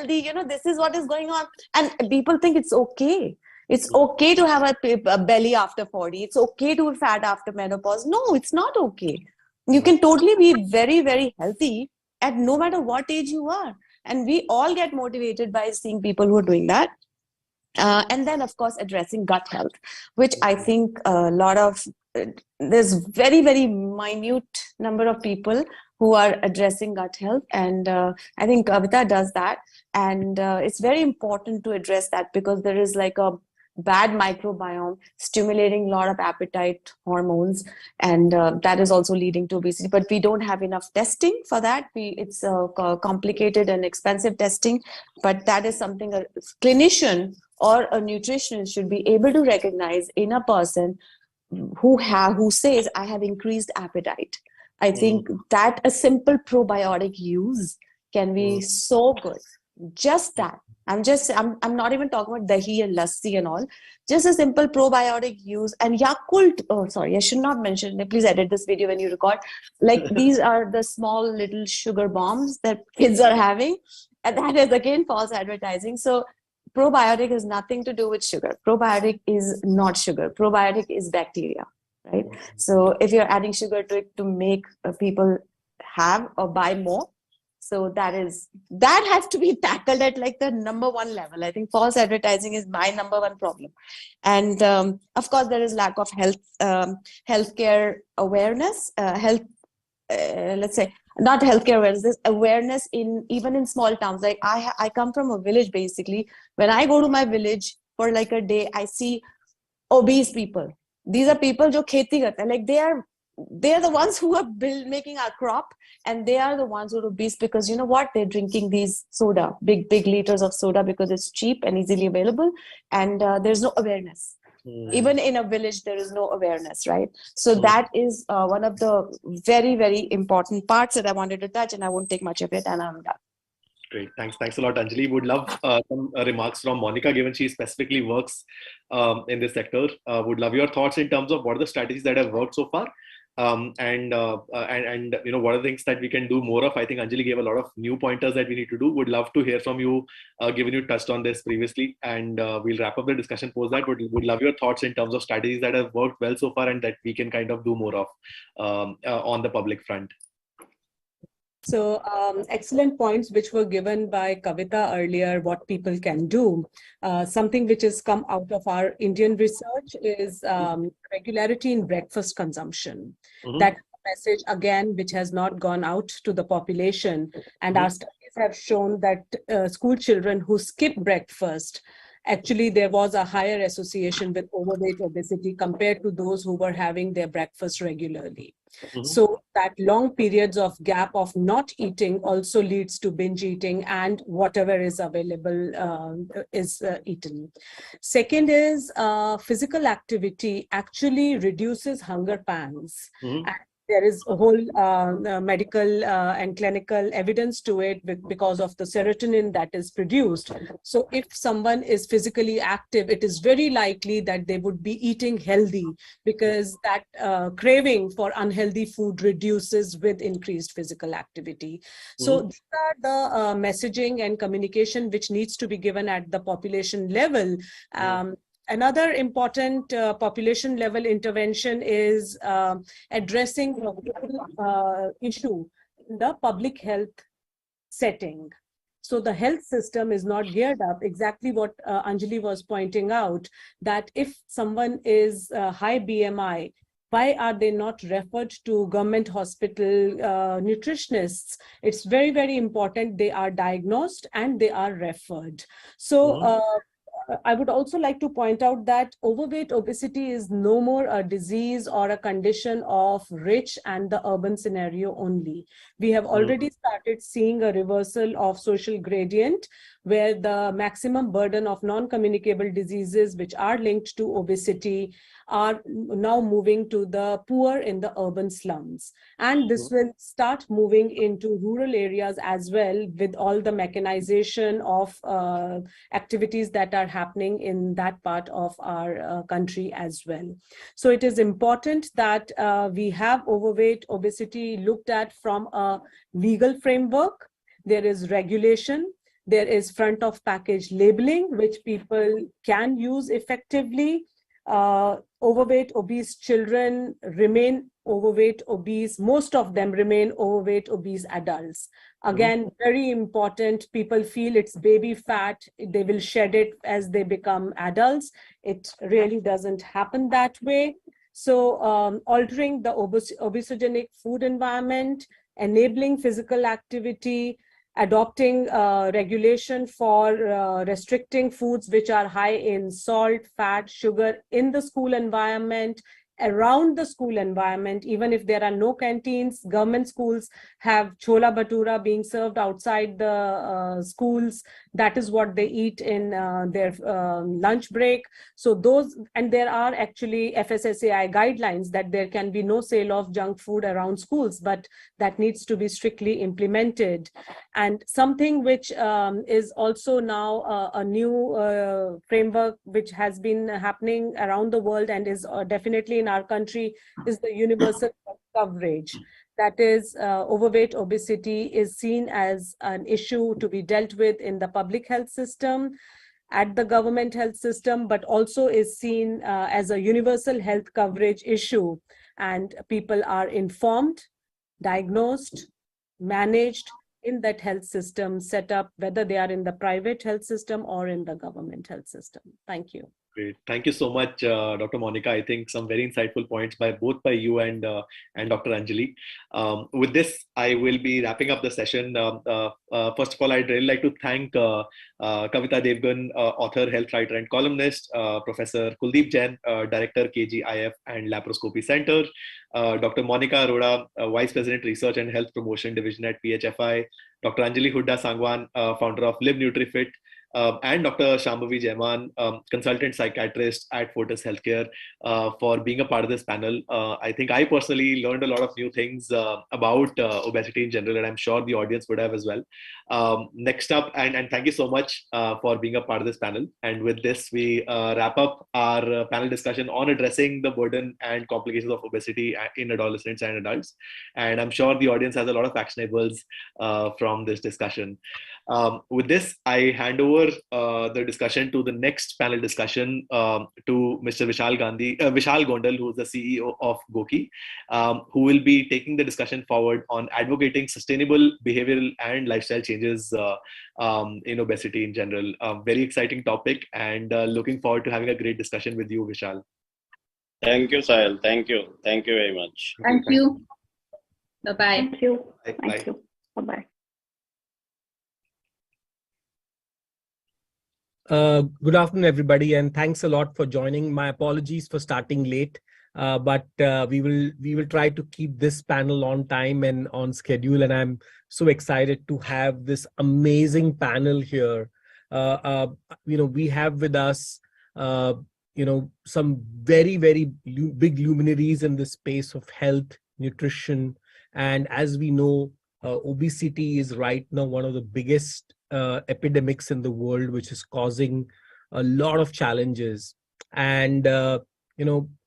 this is what is going on. And people think it's okay. It's okay to have a belly after 40. It's okay to be fat after menopause. No, it's not okay. You can totally be very, very healthy at no matter what age you are. And we all get motivated by seeing people who are doing that. And then, of course, addressing gut health, which I think there's very, very minute number of people who are addressing gut health. And I think Kavita does that. And it's very important to address that, because there is like a bad microbiome stimulating a lot of appetite hormones, and that is also leading to obesity. But we don't have enough testing for that. It's complicated and expensive testing, but that is something a clinician or a nutritionist should be able to recognize in a person who says, I have increased appetite. I think that a simple probiotic use can be so good. Just that. I'm not even talking about dahi and lassi and all. Just a simple probiotic use. And Yakult, oh sorry, I should not mention it. Please edit this video when you record. Like these are the small little sugar bombs that kids are having. And that is again false advertising. So probiotic has nothing to do with sugar. Probiotic is not sugar. Probiotic is bacteria, right? So if you're adding sugar to it to make people have or buy more, so that has to be tackled at like the number one level. I think false advertising is my number one problem. And of course, there is lack of healthcare awareness, let's say, not healthcare awareness, there's awareness even in small towns. Like I come from a village, basically. When I go to my village for like a day, I see obese people. These are people who kheti karte hain. Like they are the ones who are making our crop, and they are the ones who are obese because you know what? They're drinking these soda, big liters of soda, because it's cheap and easily available, and there's no awareness. Even in a village, there is no awareness, right? So that is one of the very, very important parts that I wanted to touch, and I won't take much of it, and I'm done. Great. Thanks a lot, Anjali. Would love some remarks from Monica, given she specifically works in this sector. Would love your thoughts in terms of what are the strategies that have worked so far. And you know, what are the things that we can do more of? I think Anjali gave a lot of new pointers that we need to do. Would love to hear from you, given you touched on this previously, and we'll wrap up the discussion post that. Would love your thoughts in terms of strategies that have worked well so far and that we can kind of do more of on the public front. So excellent points which were given by Kavita earlier, what people can do. Something which has come out of our Indian research is regularity in breakfast consumption. That message, again, which has not gone out to the population. And our studies have shown that school children who skip breakfast, actually there was a higher association with overweight, obesity compared to those who were having their breakfast regularly. So that long periods of gap of not eating also leads to binge eating, and whatever is available is eaten. Second is physical activity actually reduces hunger pangs. And there is a whole medical and clinical evidence to it because of the serotonin that is produced. So if someone is physically active, it is very likely that they would be eating healthy, because that craving for unhealthy food reduces with increased physical activity. So these are the messaging and communication which needs to be given at the population level. Another important population level intervention is addressing the issue in the public health setting. So the health system is not geared up, exactly what Anjali was pointing out, that if someone is high BMI, why are they not referred to government hospital nutritionists? It's very, very important they are diagnosed and they are referred. So I would also like to point out that overweight obesity is no more a disease or a condition of rich and the urban scenario only. We have already started seeing a reversal of social gradient, where the maximum burden of non-communicable diseases which are linked to obesity are now moving to the poor in the urban slums. And this will start moving into rural areas as well, with all the mechanization of activities that are happening in that part of our country as well. So it is important that we have overweight obesity looked at from a legal framework. There is regulation. There is front of package labeling, which people can use effectively. Overweight, obese children remain overweight, obese. Most of them remain overweight, obese adults. Again, very important. People feel it's baby fat. They will shed it as they become adults. It really doesn't happen that way. So altering the obesogenic food environment, enabling physical activity, adopting regulation for restricting foods which are high in salt, fat, sugar in the school environment, around the school environment. Even if there are no canteens, government schools have chola bhatura being served outside the schools. That is what they eat in their lunch break. So those, and there are actually FSSAI guidelines that there can be no sale of junk food around schools, but that needs to be strictly implemented. And something which is also now a new framework which has been happening around the world and is definitely in our country is the universal coverage. That is, overweight obesity is seen as an issue to be dealt with in the public health system, at the government health system, but also is seen as a universal health coverage issue. And people are informed, diagnosed, managed in that health system set up, whether they are in the private health system or in the government health system. Thank you. Great. Thank you so much, Dr. Monica. I think some very insightful points by both by you and Dr. Anjali. With this, I will be wrapping up the session. First of all, I'd really like to thank Kavita Devgan, author, health writer, and columnist, Professor Kuldeep Jain, Director, KGIF and Laparoscopy Center, Dr. Monica Arora, Vice President, Research and Health Promotion Division at PHFI, Dr. Anjali Hooda Sangwan, founder of Live NutriFit, and Dr. Shambhavi Jaiman, consultant psychiatrist at Fortis Healthcare, for being a part of this panel. I think I personally learned a lot of new things about obesity in general, and I'm sure the audience would have as well. Next up, and thank you so much for being a part of this panel. And with this, we wrap up our panel discussion on addressing the burden and complications of obesity in adolescents and adults. And I'm sure the audience has a lot of actionables from this discussion. With this, I hand over the discussion to the next panel discussion to Mr. Vishal Gondal, who is the CEO of Goki, who will be taking the discussion forward on advocating sustainable behavioral and lifestyle changes in obesity in general. Very exciting topic, and looking forward to having a great discussion with you, Vishal. Thank you, Sahil. Thank you. Thank you very much. Thank you. Bye-bye. Thank you. Bye. Thank you. Bye-bye. Good afternoon, everybody, and thanks a lot for joining. My apologies for starting late, but we will try to keep this panel on time and on schedule. And I'm so excited to have this amazing panel here. We have with us, some very, very big luminaries in the space of health, nutrition. And as we know, obesity is right now one of the biggest epidemics in the world, which is causing a lot of challenges. And,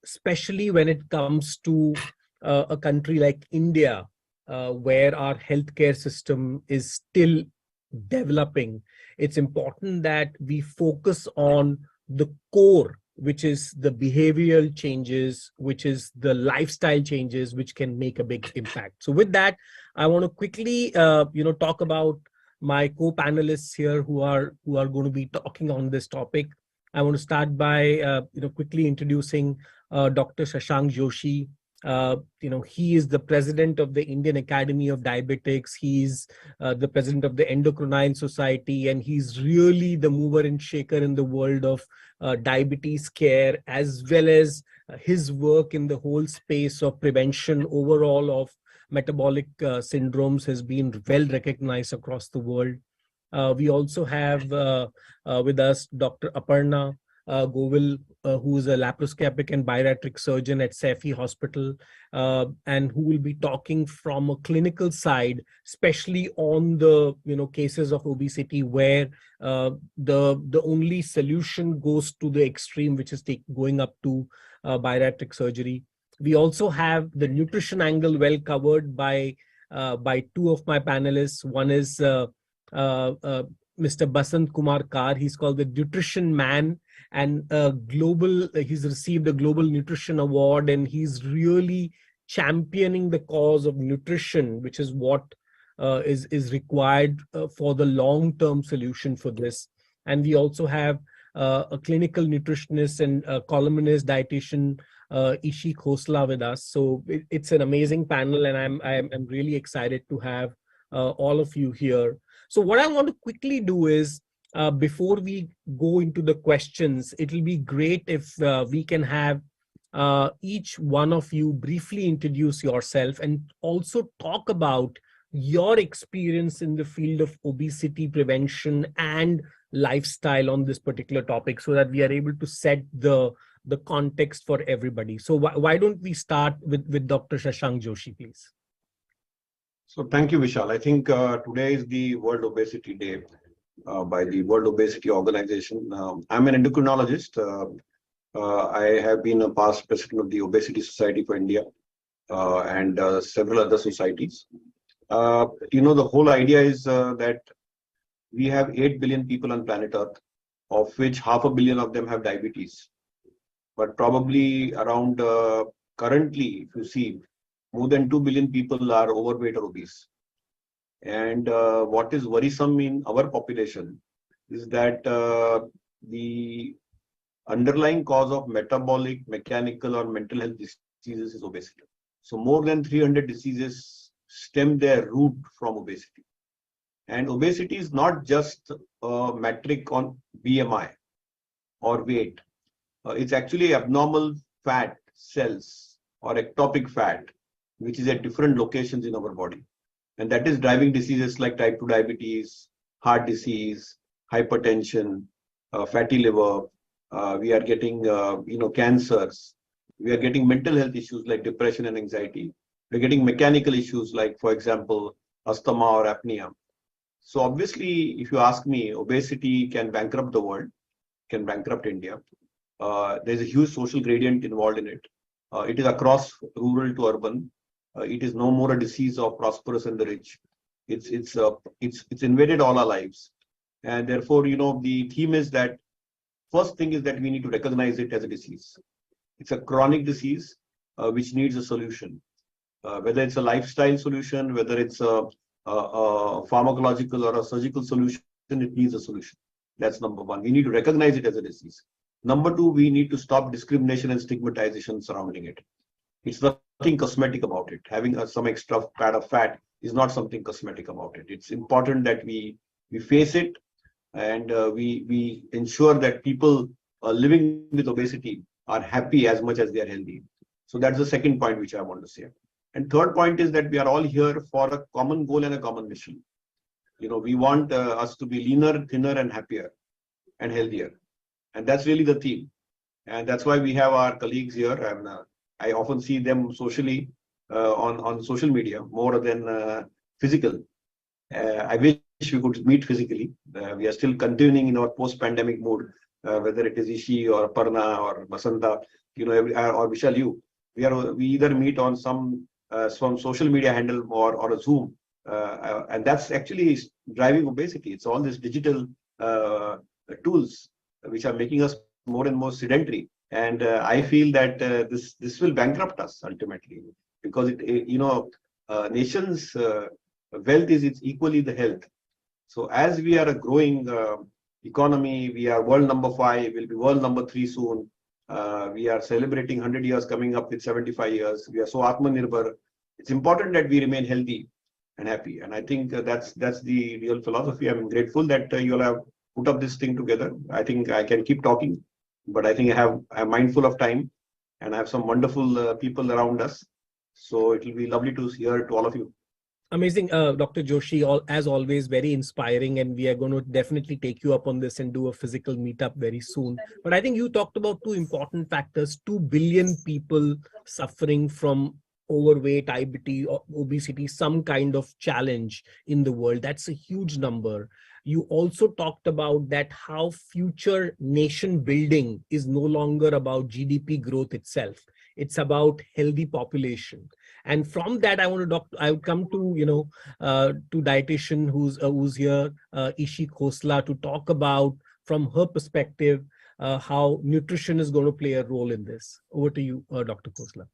especially when it comes to a country like India, where our healthcare system is still developing, it's important that we focus on the core, which is the behavioral changes, which is the lifestyle changes, which can make a big impact. So with that, I want to quickly, talk about my co-panelists here who are going to be talking on this topic. I want to start by, quickly introducing Dr. Shashank Joshi. He is the president of the Indian Academy of Diabetics. He's the president of the Endocrine Society, and he's really the mover and shaker in the world of diabetes care, as well as his work in the whole space of prevention overall of metabolic syndromes has been well recognized across the world. We also have with us Dr. Aparna Govil, who is a laparoscopic and bariatric surgeon at Saifi Hospital, and who will be talking from a clinical side, especially on the cases of obesity where the only solution goes to the extreme, which is going up to bariatric surgery. We also have the nutrition angle well covered by two of my panelists. One is Mr. Basant Kumar Kar. He's called the Nutrition Man, and he's received a Global Nutrition Award, and he's really championing the cause of nutrition, which is what is required for the long-term solution for this. And we also have a clinical nutritionist and a columnist dietitian, Ishi Khosla, with us. So it's an amazing panel, and I'm really excited to have all of you here. So what I want to quickly do is, before we go into the questions, it will be great if we can have each one of you briefly introduce yourself and also talk about your experience in the field of obesity prevention and lifestyle on this particular topic, so that we are able to set the context for everybody. So why don't we start with Dr. Shashank Joshi, please? So thank you, Vishal. I think today is the World Obesity Day by the World Obesity Organization. I'm an endocrinologist. I have been a past president of the Obesity Society for India and several other societies. The whole idea is that we have 8 billion people on planet Earth, of which 500 million of them have diabetes. But probably around currently, if you see, more than 2 billion people are overweight or obese. And what is worrisome in our population is that the underlying cause of metabolic, mechanical, or mental health diseases is obesity. So more than 300 diseases stem their root from obesity. And obesity is not just a metric on BMI or weight. It's actually abnormal fat cells or ectopic fat, which is at different locations in our body. And that is driving diseases like type 2 diabetes, heart disease, hypertension, fatty liver. We are getting, cancers. We are getting mental health issues like depression and anxiety. We're getting mechanical issues like, for example, asthma or apnea. So obviously, if you ask me, obesity can bankrupt the world, can bankrupt India. There's a huge social gradient involved in it. It is across rural to urban. It is no more a disease of prosperous and the rich. It's invaded all our lives. And therefore, the theme is that first thing is that we need to recognize it as a disease. It's a chronic disease which needs a solution. Whether it's a lifestyle solution, whether it's a pharmacological or a surgical solution, it needs a solution. That's number one. We need to recognize it as a disease. Number two, we need to stop discrimination and stigmatization surrounding it. It's nothing cosmetic about it. Having some extra fat is not something cosmetic about it. It's important that we face it and we ensure that people living with obesity are happy as much as they are healthy. So that's the second point which I want to say. And third point is that we are all here for a common goal and a common mission. We want us to be leaner, thinner, and happier and healthier. And that's really the theme. And that's why we have our colleagues here. And I often see them socially. on social media more than physical. I wish we could meet physically. We are still continuing in our post-pandemic mood, whether it is Ishi or Parna or Basanta, or Vishal, we either meet on some social media handle or a Zoom, and that's actually driving obesity. It's all these digital tools which are making us more and more sedentary, and I feel that this will bankrupt us ultimately, because nations' wealth is equally the health. So as we are a growing economy, we are world number 5, we'll be world number 3 soon. We are celebrating 100 years, coming up with 75 years. We are so Atmanirbhar. It's important that we remain healthy and happy. And I think that's the real philosophy. I'm grateful that you all have put up this thing together. I think I can keep talking, but I think I'm mindful of time, and I have some wonderful people around us. So it will be lovely to hear to all of you. Amazing, Dr. Joshi, as always, very inspiring, and we are going to definitely take you up on this and do a physical meetup very soon. But I think you talked about 2 important factors: 2 billion people suffering from overweight, diabetes, or obesity, some kind of challenge in the world. That's a huge number. You also talked about that how future nation building is no longer about GDP growth itself. It's about healthy population. And from that, I would come to dietitian who's here, Ishi Khosla, to talk about from her perspective how nutrition is going to play a role in this. Over to you, Dr. Khosla.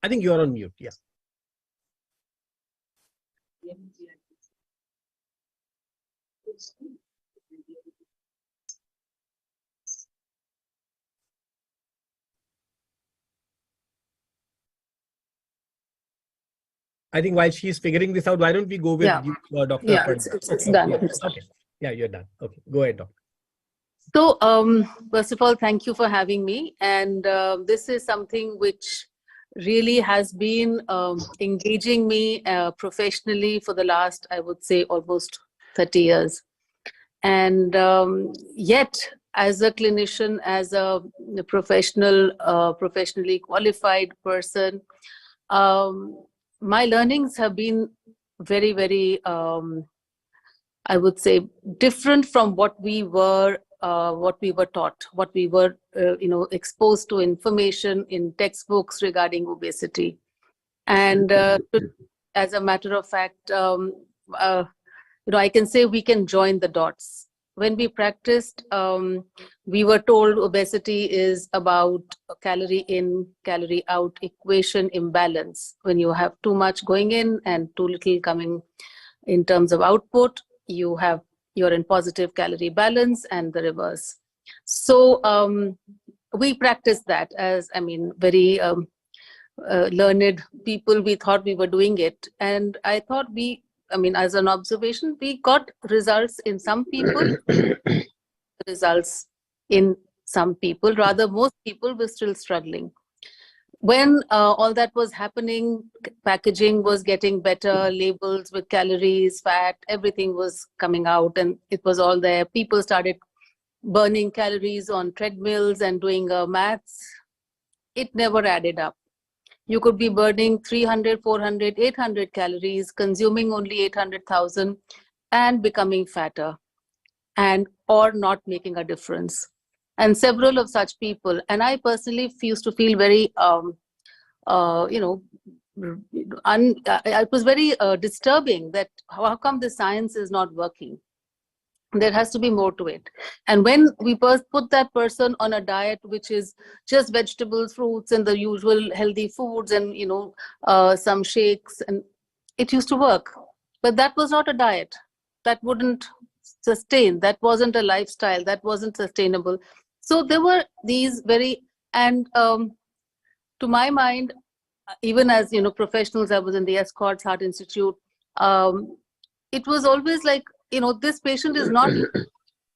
I think you're on mute. Yeah. I think while she's figuring this out, why don't we go with you, Dr. Yeah, it's done. Yeah. Okay. Yeah, you're done. Okay, go ahead, Doctor. So, first of all, thank you for having me. And this is something which really has been engaging me professionally for the last, I would say, almost 30 years. And yet, as a clinician, as a professionally qualified person, my learnings have been very, very, I would say, different from what we were taught, what we were, exposed to information in textbooks regarding obesity. And as a matter of fact, I can say we can join the dots. When we practiced, we were told obesity is about calorie in, calorie out equation imbalance. When you have too much going in and too little coming in terms of output, you're in positive calorie balance, and the reverse. So we practiced that as, very learned people. We thought we were doing it. And I thought as an observation, we got results in some people, results in some people. Rather, most people were still struggling. When all that was happening, packaging was getting better, labels with calories, fat, everything was coming out, and it was all there. People started burning calories on treadmills and doing maths. It never added up. You could be burning 300, 400, 800 calories, consuming only 800,000 and becoming fatter, or not making a difference. And several of such people, and I personally used to feel very, it was very disturbing that how come the science is not working? There has to be more to it. And when we first put that person on a diet which is just vegetables, fruits, and the usual healthy foods, and some shakes, and it used to work. But that was not a diet. That wouldn't sustain. That wasn't a lifestyle. That wasn't sustainable. So there were these and to my mind, even as professionals, I was in the Escorts Heart Institute. It was always like, this patient is not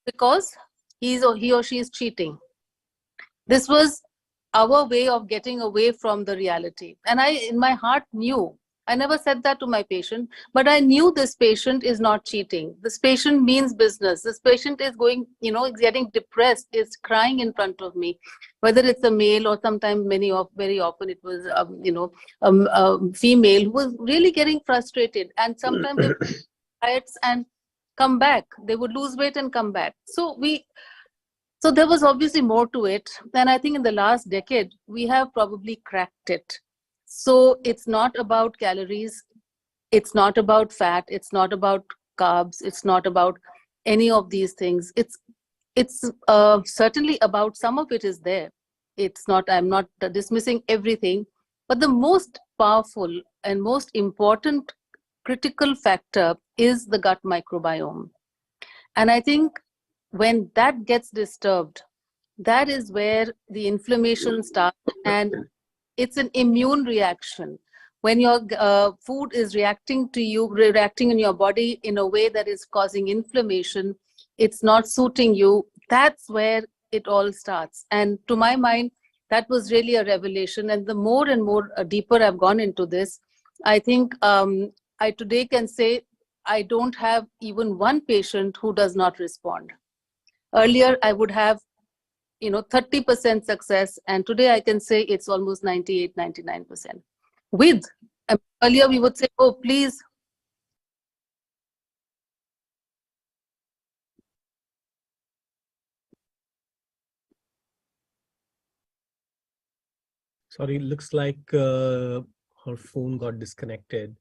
because he or she is cheating. This was our way of getting away from the reality. And I, in my heart, knew I never said that to my patient, but I knew this patient is not cheating. This patient means business. This patient is going, is getting depressed, is crying in front of me, whether it's a male or sometimes very often it was, a female who was really getting frustrated. And sometimes they would diets and come back. They would lose weight and come back. So there was obviously more to it. And I think in the last decade, we have probably cracked it. So it's not about calories. It's not about fat. It's not about carbs. It's not about any of these things. It's certainly about, some of it is there. It's not, I'm not dismissing everything, but the most powerful and most important critical factor is the gut microbiome. And I think when that gets disturbed, that is where the inflammation starts, and it's an immune reaction. When your food is reacting in your body in a way that is causing inflammation, it's not suiting you, that's where it all starts. And to my mind, that was really a revelation. And the more and more deeper I've gone into this, I think I today can say I don't have even one patient who does not respond. Earlier, I would have 30% success, and today I can say it's almost 98, 99%. Earlier we would say, oh, please. Sorry, looks like her phone got disconnected.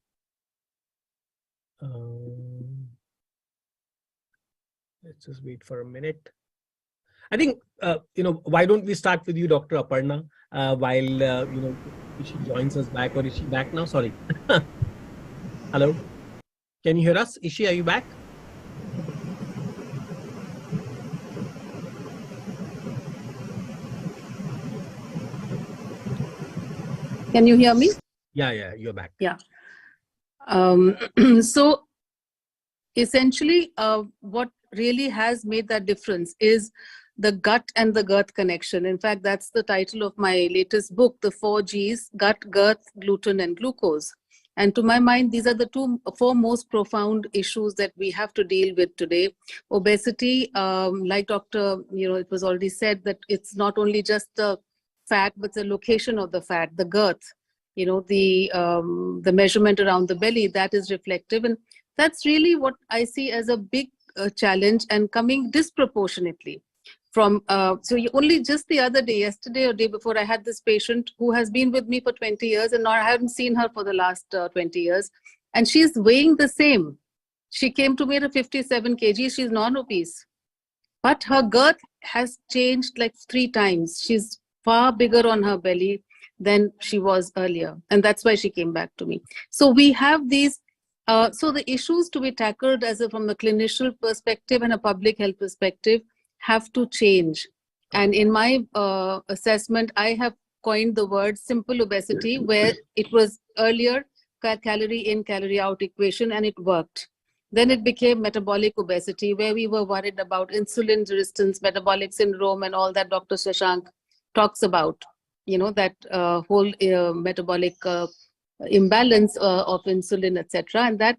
Let's just wait for a minute. I think, why don't we start with you, Dr. Aparna, while, she joins us back, or is she back now? Sorry. Hello. Can you hear us? Ishi, are you back? Can you hear me? Yeah, you're back. Yeah. So essentially, what really has made that difference is the gut and the girth connection. In fact, that's the title of my latest book, The 4 Gs, Gut, Girth, Gluten, and Glucose. And to my mind, these are the four most profound issues that we have to deal with today. Obesity, like Dr., it was already said that it's not only just the fat, but the location of the fat, the girth, the measurement around the belly, that is reflective. And that's really what I see as a big challenge, and coming disproportionately from, only just the other day, yesterday or day before, I had this patient who has been with me for 20 years, and now I haven't seen her for the last 20 years. And she's weighing the same. She came to me at a 57 kg. She's non-obese, but her girth has changed like 3 times. She's far bigger on her belly than she was earlier. And that's why she came back to me. So we have these, so the issues to be tackled from a clinician perspective and a public health perspective have to change. And in my assessment, I have coined the word simple obesity, where it was earlier calorie in, calorie out equation, and it worked. Then it became metabolic obesity, where we were worried about insulin resistance, metabolic syndrome, and all that Dr. Shashank talks about, that whole metabolic imbalance of insulin, etc. And that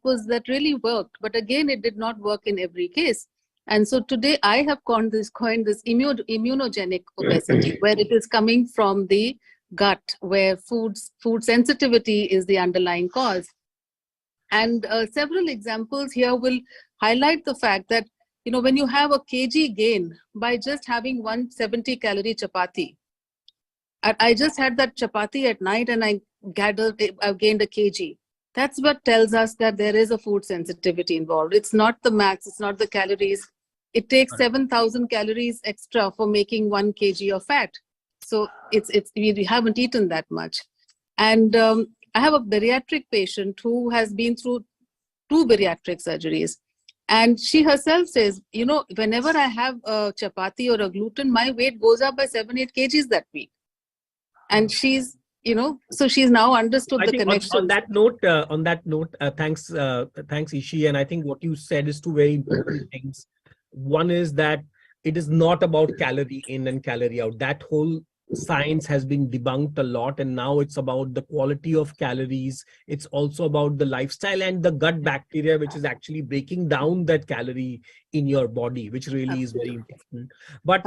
really worked. But again, it did not work in every case. And so today I have coined this immunogenic obesity, where it is coming from the gut, where food sensitivity is the underlying cause. And several examples here will highlight the fact that, when you have a kg gain by just having 170 calorie chapati, I just had that chapati at night and I've gained a kg. That's what tells us that there is a food sensitivity involved. It's not the maths, it's not the calories. It takes 7,000 calories extra for making 1 kg of fat. So we haven't eaten that much. And I have a bariatric patient who has been through 2 bariatric surgeries. And she herself says, whenever I have a chapati or a gluten, my weight goes up by 7-8 kgs that week. And she's, so she's now understood the connection. On that note, thanks Ishi. And I think what you said is 2 very important things. One is that it is not about calorie in and calorie out. That whole science has been debunked a lot, and now it's about the quality of calories. It's also about the lifestyle and the gut bacteria, which is actually breaking down that calorie in your body, which really is very important. But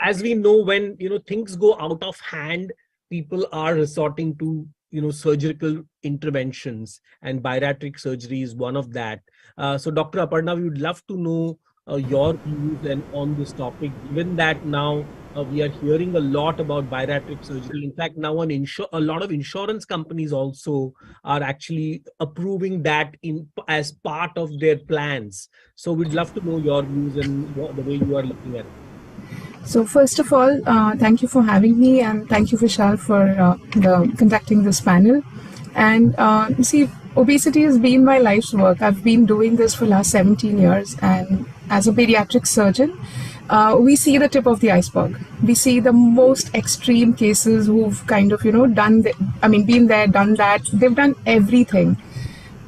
as we know, when things go out of hand, people are resorting to surgical interventions, and bariatric surgery is one of that. So Dr. Aparna, we would love to know your views and on this topic, given that now we are hearing a lot about bariatric surgery. In fact, now a lot of insurance companies also are actually approving that as part of their plans. So we'd love to know your views and the way you are looking at it. So first of all, thank you for having me, and thank you, Vishal, for conducting this panel. And see, obesity has been my life's work. I've been doing this for the last 17 years, and as a pediatric surgeon, we see the tip of the iceberg. We see the most extreme cases who've kind of, been there, done that. They've done everything.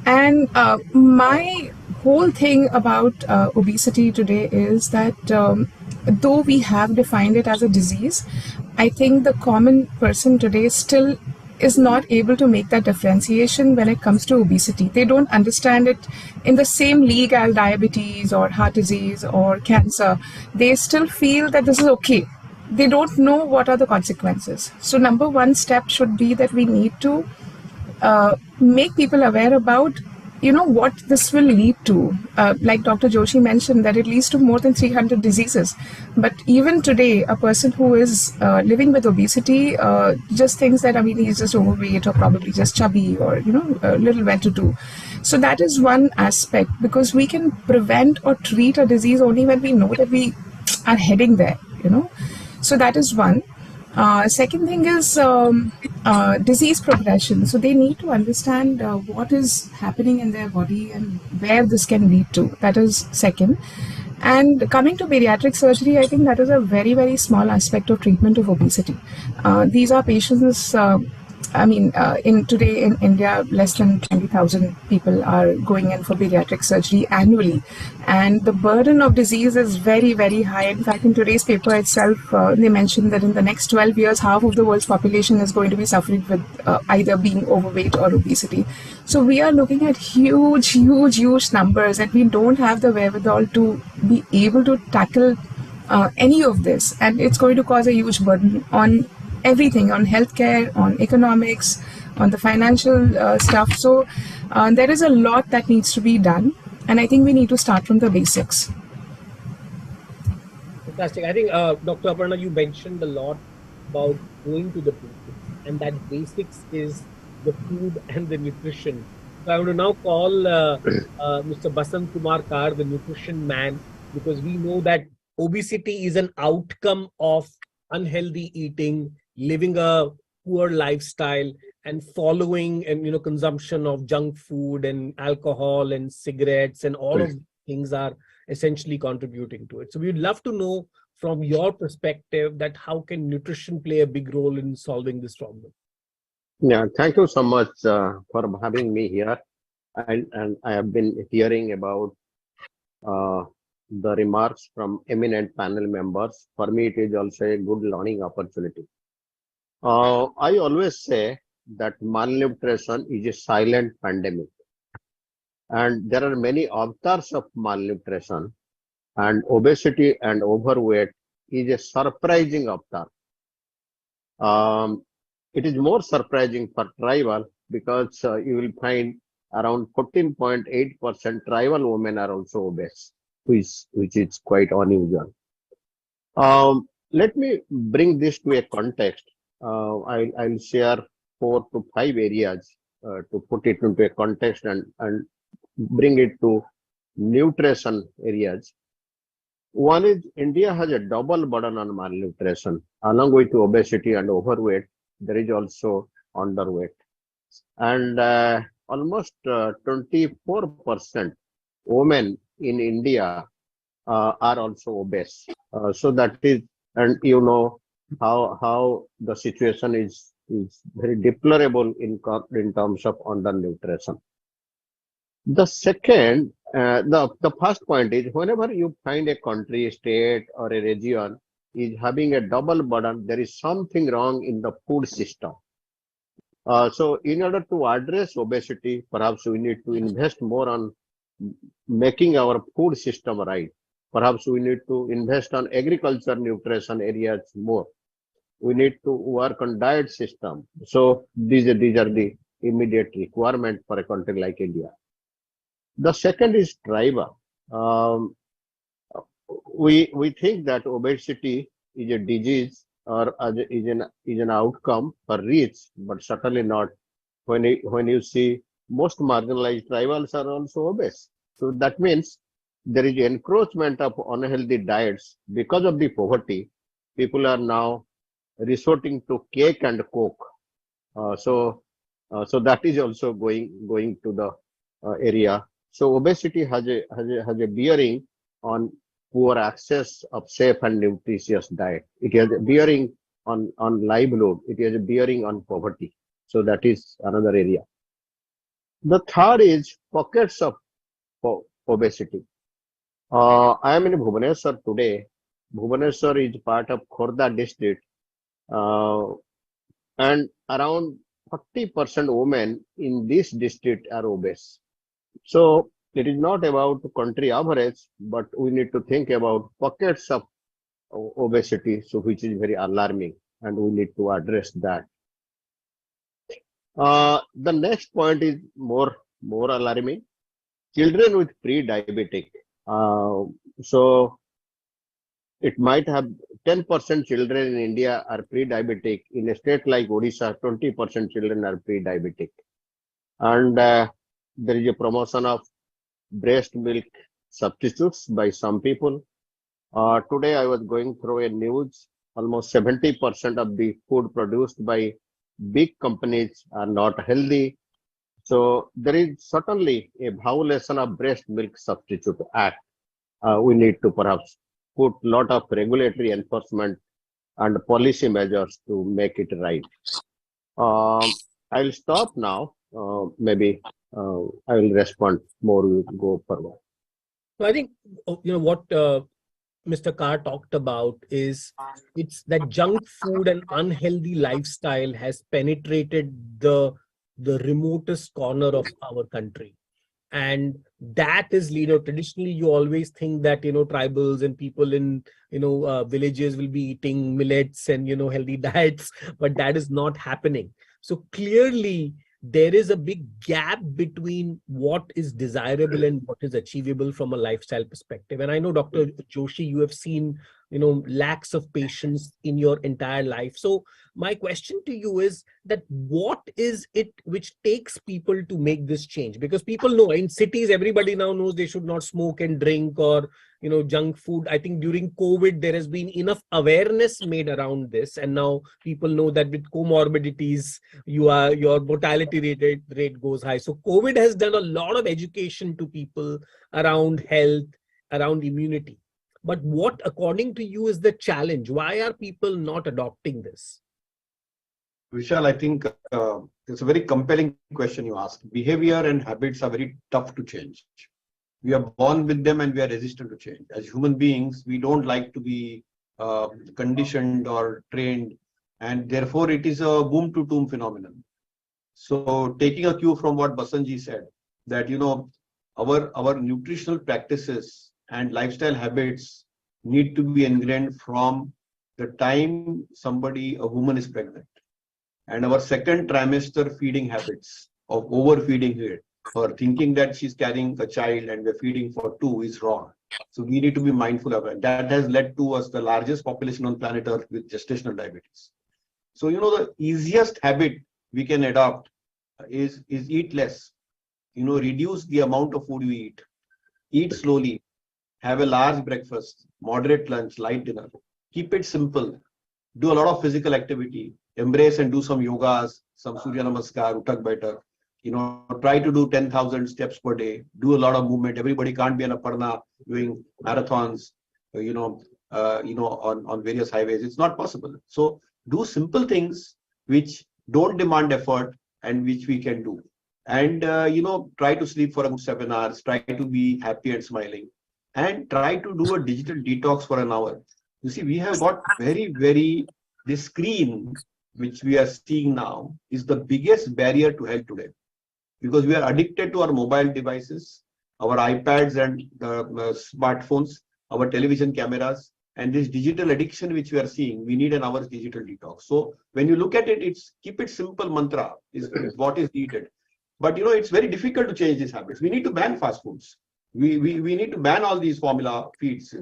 And my whole thing about obesity today is that though we have defined it as a disease, I think the common person today still is not able to make that differentiation when it comes to obesity. They don't understand it in the same league as diabetes or heart disease or cancer. They still feel that this is okay. They don't know what are the consequences. So number one step should be that we need to make people aware about what this will lead to. Like Dr. Joshi mentioned, that it leads to more than 300 diseases. But even today, a person who is living with obesity just thinks that, he's just overweight or probably just chubby or, a little well-to-do. So that is one aspect, because we can prevent or treat a disease only when we know that we are heading there, So that is one. Second thing is disease progression. So they need to understand what is happening in their body and where this can lead to. That is second. And coming to bariatric surgery, I think that is a very, very small aspect of treatment of obesity. These are patients, today in India, less than 20,000 people are going in for bariatric surgery annually. And the burden of disease is very, very high. In fact, in today's paper itself, they mentioned that in the next 12 years, half of the world's population is going to be suffering with either being overweight or obesity. So we are looking at huge numbers, and we don't have the wherewithal to be able to tackle any of this. And it's going to cause a huge burden on everything, on healthcare, on economics, on the financial stuff. So there is a lot that needs to be done. And I think we need to start from the basics. Fantastic. I think, Dr. Aparna, you mentioned a lot about going to the basics, and that basics is the food and the nutrition. So I want to now call Mr. Basant Kumar Kar, the nutrition man, because we know that obesity is an outcome of unhealthy eating, living a poor lifestyle, and following and consumption of junk food and alcohol and cigarettes, and all of these things are essentially contributing to it. So we'd love to know from your perspective that how can nutrition play a big role in solving this problem? Yeah, thank you so much for having me here. And I have been hearing about the remarks from eminent panel members. For me, it is also a good learning opportunity. I always say that malnutrition is a silent pandemic, and there are many avatars of malnutrition, and obesity and overweight is a surprising avatar. It is more surprising for tribal because you will find around 14.8% tribal women are also obese, which is quite unusual. Let me bring this to a context. I'll share 4 to 5 areas to put it into a context and bring it to nutrition areas. One is India has a double burden on malnutrition. Along with obesity and overweight, there is also underweight. And almost 24% women in India are also obese. So that is, and how the situation is very deplorable in terms of undernutrition. The second, the first point is whenever you find a country, state, or a region is having a double burden. There is something wrong in the food system. So in order to address obesity, perhaps we need to invest more on making our food system right. Perhaps we need to invest on agriculture, nutrition areas more. We need to work on diet system. So these are the immediate requirements for a country like India. The second is tribal. We think that obesity is a disease or is an outcome for rich, but certainly not. When you see most marginalized tribals are also obese. So that means there is encroachment of unhealthy diets because of the poverty. People are now resorting to cake and coke. So that is also going to the area. So obesity has a bearing on poor access of safe and nutritious diet. It has a bearing on livelihood. It has a bearing on poverty. So that is another area. The third is pockets of obesity. I am in Bhubaneswar today. Bhubaneswar is part of Khorda district, and around 40% women in this district are obese. So it is not about country average, but we need to think about pockets of obesity, so which is very alarming, and we need to address that. The next point is more alarming. Children with pre-diabetic. So it might have 10% children in India are pre-diabetic. In a state like Odisha, 20% children are pre-diabetic. And there is a promotion of breast milk substitutes by some people. Today I was going through a news, almost 70% of the food produced by big companies are not healthy. So there is certainly a violation of Breast Milk Substitute Act. We need to perhaps put a lot of regulatory enforcement and policy measures to make it right. I'll stop now. Maybe I will respond more. We go forward. So I think what Mr. Carr talked about is it's that junk food and unhealthy lifestyle has penetrated the remotest corner of our country. And that is, traditionally you always think that, tribals and people in, villages will be eating millets and, healthy diets, but that is not happening. So clearly there is a big gap between what is desirable and what is achievable from a lifestyle perspective. And I know, Dr. Joshi, you have seen, lakhs of patients in your entire life. So my question to you is that what is it which takes people to make this change? Because people know in cities, everybody now knows they should not smoke and drink or, junk food. I think during COVID, there has been enough awareness made around this. And now people know that with comorbidities, your mortality rate goes high. So COVID has done a lot of education to people around health, around immunity. But what, according to you, is the challenge? Why are people not adopting this? Vishal, I think it's a very compelling question you asked. Behavior and habits are very tough to change. We are born with them and we are resistant to change. As human beings, we don't like to be conditioned or trained, and therefore it is a boom to tomb phenomenon. So taking a cue from what Basanji said, that our nutritional practices and lifestyle habits need to be ingrained from the time a woman is pregnant. And our second trimester feeding habits of overfeeding her, or thinking that she's carrying a child and we're feeding for 2 is wrong. So we need to be mindful of it. That has led to us the largest population on planet Earth with gestational diabetes. So, the easiest habit we can adopt is eat less. Reduce the amount of food we eat slowly, have a large breakfast, moderate lunch, light dinner, keep it simple, do a lot of physical activity, embrace and do some yogas, some Surya Namaskar, Uttak Baitak, try to do 10,000 steps per day, do a lot of movement. Everybody can't be on a parna doing marathons, on various highways. It's not possible. So do simple things which don't demand effort and which we can do. And, try to sleep for a good 7 hours, try to be happy and smiling, and try to do a digital detox for an hour. You see, we have got the screen which we are seeing now is the biggest barrier to health today, because we are addicted to our mobile devices, our iPads and smartphones, our television cameras, and this digital addiction which we are seeing. We need an hour's digital detox. So when you look at it, it's keep it simple mantra is what is needed. But it's very difficult to change these habits. We need to ban fast foods. We need to ban all these formula feeds,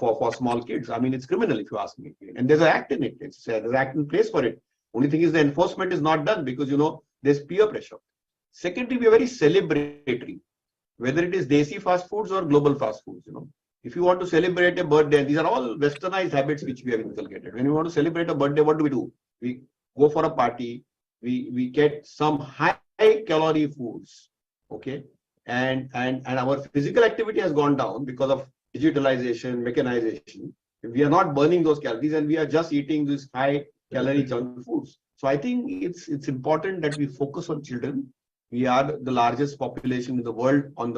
for small kids. I mean, it's criminal if you ask me. And there's an act in it. There's an act in place for it. Only thing is the enforcement is not done because, there's peer pressure. Secondly, we are very celebratory, whether it is Desi fast foods or global fast foods. If you want to celebrate a birthday, these are all westernized habits which we have inculcated. When we want to celebrate a birthday, what do? We go for a party. We get some high calorie foods, okay, and our physical activity has gone down because of digitalization, mechanization. We are not burning those calories, and we are just eating these high calorie junk foods. So I think it's important that we focus on children. We are the largest population in the world on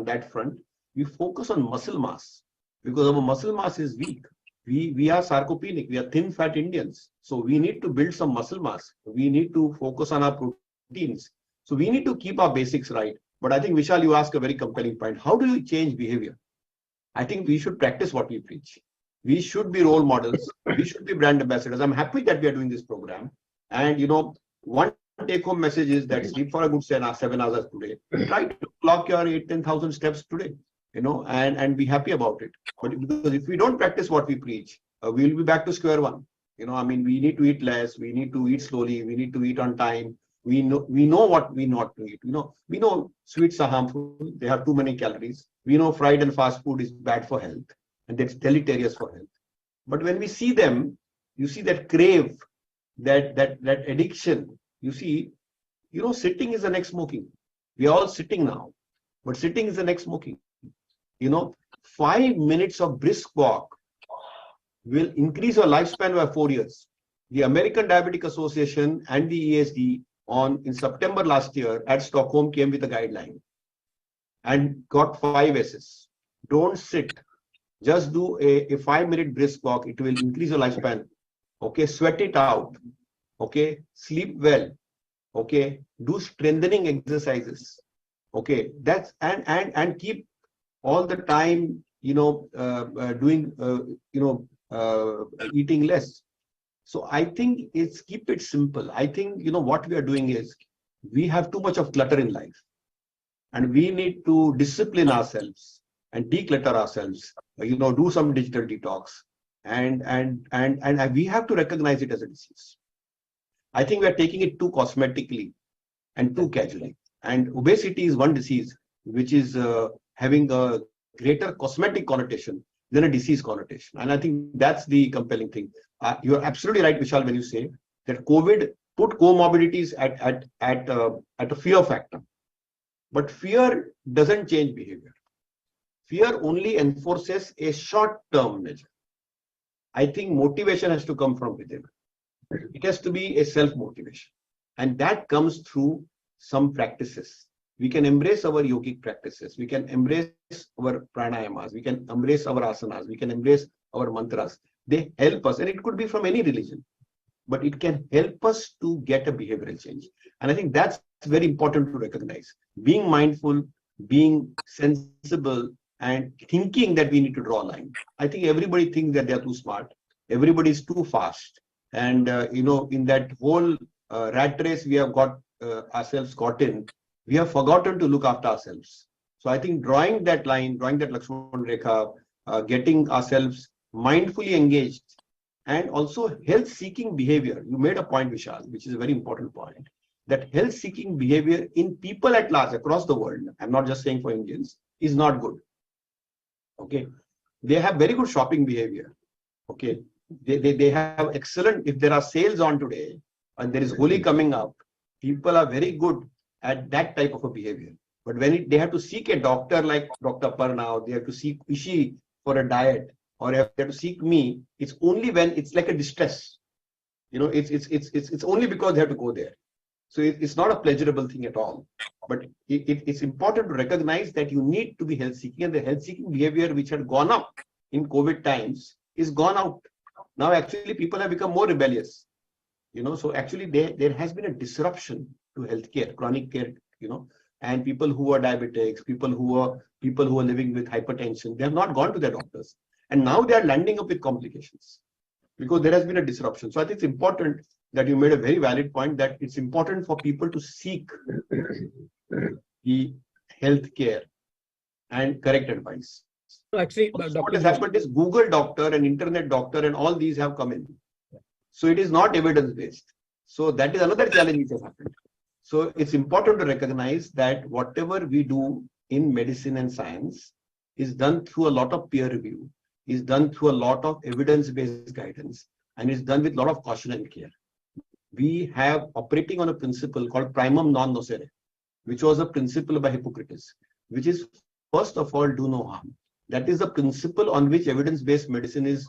that front. We focus on muscle mass because our muscle mass is weak. We are sarcopenic. We are thin fat Indians. So we need to build some muscle mass. We need to focus on our proteins. So we need to keep our basics right. But I think, Vishal, you ask a very compelling point. How do you change behavior? I think we should practice what we preach. We should be role models. We should be brand ambassadors. I'm happy that we are doing this program. And, one take-home message is that sleep for a good 7 hours today. Try to clock your 8,000-10,000 steps today, and be happy about it. But because if we don't practice what we preach, we will be back to square one. We need to eat less. We need to eat slowly. We need to eat on time. We know what we not to eat. We know sweets are harmful. They have too many calories. We know fried and fast food is bad for health, and that's deleterious for health. But when we see them, you see that crave, that addiction. You see, sitting is the next smoking. We are all sitting now, but sitting is the next smoking. 5 minutes of brisk walk will increase your lifespan by 4 years. The American Diabetic Association and the ESD in September last year at Stockholm came with a guideline and got 5 S's. Don't sit. Just do a 5-minute brisk walk. It will increase your lifespan. Okay, sweat it out. Okay, sleep well. Okay, do strengthening exercises. Okay, that's and keep all the time, doing, eating less. So I think it's keep it simple. I think, what we are doing is we have too much of clutter in life, and we need to discipline ourselves and declutter ourselves, do some digital detox, and we have to recognize it as a disease. I think we are taking it too cosmetically and too casually. And obesity is one disease which is having a greater cosmetic connotation than a disease connotation. And I think that's the compelling thing. You're absolutely right, Vishal, when you say that COVID put comorbidities at a fear factor. But fear doesn't change behavior. Fear only enforces a short-term measure. I think motivation has to come from within. It has to be a self-motivation. And that comes through some practices. We can embrace our yogic practices. We can embrace our pranayamas. We can embrace our asanas. We can embrace our mantras. They help us. And it could be from any religion. But it can help us to get a behavioral change. And I think that's very important to recognize. Being mindful, being sensible, and thinking that we need to draw a line. I think everybody thinks that they are too smart. Everybody is too fast. And, in that whole rat race we have got ourselves caught in, we have forgotten to look after ourselves. So I think drawing that line, drawing that Lakshman Rekha, getting ourselves mindfully engaged, and also health-seeking behavior. You made a point, Vishal, which is a very important point, that health-seeking behavior in people at large across the world, I'm not just saying for Indians, is not good. Okay, they have very good shopping behavior. Okay, they have excellent, if there are sales on today and there is Holi coming up, people are very good at that type of a behavior. But when they have to seek a doctor like Dr. Parna, they have to seek Ishi for a diet, or they have to seek me, it's only when it's like a distress. It's only because they have to go there. So it's not a pleasurable thing at all. But it's important to recognize that you need to be health-seeking, and the health-seeking behavior which had gone up in COVID times is gone out. Now, actually, people have become more rebellious. So actually there has been a disruption to healthcare, chronic care, and people who are diabetics, people who are living with hypertension, they have not gone to their doctors. And now they are landing up with complications because there has been a disruption. So I think it's important that you made a very valid point that it's important for people to seek the healthcare and correct advice. Actually, what has happened is Google doctor and internet doctor and all these have come in. So it is not evidence-based. So that is another challenge which has happened. So it's important to recognize that whatever we do in medicine and science is done through a lot of peer review, is done through a lot of evidence-based guidance, and is done with a lot of caution and care. We have operating on a principle called primum non nocere, which was a principle by Hippocrates, which is first of all, do no harm. That is the principle on which evidence-based medicine is,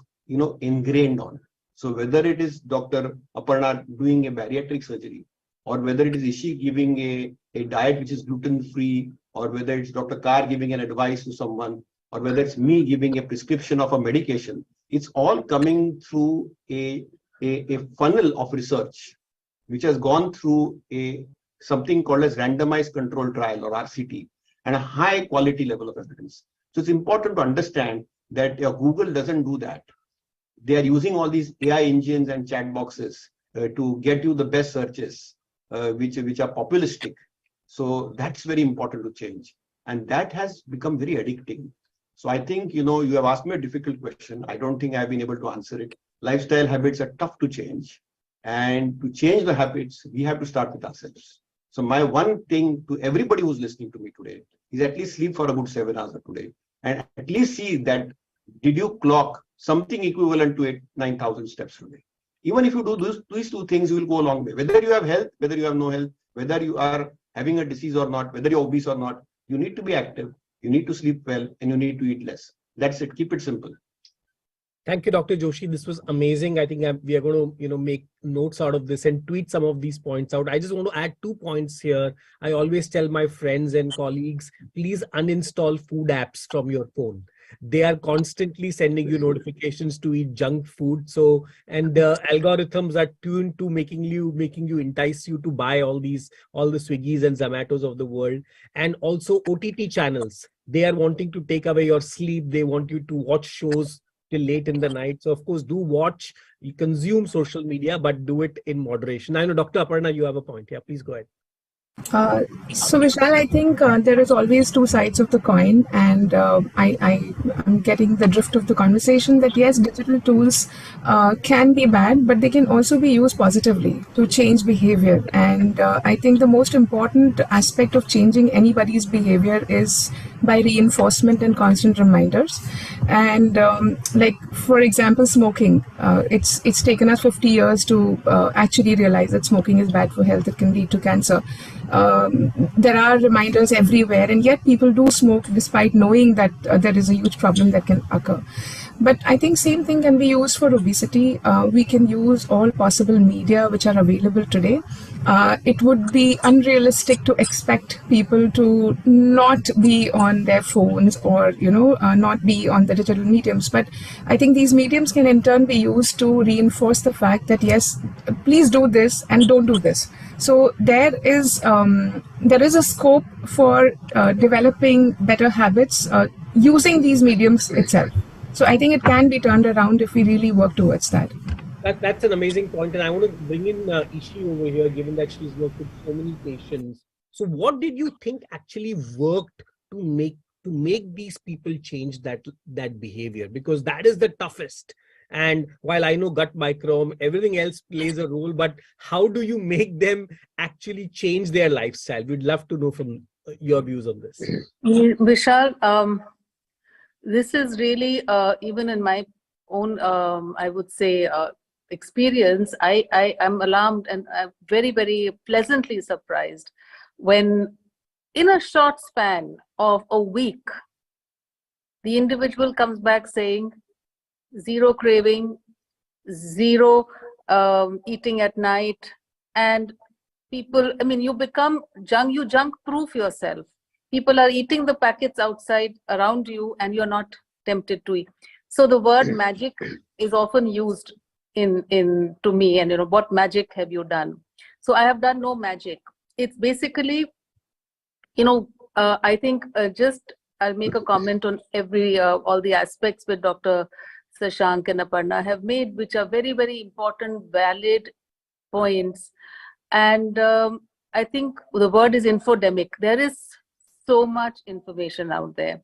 ingrained on. So whether it is Dr. Aparna doing a bariatric surgery, or whether it is Ishi giving a diet which is gluten-free, or whether it's Dr. Kar giving an advice to someone, or whether it's me giving a prescription of a medication, it's all coming through a funnel of research, which has gone through something called as randomized control trial or RCT, and a high quality level of evidence. So it's important to understand that Google doesn't do that. They are using all these AI engines and chat boxes to get you the best searches, which are populistic. So that's very important to change. And that has become very addicting. So I think, you have asked me a difficult question. I don't think I've been able to answer it. Lifestyle habits are tough to change. And to change the habits, we have to start with ourselves. So my one thing to everybody who's listening to me today is at least sleep for a good 7 hours a day. And at least see that, did you clock something equivalent to 9,000 steps a day? Even if you do these two things, you will go a long way. Whether you have health, whether you have no health, whether you are having a disease or not, whether you're obese or not, you need to be active, you need to sleep well, and you need to eat less. That's it. Keep it simple. Thank you, Dr. Joshi. This was amazing. I think we are going to, make notes out of this and tweet some of these points out. I just want to add 2 points here. I always tell my friends and colleagues, please uninstall food apps from your phone. They are constantly sending you notifications to eat junk food. So, and the algorithms are tuned to making you entice you to buy all the Swiggies and Zomatos of the world. And also OTT channels. They are wanting to take away your sleep. They want you to watch shows till late in the night. So of course, do watch, you consume social media, but do it in moderation. I know, Dr. Aparna, you have a point. Yeah, please go ahead. So Vishal, I think there is always 2 sides of the coin, and I'm getting the drift of the conversation that yes, digital tools can be bad, but they can also be used positively to change behavior. And I think the most important aspect of changing anybody's behavior is by reinforcement and constant reminders. And like, for example, smoking, it's taken us 50 years to actually realize that smoking is bad for health. It can lead to cancer. There are reminders everywhere, and yet people do smoke despite knowing that there is a huge problem that can occur. But I think same thing can be used for obesity. We can use all possible media which are available today. It would be unrealistic to expect people to not be on their phones or, not be on the digital mediums. But I think these mediums can in turn be used to reinforce the fact that, yes, please do this and don't do this. So there is a scope for developing better habits using these mediums itself. So I think it can be turned around if we really work towards that. That's an amazing point, and I want to bring in Ishi over here, given that she's worked with so many patients. So what did you think actually worked to make these people change that behavior? Because that is the toughest. And while I know gut microbiome, everything else plays a role, but how do you make them actually change their lifestyle? We'd love to know from your views on this. Vishal, this is really, even in my own, I would say, experience, I am alarmed and I'm very, very pleasantly surprised when in a short span of a week, the individual comes back saying, 0 craving, 0 eating at night, and people, you become you junk proof yourself. People are eating the packets outside around you and you're not tempted to eat. So the word magic is often used in to me, and what magic have you done? So I have done no magic. It's basically, I think just I'll make a comment on all the aspects with Dr. Shashank and Aparna have made, which are very, very important, valid points. And I think the word is infodemic. There is so much information out there,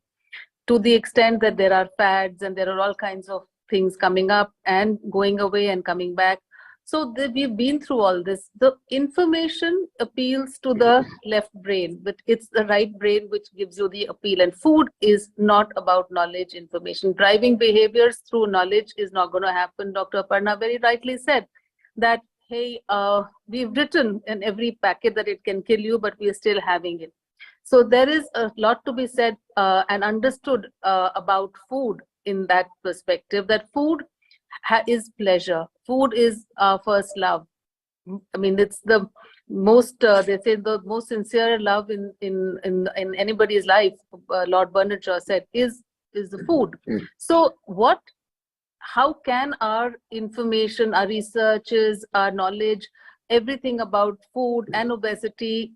to the extent that there are fads and there are all kinds of things coming up and going away and coming back. So we've been through all this. The information appeals to the left brain, but it's the right brain which gives you the appeal. And food is not about knowledge, information. Driving behaviors through knowledge is not going to happen. Dr. Aparna very rightly said that, hey, we've written in every packet that it can kill you, but we are still having it. So there is a lot to be said and understood about food in that perspective, that food is pleasure. Food is our first love. I mean, it's the most, they say the most sincere love in anybody's life, Lord Bernard Shaw said, is the food. So how can our information, our researches, our knowledge, everything about food and obesity,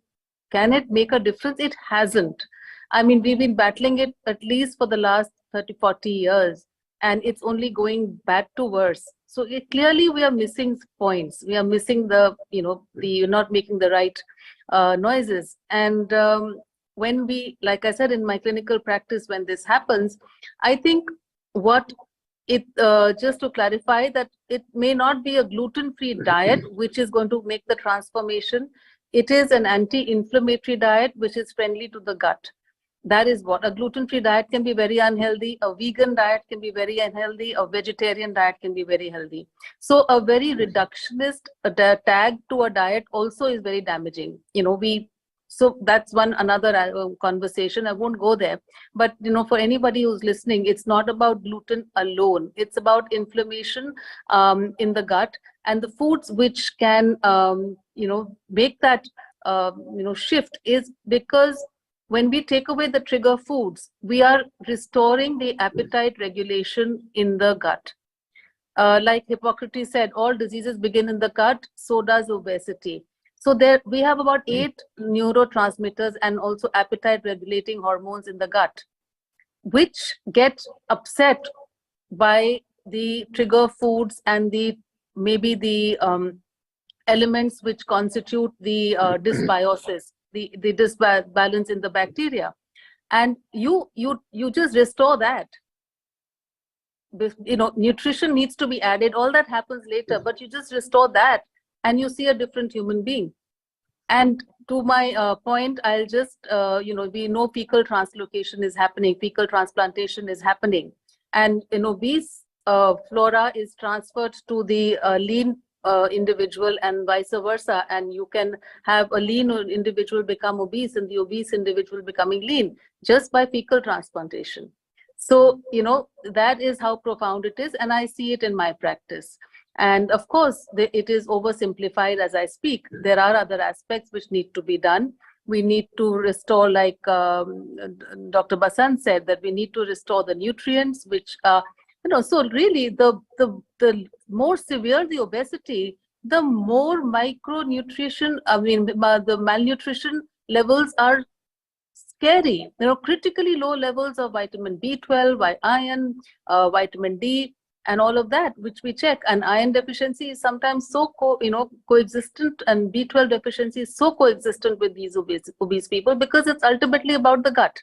can it make a difference? It hasn't. I mean, we've been battling it at least for the last 30, 40 years, and it's only going bad to worse. So clearly we are missing points. We are missing you're not making the right noises. And when like I said, in my clinical practice, when this happens, I think just to clarify that it may not be a gluten-free diet, which is going to make the transformation. It is an anti-inflammatory diet, which is friendly to the gut. That is what a gluten-free diet can be very unhealthy. A vegan diet can be very unhealthy. A vegetarian diet can be very healthy. So a very reductionist tag to a diet also is very damaging. So that's another conversation. I won't go there. But for anybody who's listening, it's not about gluten alone. It's about inflammation in the gut, and the foods which can make that shift is because when we take away the trigger foods, we are restoring the appetite regulation in the gut. Like Hippocrates said, all diseases begin in the gut, so does obesity. So there we have about 8 neurotransmitters and also appetite regulating hormones in the gut, which get upset by the trigger foods and maybe the elements which constitute the dysbiosis, the disbalance in the bacteria. And you just restore that. Nutrition needs to be added. All that happens later, but you just restore that and you see a different human being. And to my point, I'll just, we know fecal translocation is happening, fecal transplantation is happening. And obese flora is transferred to the lean individual and vice versa. And you can have a lean individual become obese and the obese individual becoming lean just by fecal transplantation. So, that is how profound it is. And I see it in my practice. And of course, it is oversimplified as I speak. There are other aspects which need to be done. We need to restore, like Dr. Basant said, that we need to restore the nutrients, which, so really the more severe the obesity, the more micronutrition, the malnutrition levels are scary. Critically low levels of vitamin B12, iron, vitamin D, and all of that, which we check. And iron deficiency is sometimes so coexistent, and B12 deficiency is so coexistent with these obese people because it's ultimately about the gut.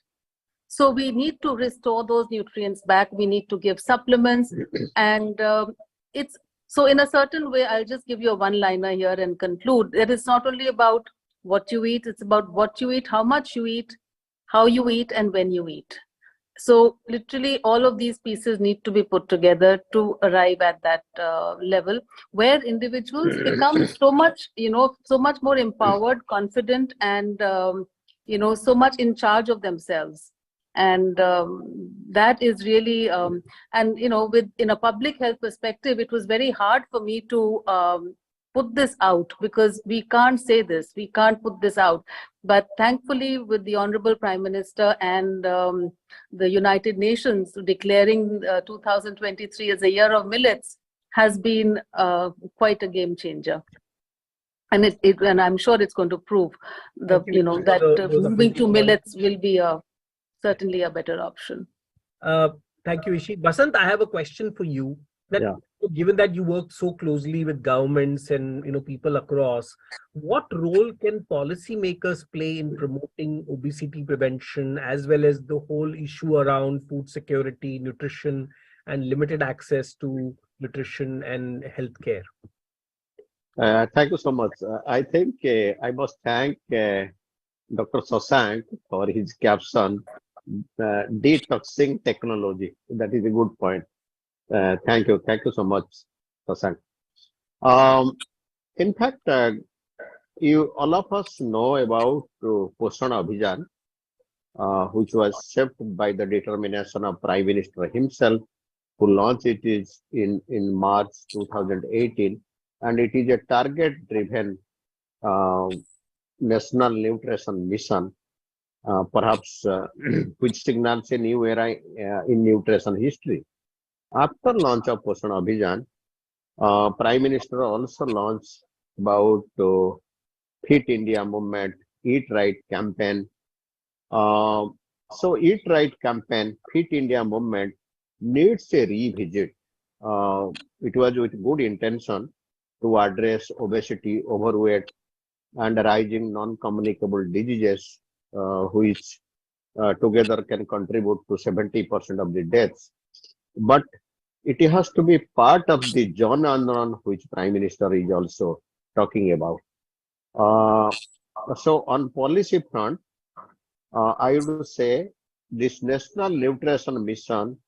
So we need to restore those nutrients back. We need to give supplements, and so in a certain way, I'll just give you a one-liner here and conclude. It is not only about what you eat, it's about what you eat, how much you eat, how you eat, and when you eat. So literally all of these pieces need to be put together to arrive at that level where individuals become so much more empowered, confident, and so much in charge of themselves. And that is really, in a public health perspective, it was very hard for me to put this out, because we can't say this, we can't put this out. But thankfully, with the Honorable Prime Minister and the United Nations declaring 2023 as a year of millets has been quite a game changer. And and I'm sure it's going to prove that moving to millets will be certainly a better option. Thank you, Ishi. Basant, I have a question for you. Given that you work so closely with governments and people across, what role can policymakers play in promoting obesity prevention, as well as the whole issue around food security, nutrition, and limited access to nutrition and healthcare? Thank you so much. I think I must thank Dr. Sasank for his caption, detoxing technology. That is a good point. Thank you so much, Sasank. In fact, all of us know about Poshan Abhijan, which was shaped by the determination of Prime Minister himself, who launched it in March 2018. And it is a target-driven national nutrition mission, perhaps which signals a new era in nutrition history. After launch of Poshan Abhijan, Prime Minister also launched about Fit India movement, Eat Right campaign. So Eat Right campaign, Fit India movement needs a revisit. It was with good intention to address obesity, overweight, and rising non-communicable diseases, which together can contribute to 70% of the deaths. But it has to be part of the Jan Andolan, which Prime Minister is also talking about. So on policy front, I would say this National Nutrition Mission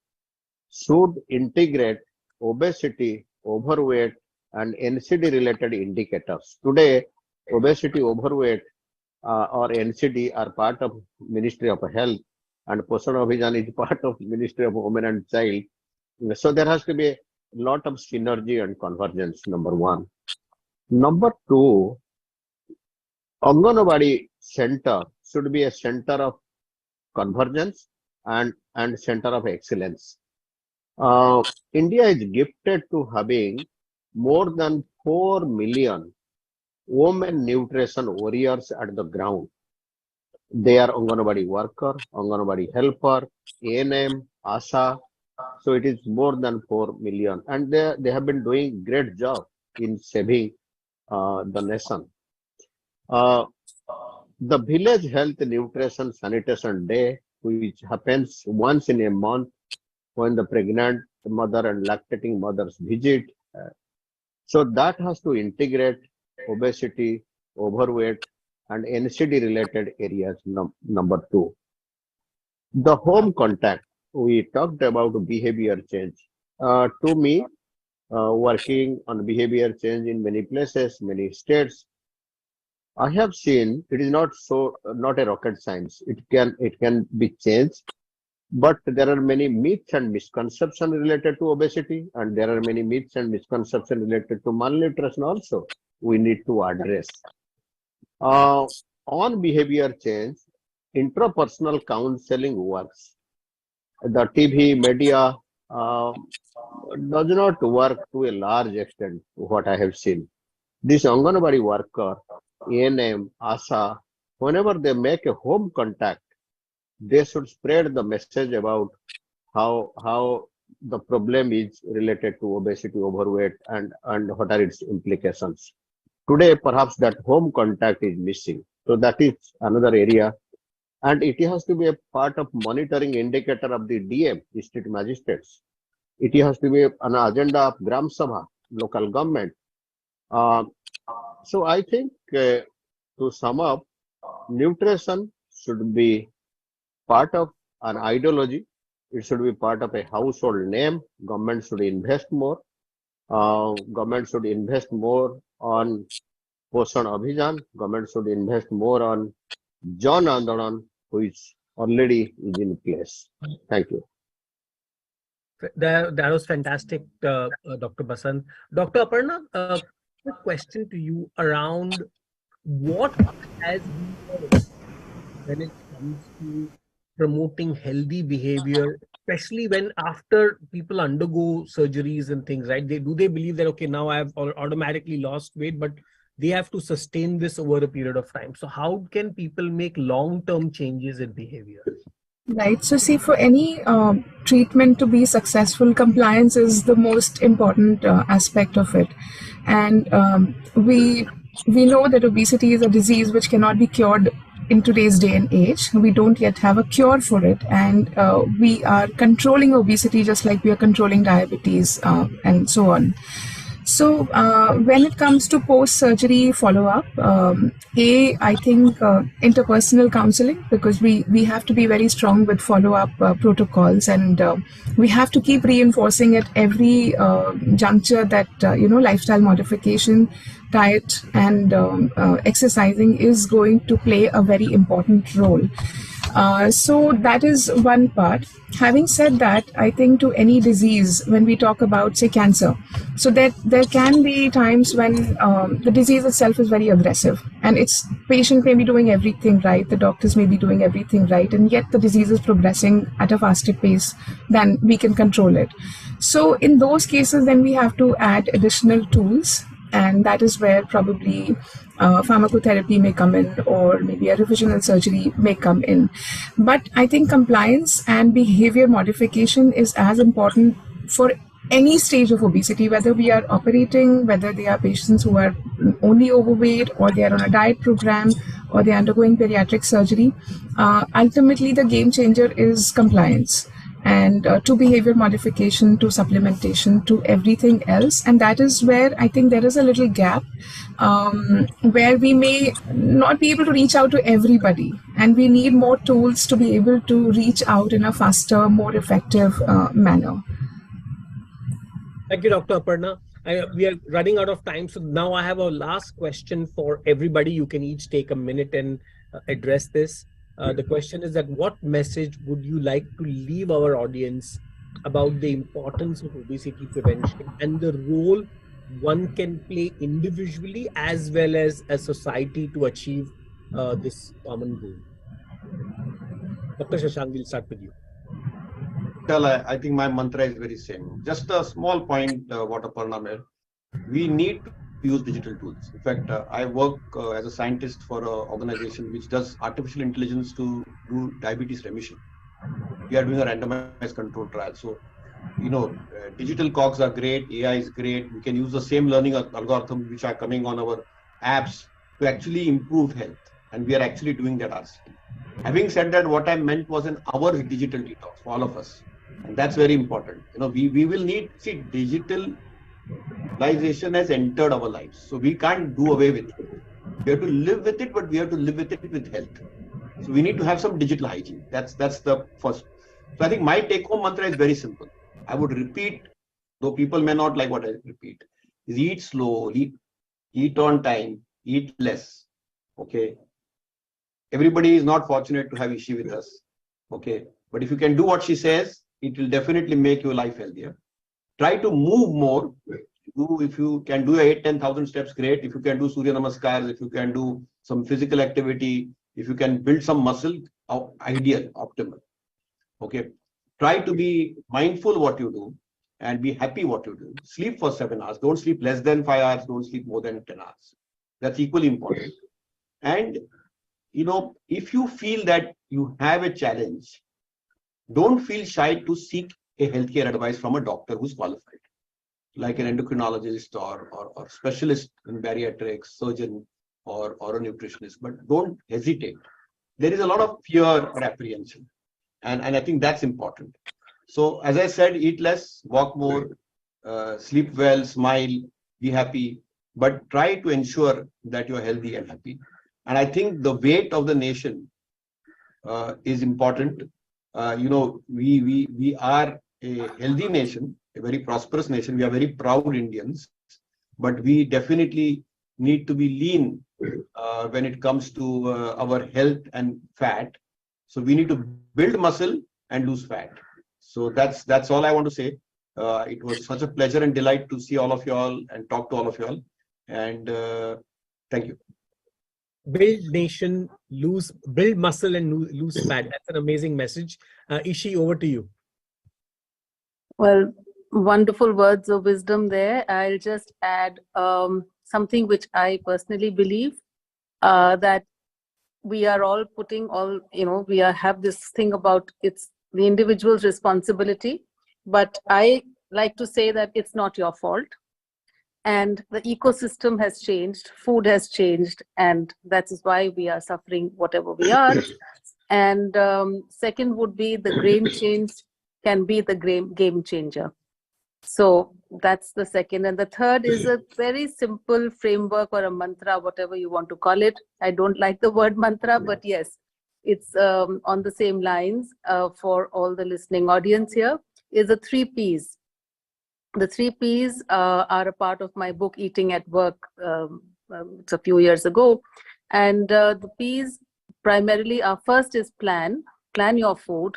should integrate obesity, overweight, and NCD related indicators. Today, obesity, overweight, or NCD are part of Ministry of Health, and Poshan Abhijan is part of Ministry of Women and Child. So there has to be a lot of synergy and convergence, number one. Number two, Anganwadi center should be a center of convergence and center of excellence. India is gifted to having more than 4 million women nutrition warriors at the ground. They are Anganwadi worker, Anganwadi helper, ANM, ASHA. So it is more than 4 million. And they have been doing great job in saving the nation. The Village Health Nutrition Sanitation Day, which happens once in a month when the pregnant mother and lactating mothers visit. So that has to integrate obesity, overweight, and NCD related areas, number two. The home contact, we talked about behavior change. To me, working on behavior change in many places, many states, I have seen it is not a rocket science. It can be changed, but there are many myths and misconceptions related to obesity, and there are many myths and misconceptions related to malnutrition also we need to address. On behavior change, intrapersonal counseling works. The TV media does not work to a large extent, what I have seen. This Anganwadi worker, ANM, ASHA, whenever they make a home contact, they should spread the message about how the problem is related to obesity, overweight, and what are its implications. Today, perhaps that home contact is missing. So that is another area. And it has to be a part of monitoring indicator of the DM, district magistrates. It has to be an agenda of Gram Sabha, local government. So I think to sum up, nutrition should be part of an ideology. It should be part of a household name. Government should invest more. Government should invest more on Poshan Abhijan. Government should invest more on Jan Andolan, which already is in place. Thank you. That was fantastic, Dr. Basant. Dr. Aparna, a question to you around what has been when it comes to promoting healthy behavior, especially when after people undergo surgeries and things, right? They believe that, okay, now I've automatically lost weight, but they have to sustain this over a period of time. So how can people make long-term changes in behavior? Right. So, see, for any treatment to be successful, compliance is the most important aspect of it. And we know that obesity is a disease which cannot be cured in today's day and age. We don't yet have a cure for it, and we are controlling obesity just like we are controlling diabetes and so on. So when it comes to post-surgery follow-up, I think interpersonal counseling, because we have to be very strong with follow-up protocols, and we have to keep reinforcing at every juncture that lifestyle modification, diet, and exercising is going to play a very important role. So that is one part. Having said that, I think to any disease, when we talk about, say, cancer, so that there can be times when the disease itself is very aggressive, and its patient may be doing everything right, the doctors may be doing everything right, and yet the disease is progressing at a faster pace than we can control it. So in those cases, then we have to add additional tools, and that is where probably pharmacotherapy may come in, or maybe a revisional surgery may come in. But I think compliance and behavior modification is as important for any stage of obesity, whether we are operating, whether they are patients who are only overweight, or they are on a diet program, or they are undergoing bariatric surgery. Ultimately, the game changer is compliance. And to behavior modification, to supplementation, to everything else. And that is where I think there is a little gap where we may not be able to reach out to everybody. And we need more tools to be able to reach out in a faster, more effective manner. Thank you, Dr. Aparna. We are running out of time. So now I have a last question for everybody. You can each take a minute and address this. The question is that what message would you like to leave our audience about the importance of obesity prevention and the role one can play individually as well as a society to achieve this common goal? Dr. Shashank, we'll start with you. Well, I think my mantra is very same. Just a small point, what Aparna made. We need to use digital tools. In fact, I work as a scientist for an organization which does artificial intelligence to do diabetes remission. We are doing a randomized control trial. So, digital cogs are great, AI is great. We can use the same learning algorithms which are coming on our apps to actually improve health. And we are actually doing that ourselves. Having said that, what I meant was an hour digital detox for all of us. And that's very important. We will need, digitalization has entered our lives. So we can't do away with it. We have to live with it, but we have to live with it with health. So we need to have some digital hygiene. That's the first. So I think my take-home mantra is very simple. I would repeat, though people may not like what I repeat, is eat slow, eat on time, eat less. Okay. Everybody is not fortunate to have Ishi with us. Okay. But if you can do what she says, it will definitely make your life healthier. Try to move more. If you can do 8,000-10,000 steps, great. If you can do Surya Namaskars, if you can do some physical activity, if you can build some muscle, ideal, optimal. Okay. Try to be mindful what you do and be happy what you do. Sleep for 7 hours. Don't sleep less than 5 hours. Don't sleep more than 10 hours. That's equally important. And, if you feel that you have a challenge, don't feel shy to seek a healthcare advice from a doctor who's qualified, like an endocrinologist or specialist in bariatrics, surgeon, or a nutritionist. But don't hesitate. There is a lot of fear or apprehension. And I think that's important. So as I said, eat less, walk more, sleep well, smile, be happy, but try to ensure that you're healthy and happy. And I think the weight of the nation is important. We are a healthy nation, a very prosperous nation. We are very proud Indians, but we definitely need to be lean when it comes to our health and fat. So we need to build muscle and lose fat. So that's all I want to say. It was such a pleasure and delight to see all of you all and talk to all of you all. And thank you. Build nation, build muscle and lose fat. That's an amazing message. Ishi, over to you. Well, wonderful words of wisdom there. I'll just add something which I personally believe, that we are all putting all, we have this thing about it's the individual's responsibility, but I like to say that it's not your fault. And the ecosystem has changed, food has changed, and that is why we are suffering whatever we are. And second would be the grain change can be the game changer. So that's the second. And the third is a very simple framework or a mantra, whatever you want to call it. I don't like the word mantra, but yes, it's on the same lines for all the listening audience here, is the 3 Ps. The 3 Ps are a part of my book, Eating at Work. It's a few years ago. And the Ps primarily are, first is plan your food,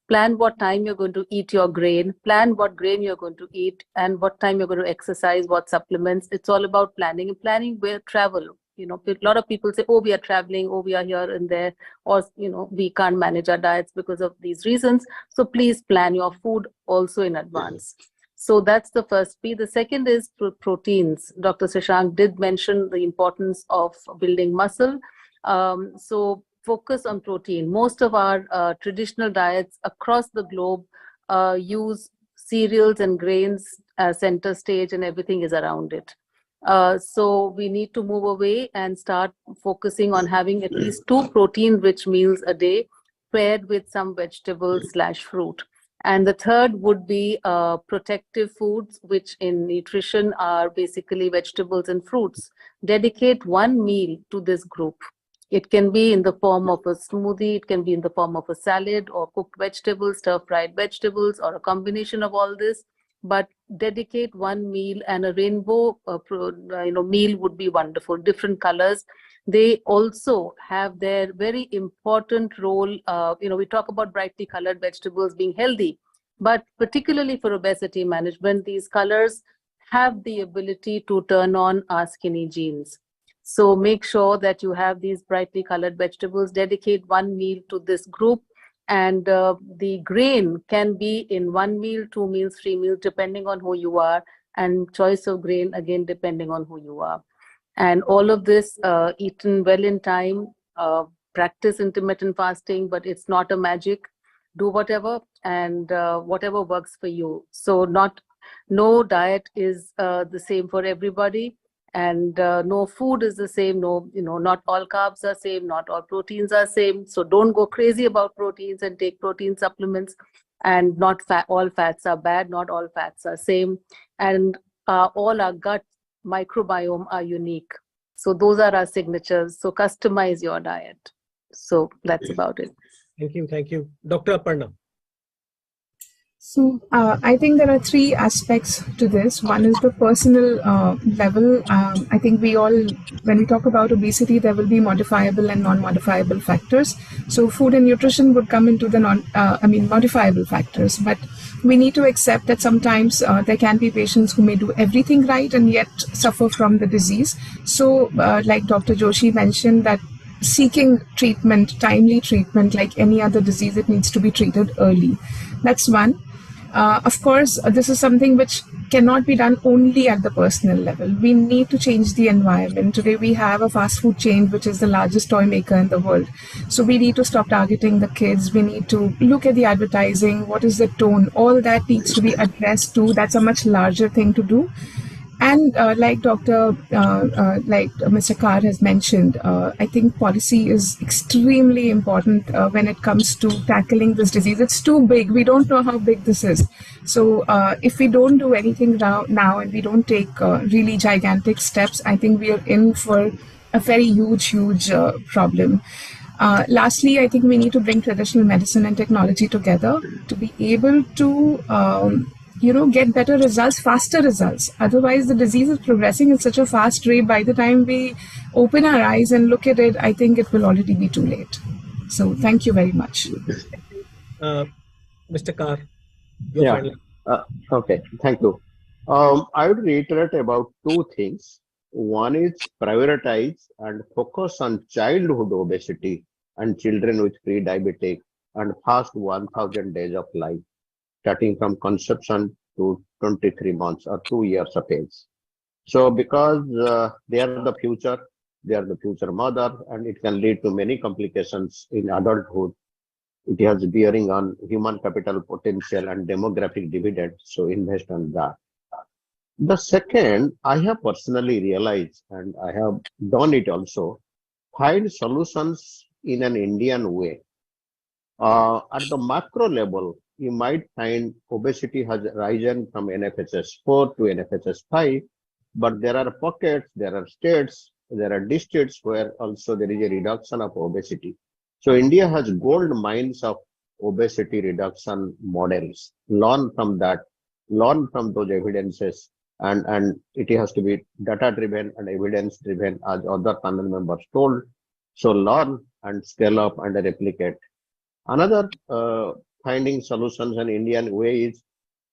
plan what time you're going to eat your grain, plan what grain you're going to eat, and what time you're going to exercise, what supplements. It's all about planning, and planning where travel. A lot of people say, oh, we are traveling, oh, we are here and there, or, we can't manage our diets because of these reasons. So please plan your food also in advance. So that's the first P. The second is proteins. Dr. Shashank did mention the importance of building muscle. So focus on protein. Most of our traditional diets across the globe use cereals and grains center stage, and everything is around it. So we need to move away and start focusing on having at least 2 protein-rich meals a day, paired with some vegetables/fruit. And the third would be protective foods, which in nutrition are basically vegetables and fruits. Dedicate 1 meal to this group. It can be in the form of a smoothie, it can be in the form of a salad or cooked vegetables, stir-fried vegetables, or a combination of all this. But dedicate 1 meal, and a rainbow meal would be wonderful. Different colors. They also have their very important role. We talk about brightly colored vegetables being healthy, but particularly for obesity management, these colors have the ability to turn on our skinny genes. So make sure that you have these brightly colored vegetables. Dedicate 1 meal to this group. And the grain can be in 1 meal, 2 meals, 3 meals, depending on who you are. And choice of grain, again, depending on who you are. And all of this eaten well in time. Practice intermittent fasting, but it's not a magic. Do whatever, and whatever works for you. So no diet is the same for everybody. And no food is the same. Not all carbs are same. Not all proteins are same. So don't go crazy about proteins and take protein supplements. And not all fats are bad. Not all fats are same. And all our gut microbiome are unique. So those are our signatures. So customize your diet. So that's about it. Thank you. Thank you. Dr. Aparna. So I think there are 3 aspects to this. One is the personal level. I think when we talk about obesity, there will be modifiable and non-modifiable factors. So food and nutrition would come into the modifiable factors. But we need to accept that sometimes there can be patients who may do everything right and yet suffer from the disease. So like Dr. Joshi mentioned, that seeking treatment, timely treatment, like any other disease, it needs to be treated early. That's one. Of course, this is something which cannot be done only at the personal level. We need to change the environment. Today, we have a fast food chain, which is the largest toy maker in the world. So we need to stop targeting the kids. We need to look at the advertising. What is the tone? All that needs to be addressed too. That's a much larger thing to do. And like Mr. Carr has mentioned, I think policy is extremely important when it comes to tackling this disease. It's too big. We don't know how big this is. So if we don't do anything now and we don't take really gigantic steps, I think we are in for a very huge problem. Lastly, I think we need to bring traditional medicine and technology together to be able to get better results, faster results. Otherwise, the disease is progressing at such a fast rate. By the time we open our eyes and look at it, I think it will already be too late. So thank you very much. Mr. Carr. Okay, thank you. I would reiterate about 2 things. One is prioritize and focus on childhood obesity and children with pre-diabetic and fast 1000 days of life, starting from conception to 23 months or 2 years of age. So because they are the future mother, and it can lead to many complications in adulthood. It has bearing on human capital potential and demographic dividend. So invest on that. The second, I have personally realized, and I have done it also, find solutions in an Indian way. At the macro level, you might find obesity has risen from NFHS 4 to NFHS 5, but there are pockets, there are states, there are districts where also there is a reduction of obesity. So India has gold mines of obesity reduction models. Learn from that, learn from those evidences, and it has to be data driven and evidence driven, as other panel members told. So learn and scale up and replicate. Another finding solutions in Indian way is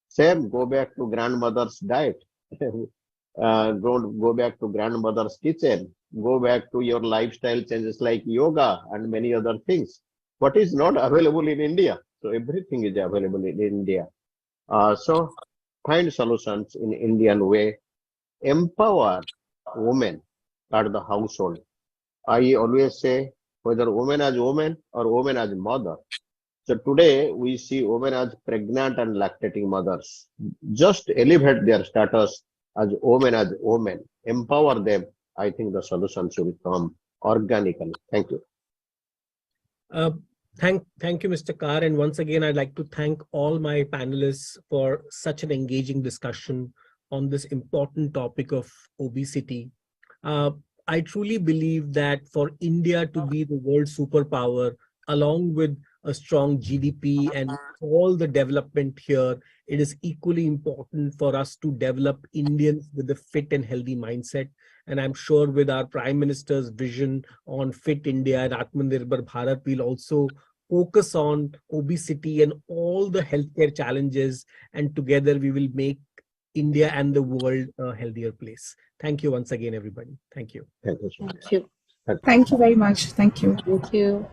same, go back to grandmother's diet. Go back to grandmother's kitchen, go back to your lifestyle changes like yoga and many other things. What is not available in India? So everything is available in India. So find solutions in Indian way, empower women at the household. I always say whether woman as woman or woman as mother. So today we see women as pregnant and lactating mothers. Just elevate their status as women, empower them. I think the solutions will come organically. Thank you. Thank you, Mr. Kar. And once again, I'd like to thank all my panelists for such an engaging discussion on this important topic of obesity. I truly believe that for India to be the world superpower, along with a strong GDP and all the development here, it is equally important for us to develop Indians with a fit and healthy mindset. And I'm sure with our Prime Minister's vision on Fit India and Atmanirbhar Bharat, we'll also focus on obesity and all the healthcare challenges. And together we will make India and the world a healthier place. Thank you once again, everybody. Thank you. Thank you. Thank you. Thank you very much. Thank you. Thank you.